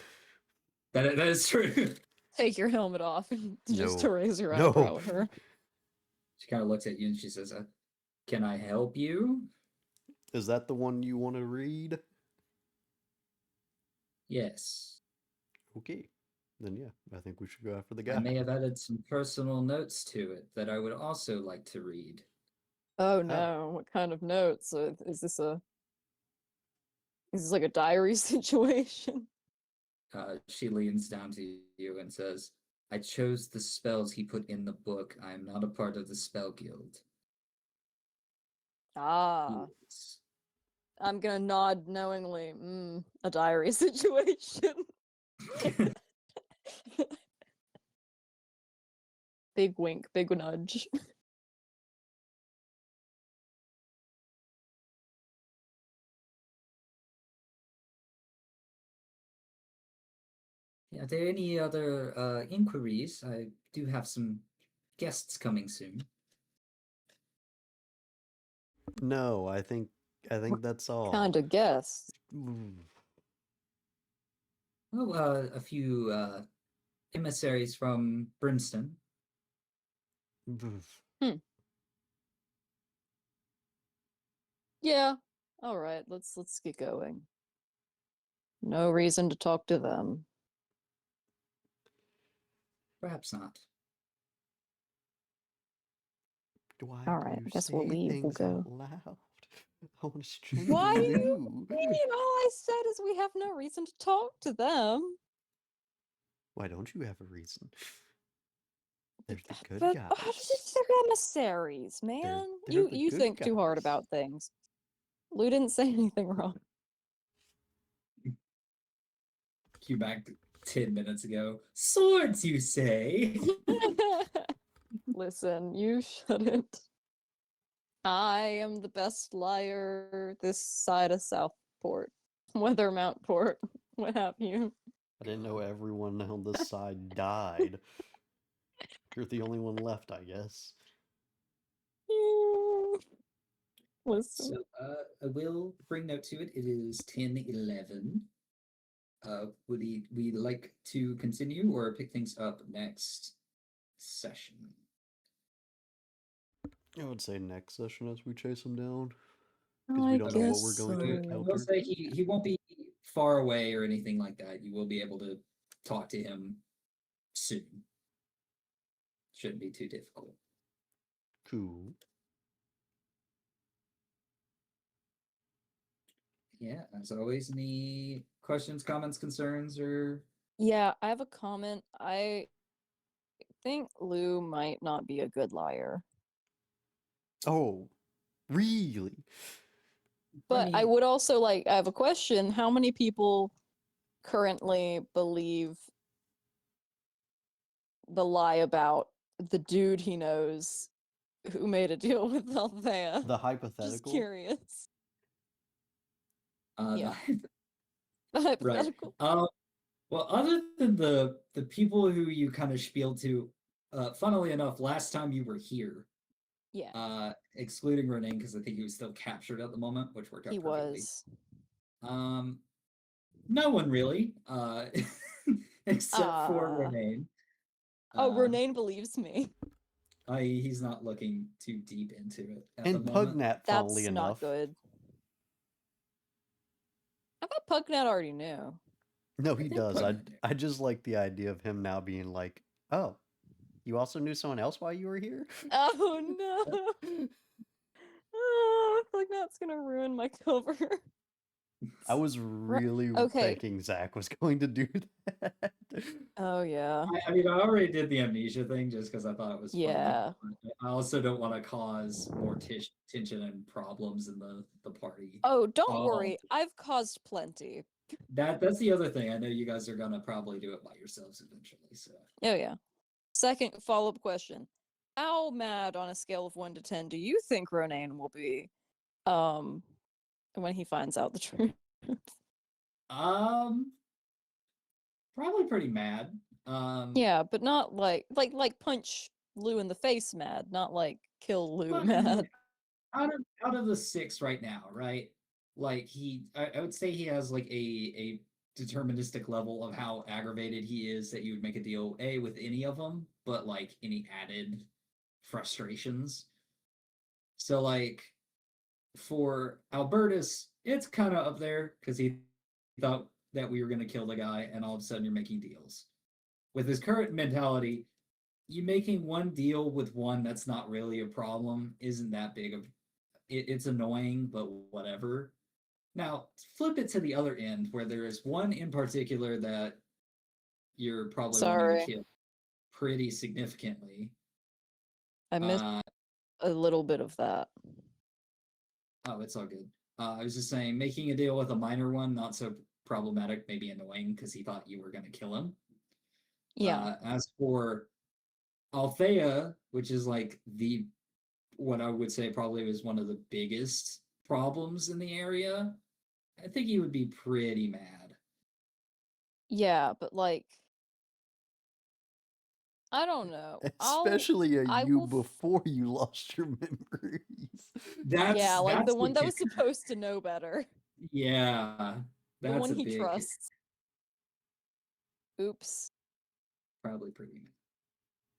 That is true. Take your helmet off and just to No. raise your No. eyebrow at her. She kind of looks at you and she says, "Can I help you?" Is that the one you want to read? Yes. Okay. Then yeah, I think we should go after the I guy. may have added some personal notes to it that I would also like to read. Oh no, what kind of notes? Is this like a diary situation? She leans down to you and says, "I chose the spells he put in the book. I am not a part of the spell guild." Ah, Yes. I'm gonna nod knowingly. A diary situation. Big wink, big nudge. Yeah, are there any other inquiries? I do have some guests coming soon. No, I think that's all. Kind of guess. Oh, a few emissaries from Brimstone. Yeah. All right. Let's get going. No reason to talk to them. Perhaps not. Why All do right. you I guess we'll say leave. We'll things go. out loud? I want to string Why do you you. mean? All I said is we have no reason to talk to them. Why don't you have a reason? They're the good But guys. they're emissaries, man. They're the You good think too hard guys. about things. Lou didn't say anything wrong. Cue back 10 minutes ago. Swords, you say? Listen, you shouldn't. I am the best liar this side of Southport. Weathermountport, what have you. I didn't know everyone on this side died. You're the only one left, I guess. Listen. So, I will bring note to it. It is 10:11. Would we like to continue or pick things up next session? I would say next session as we chase him down. Because I we don't know what guess we're going to so. I will encounter. say he won't be far away or anything like that. You will be able to talk to him soon. Shouldn't be too difficult. Cool. Yeah, as always, any questions, comments, concerns, or Yeah, I have a comment. I think Lou might not be a good liar. Oh, really? But I mean, would also I have a question. How many people currently believe the lie about the dude he knows who made a deal with Althea? The Just hypothetical? curious. uh, Yeah. the- The right. hypothetical. Well, other than the people who you kind of spieled to, funnily enough, last time you were here, Yeah, excluding Renane because I think he was still captured at the moment, which worked out he perfectly. was. Um, no one really, except for Ah. Renane. Oh, Uh, Renane believes me. he's not looking too deep into it at the And moment. Pugnat, funnily That's enough. not good. I thought Pugnat already knew. No, I he think does. Pugnat knew. I just like the idea of him now being like, oh, you also knew someone else while you were here? Oh no! Oh, Pugnat's gonna ruin my cover. I was really okay. thinking Zach was going to do that. Oh yeah. I mean, I already did the amnesia thing just because I thought it was funny. Yeah. But I also don't want to cause more tension and problems in the party. Oh, don't Um, worry. I've caused plenty. that's the other thing. I know you guys are gonna probably do it by yourselves eventually. So Oh yeah. Second follow-up question. How mad on a scale of 1 to 10 do you think Ronan will be when he finds out the truth? probably pretty mad. Yeah, but not like punch Lou in the face mad, not like kill Lou Well, I mean, mad. out of the six right now, right? Like I would say he has like a deterministic level of how aggravated he is that you would make a deal with any of them, but like any added frustrations. So like for Albertus, it's kind of up there because he thought that we were going to kill the guy, and all of a sudden you're making deals. With his current mentality, you making one deal with one that's not really a problem isn't that big of it's annoying, but whatever. Now, flip it to the other end where there is one in particular that you're probably wanting to Sorry. kill pretty significantly. I missed Uh, a little bit of that. oh, it's all good. I was just saying, making a deal with a minor one, not so problematic, maybe annoying because he thought you were going to kill him. Yeah. As for Althea, which is like what I would say probably was one of the biggest problems in the area, I think he would be pretty mad. Yeah, but like I don't know. Especially I you will before you lost your memories. yeah, like That's the one that was kicker. supposed to know better. Yeah, The that's one a he big kicker. trusts. Oops. Probably pretty mad.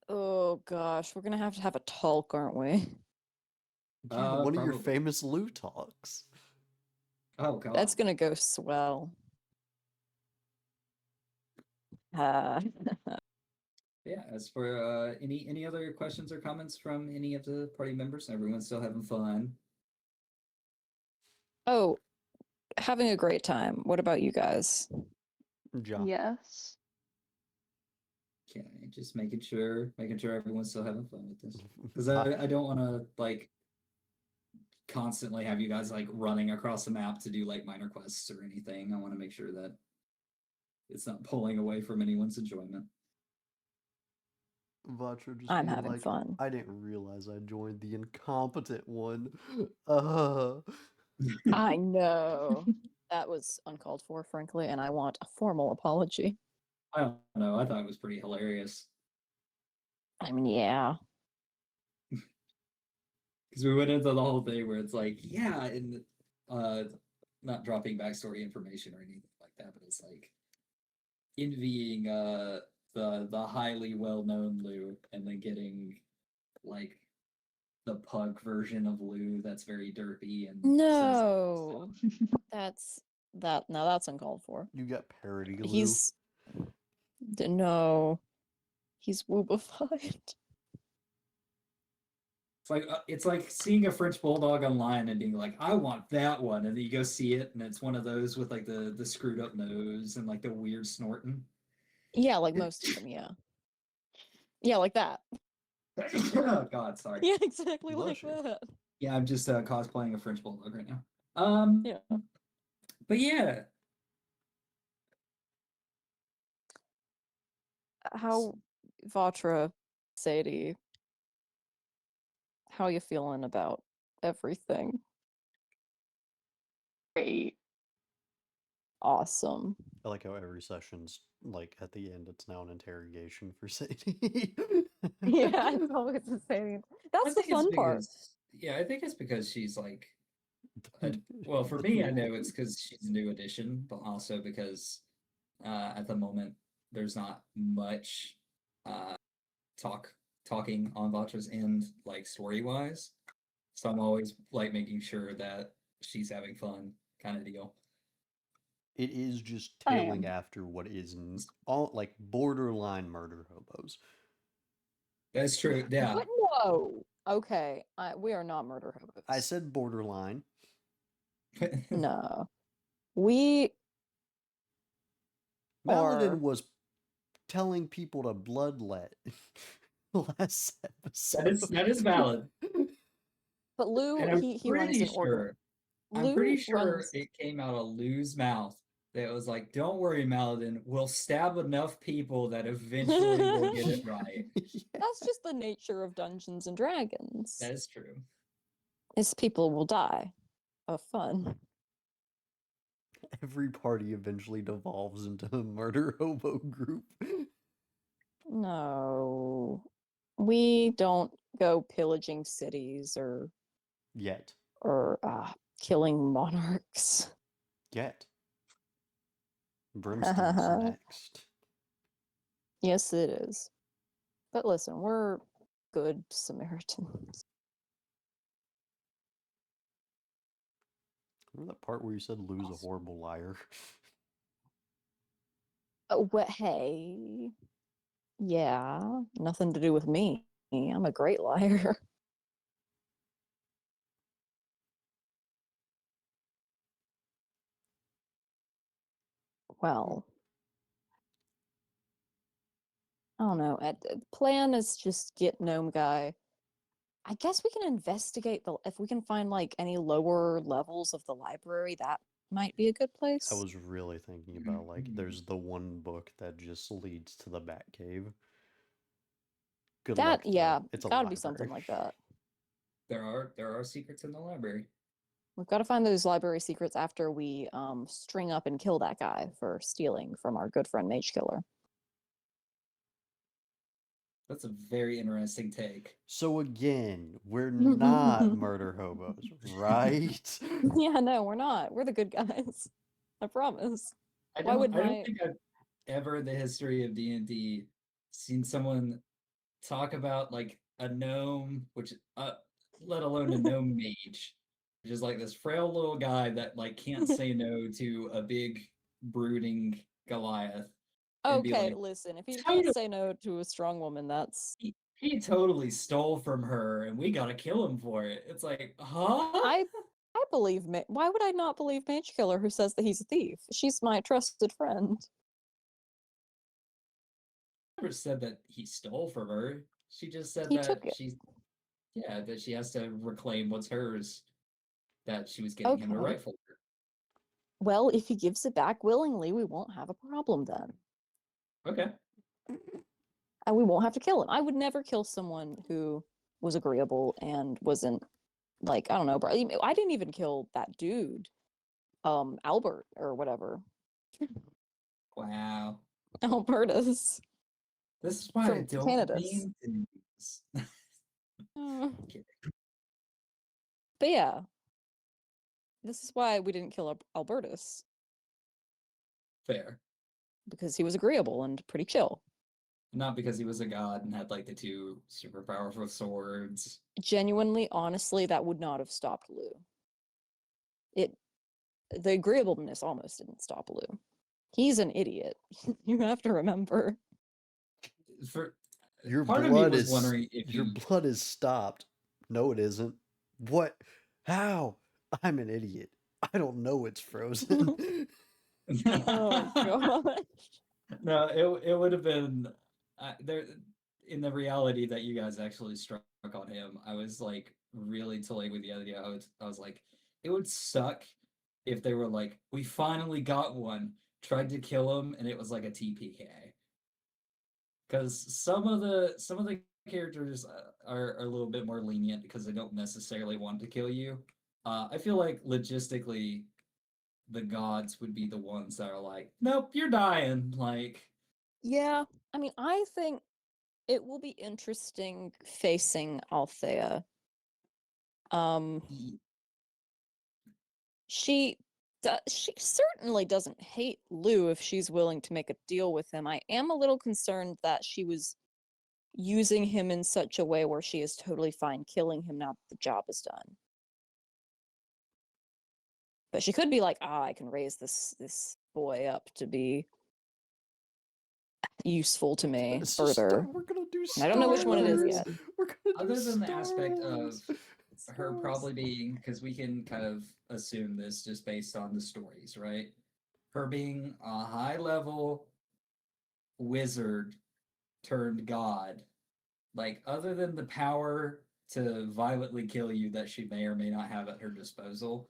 Oh gosh, we're gonna have a talk, aren't we? Yeah, one of your Probably. famous Lou talks. Oh god. That's gonna go swell. Uh, Yeah. As for any other questions or comments from any of the party members, everyone's still having fun. oh, having a great time. What about you guys? Ja. Yes. Okay, just making sure everyone's still having fun with this because I- I don't want to like constantly have you guys like running across the map to do like minor quests or anything. I want to make sure that it's not pulling away from anyone's enjoyment. Vatra just I'm being having like, fun. I didn't realize I joined the incompetent one. Uh, I know. That was uncalled for, frankly, and I want a formal apology. I don't know. I thought it was pretty hilarious I mean, yeah. because we went into the whole thing where it's like, yeah, and not dropping backstory information or anything like that, but it's like envying the highly well known Lou and then getting like the pug version of Lou that's very derpy and says No. That's uncalled for. you got parody Lou. He's no. He's woobified. It's like seeing a French bulldog online and being like, I want that one, and then you go see it, and it's one of those with like the screwed up nose and like the weird snorting. Yeah, like most of them, yeah. Yeah, like that. Oh God, sorry. Yeah, exactly like Bless you. that. Yeah, I'm just cosplaying a French bulldog right now. Yeah. But yeah, How Vatra, Sadie, how you feeling about everything? Great. Awesome. I like how every session's like at the end it's now an interrogation for Sadie. Yeah, it's always the same. That's the fun part. Yeah, I think it's because she's like, well, for me, I know it's because she's a new addition, but also because at the moment there's not much uh, talking on Vatra's end, like story wise. So I'm always like making sure that she's having fun, kind of deal. It is just I tailing am. after what is all like borderline murder hobos. That's true. Yeah. What? No. Okay, we are not murder hobos. I said borderline. No. We Maladin are. was telling people to bloodlet last episode. That is valid. But Lou, And I'm he runs pretty an order. sure I'm Lou pretty sure runs. it came out of Lou's mouth that was like, "Don't worry, Maladin, we'll stab enough people that eventually we'll get it right." That's just the nature of Dungeons and Dragons. That is true. Is people will die of fun. Every party eventually devolves into a murder hobo group. No. We don't go pillaging cities or Yet. Killing monarchs. Yet. Brimstone's next. Yes, it is. But listen, we're good Samaritans. Remember that part where you said Lou's a horrible liar? Oh, what? Hey. Yeah, nothing to do with me. I'm a great liar. Well, I don't know. The plan is just get Gnome Guy. I guess we can investigate if we can find like any lower levels of the library. That might be a good place. I was really thinking about like there's the one book that just leads to the Batcave. Good luck. Yeah, it's a gotta be something library. like that. There are secrets in the library. We've got to find those library secrets after we string up and kill that guy for stealing from our good friend Mage Killer. That's a very interesting take. So again, we're not murder hobos, right? Yeah, no, we're not. We're the good guys. I promise. I Why don't, would I don't my think I've ever in the history of D&D seen someone talk about like a gnome, which let alone a gnome mage, which is like this frail little guy that like can't say no to a big brooding Goliath. And be Okay, like, listen, if he "Totally- can't say no to a strong woman, that's he totally stole from her and we gotta kill him for it." It's like, huh? I believe why would I not believe Mage Killer who says that he's a thief? She's my trusted friend. Never said that he stole from her. She just said He that took it. that she has to reclaim what's hers, that she was getting him to Okay. rifle her. Well, if he gives it back willingly, we won't have a problem then. Okay. And we won't have to kill him. I would never kill someone who was agreeable and wasn't like, I don't know, bro. I didn't even kill that dude, Albert or whatever. Wow. Albertus. This is why I From don't Canada's. name things. Mm. Kidding. But yeah, this is why we didn't kill Albertus, Fair. because he was agreeable and pretty chill. Not because he was a god and had like the two super powerful swords. Genuinely, honestly, that would not have stopped Lou. The agreeableness almost didn't stop Lou. He's an idiot. You have to remember. For Your part of me blood was is wondering if your he, blood is stopped. No, it isn't. What? How? I'm an idiot. I don't know it's frozen. Oh gosh. No, it would have been there in the reality that you guys actually struck on him. I was like really toying with the idea. I was like, it would suck if they were like, we finally got one, tried to kill him, and it was like a TPK. Because some of the characters are a little bit more lenient because they don't necessarily want to kill you. I feel like logistically, the gods would be the ones that are like, nope, you're dying. Like, Yeah, I mean, I think it will be interesting facing Althea. y- She she certainly doesn't hate Lou if she's willing to make a deal with him. I am a little concerned that she was using him in such a way where she is totally fine killing him now that the job is done. But she could be like, ah, I can raise this boy up to be useful to me It's just further. we're gonna do And I don't know which one it is Stars. yet. We're gonna do Other than the aspect of stars. her Stars. probably being, because we can kind of assume this just based on the stories, right? Her being a high level wizard turned god, like other than the power to violently kill you that she may or may not have at her disposal,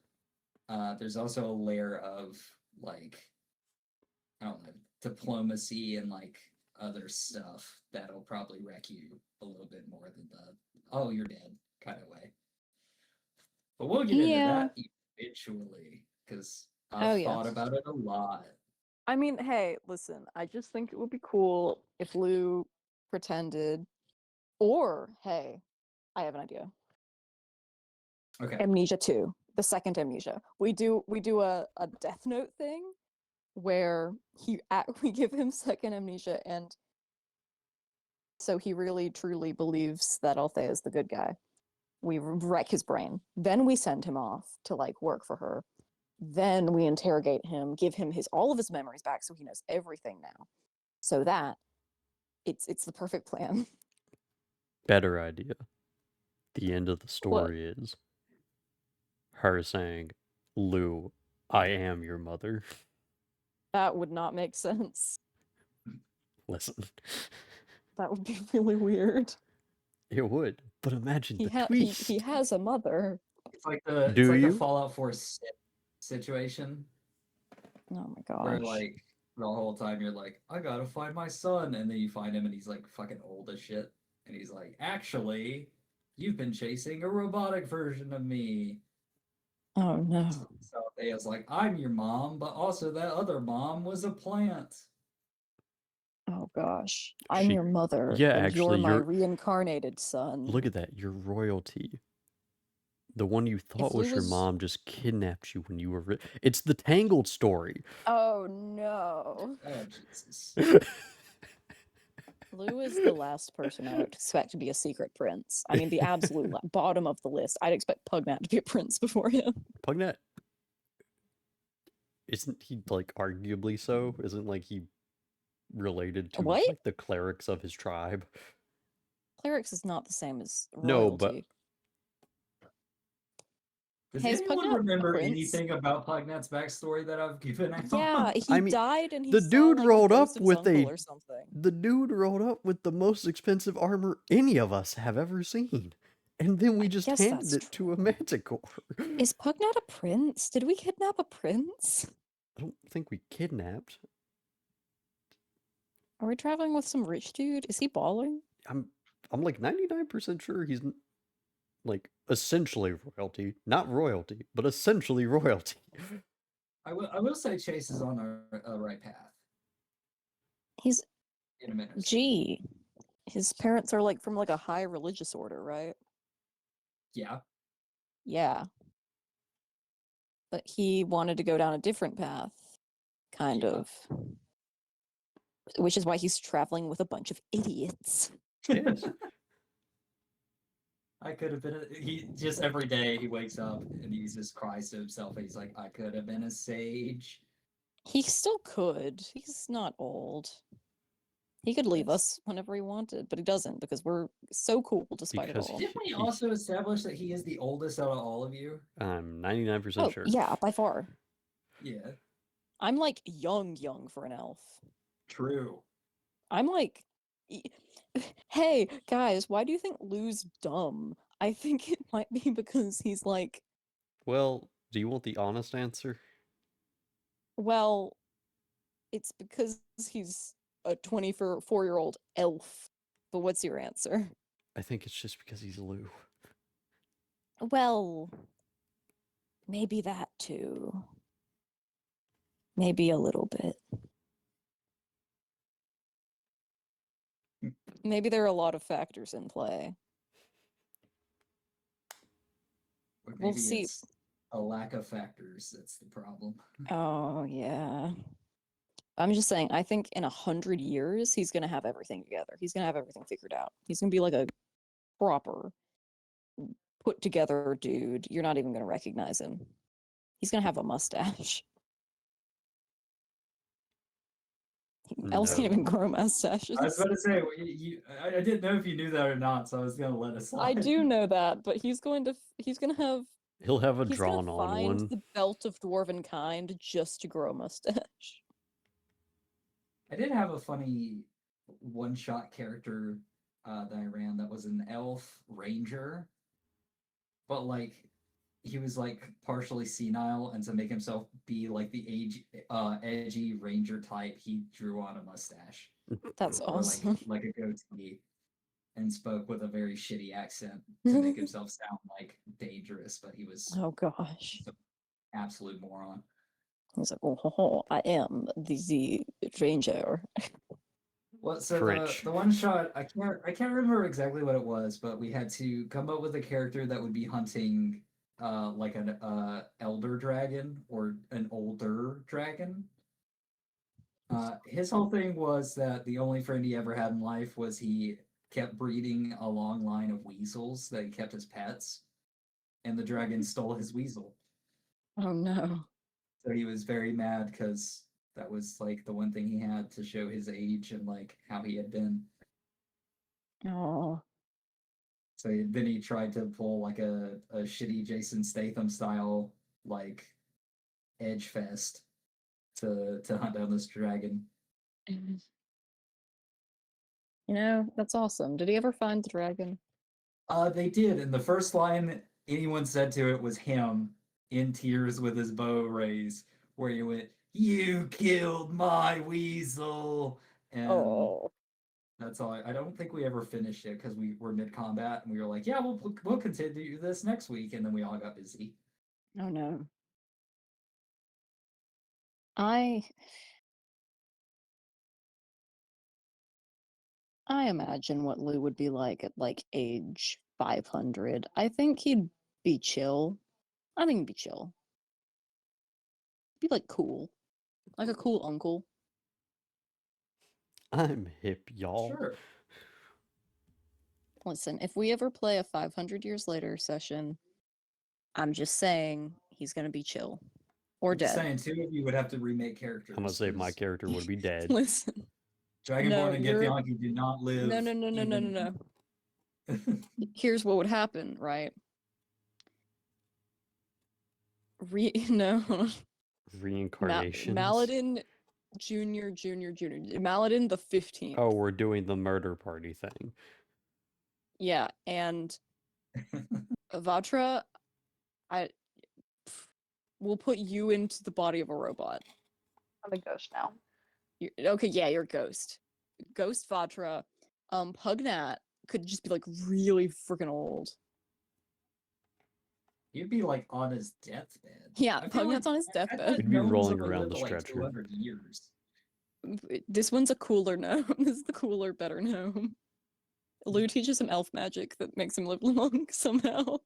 there's also a layer of like, I don't know, diplomacy and like other stuff that'll probably wreck you a little bit more than the oh you're dead kind of way. But we'll get into Yeah. that eventually because Oh, I've thought yes. about it a lot. I mean, hey, listen, I just think it would be cool if Lou pretended, or hey, I have an idea. Okay. Amnesia 2, the second Amnesia. We do a Death Note thing where we give him second amnesia, and so he really truly believes that Althea is the good guy. We wreck his brain. Then we send him off to like work for her. Then we interrogate him, give him all of his memories back so he knows everything now. So that it's the perfect plan. Better idea. The end of the What? story is her saying, Lou, I am your mother. That would not make sense. Listen. That would be really weird. It would. But imagine He the he twist. has a mother. It's like the Do you? Fallout 4 situation Oh my where gosh. like the whole time you're like, I gotta find my son, and then you find him and he's like fucking old as shit, and he's like, actually, you've been chasing a robotic version of me. Oh no. So Thea's like, I'm your mom, but also that other mom was a plant. Oh gosh. I'm She your mother, Yeah, and you're actually my you're reincarnated son. look at that, you're royalty. The one you thought If Lou was your was mom just kidnapped you when you were it's the Tangled story. Oh no. Oh Jesus. Lou is the last person I would expect to be a secret prince. I mean, the absolute bottom of the list. I'd expect Pugnat to be a prince before him. Pugnat, isn't he like arguably so? Isn't like he related to What? like the clerics of his tribe? Clerics is not the same as No, but royalty. Does Hey, is anyone Pugnat a remember prince? anything about Pugnat's backstory that I've given out? Yeah, he I mean, died and he the saw dude like rolled the up ghost of his with uncle or something. the dude rolled up with the most expensive armor any of us have ever seen. And then we I just guess handed that's it to a true. manticore. Is Pugnat a prince? Did we kidnap a prince? I don't think we kidnapped. Are we traveling with some rich dude? Is he balling? I'm like 99% sure he's like essentially royalty, not royalty, but essentially royalty. I will say Chase is on a right path He's in a minute. or so. Gee. His parents are like from like a high religious order, right? Yeah. Yeah. But he wanted to go down a different path, kind Yeah. of. Which is why he's traveling with a bunch of idiots. Yes. I could have been he just every day he wakes up and he just cries to himself and he's like, I could have been a sage. He still could. He's not old. He could leave Yes. us whenever he wanted, but he doesn't because we're so cool despite Because it all. Didn't we also establish that he is the oldest out of all of you? I'm 99% Oh, sure. yeah, by far. Yeah. I'm like young for an elf. True. I'm like, hey guys, why do you think Lou's dumb? I think it might be because he's like, Well, do you want the honest answer? well, it's because he's a 24-year-old elf. But what's your answer? I think it's just because he's Lou. Well, maybe that too. Maybe a little bit. Maybe there are a lot of factors in play. Or We'll maybe see. it's a lack of factors that's the problem. Oh, yeah. I'm just saying, I think in 100 years, he's going to have everything together. He's going to have everything figured out. He's going to be like a proper, put together dude. You're not even going to recognize him. He's going to have a mustache. Ellis can't No. even grow mustaches. I was about to say, I didn't know if you knew that or not, so I was gonna let it I slide. do know that, but he's going to have He'll have a he's gonna drawn on find one. the belt of dwarven kind just to grow a mustache. I did have a funny one-shot character that I ran that was an elf ranger, but like he was like partially senile, and to make himself be like the edgy ranger type, he drew on a mustache That's or awesome. like a goatee, and spoke with a very shitty accent to make himself sound like dangerous, but he was Oh gosh. an absolute moron. He's like, oh, ho, ho, I am the ranger. Well, so French. the one shot, I can't remember exactly what it was, but we had to come up with a character that would be hunting like an elder dragon or an older dragon. His whole thing was that the only friend he ever had in life was he kept breeding a long line of weasels that he kept as pets, and the dragon stole his weasel. Oh no. So he was very mad because that was like the one thing he had to show his age and like how he had been. Oh. So then he tried to pull like a shitty Jason Statham style like edge fest to hunt down this dragon. You know, that's awesome. Did he ever find the dragon? They did, and the first line anyone said to it was him in tears with his bow raised, where he went, "You killed my weasel," and Oh. that's all. I don't think we ever finished it because we were mid combat and we were like, "Yeah, we'll continue this next week," and then we all got busy. Oh no. I imagine what Lou would be like at like age 500. I think he'd be chill. I think he'd be chill. Be like cool. Like a cool uncle. I'm hip, y'all. Sure. Listen, if we ever play a 500 years later session, I'm just saying he's gonna be chill. Or I'm just dead. saying, two of you would have to remake characters. I'm gonna say my 'cause character would be dead. Listen. Dragonborn No, and you're- Githyanki do not live. No, no, no, no, no, no, no. no. Here's what would happen, right? No. Reincarnations. Maladin Junior. Maladin the 15th. Oh, we're doing the murder party thing. Yeah, and Vatra, we'll put you into the body of a robot. I'm a ghost now. Okay, yeah, you're a ghost. Ghost Vatra. Pugnat could just be like really freaking old. He'd be like on his deathbed. Yeah, I feel Pugnat's on his I feel deathbed. He'd be gnomes rolling only around live the to, like, stretcher. 200 years. This one's a cooler gnome. This is the cooler, better gnome. Lou teaches him elf magic that makes him live long somehow.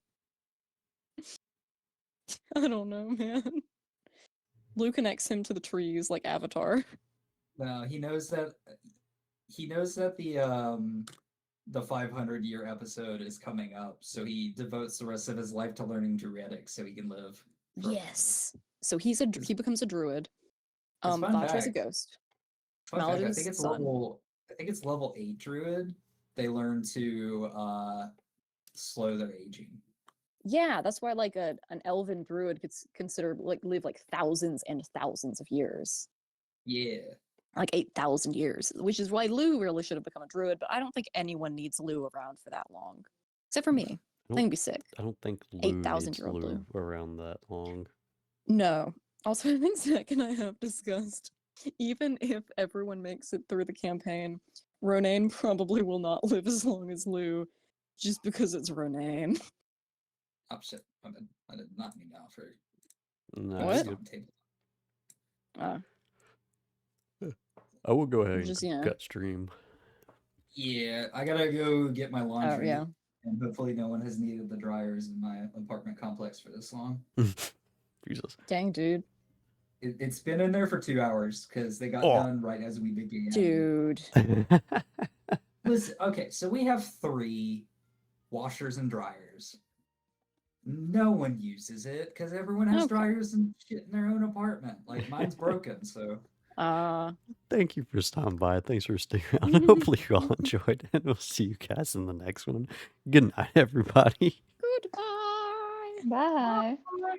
I don't know, man. Lou connects him to the trees like Avatar. No, he knows that the 500-year episode is coming up, so he devotes the rest of his life to learning Druidic so he can live. forever. Yes. So he becomes a druid. Fun Vatra's a fact. ghost. Fun fact, I Maladin's think it's son. level 8 Druid. They learn to slow their aging. Yeah, that's why like an elven druid could consider like live like thousands and thousands of years. Yeah. Like 8,000 years, which is why Lou really should have become a druid, but I don't think anyone needs Lou around for that long. Except for me. I think it'd be sick. I don't think Lou 8,000 needs year old Lou around that long. No. Also, I think Zach and I have discussed, even if everyone makes it through the campaign, Ronaine probably will not live as long as Lou, just because it's Ronaine. Oh shit. I did not mean to offer. No, What? you're Table. I will go ahead and Just, you know. cut stream. Yeah, I gotta go get my laundry. yeah. And hopefully no one has needed the dryers in my apartment complex for this long. Jesus. Dang, dude. It's been in there for 2 hours because they got Oh. done right as we began. Dude. Listen, okay, so we have 3 washers and dryers. No one uses it because everyone has Okay. dryers and shit in their own apartment. Like mine's broken, so Thank you for stopping by. Thanks for sticking around. Hopefully you all enjoyed it. We'll see you guys in the next one. Good night, everybody. Goodbye. Bye. Bye.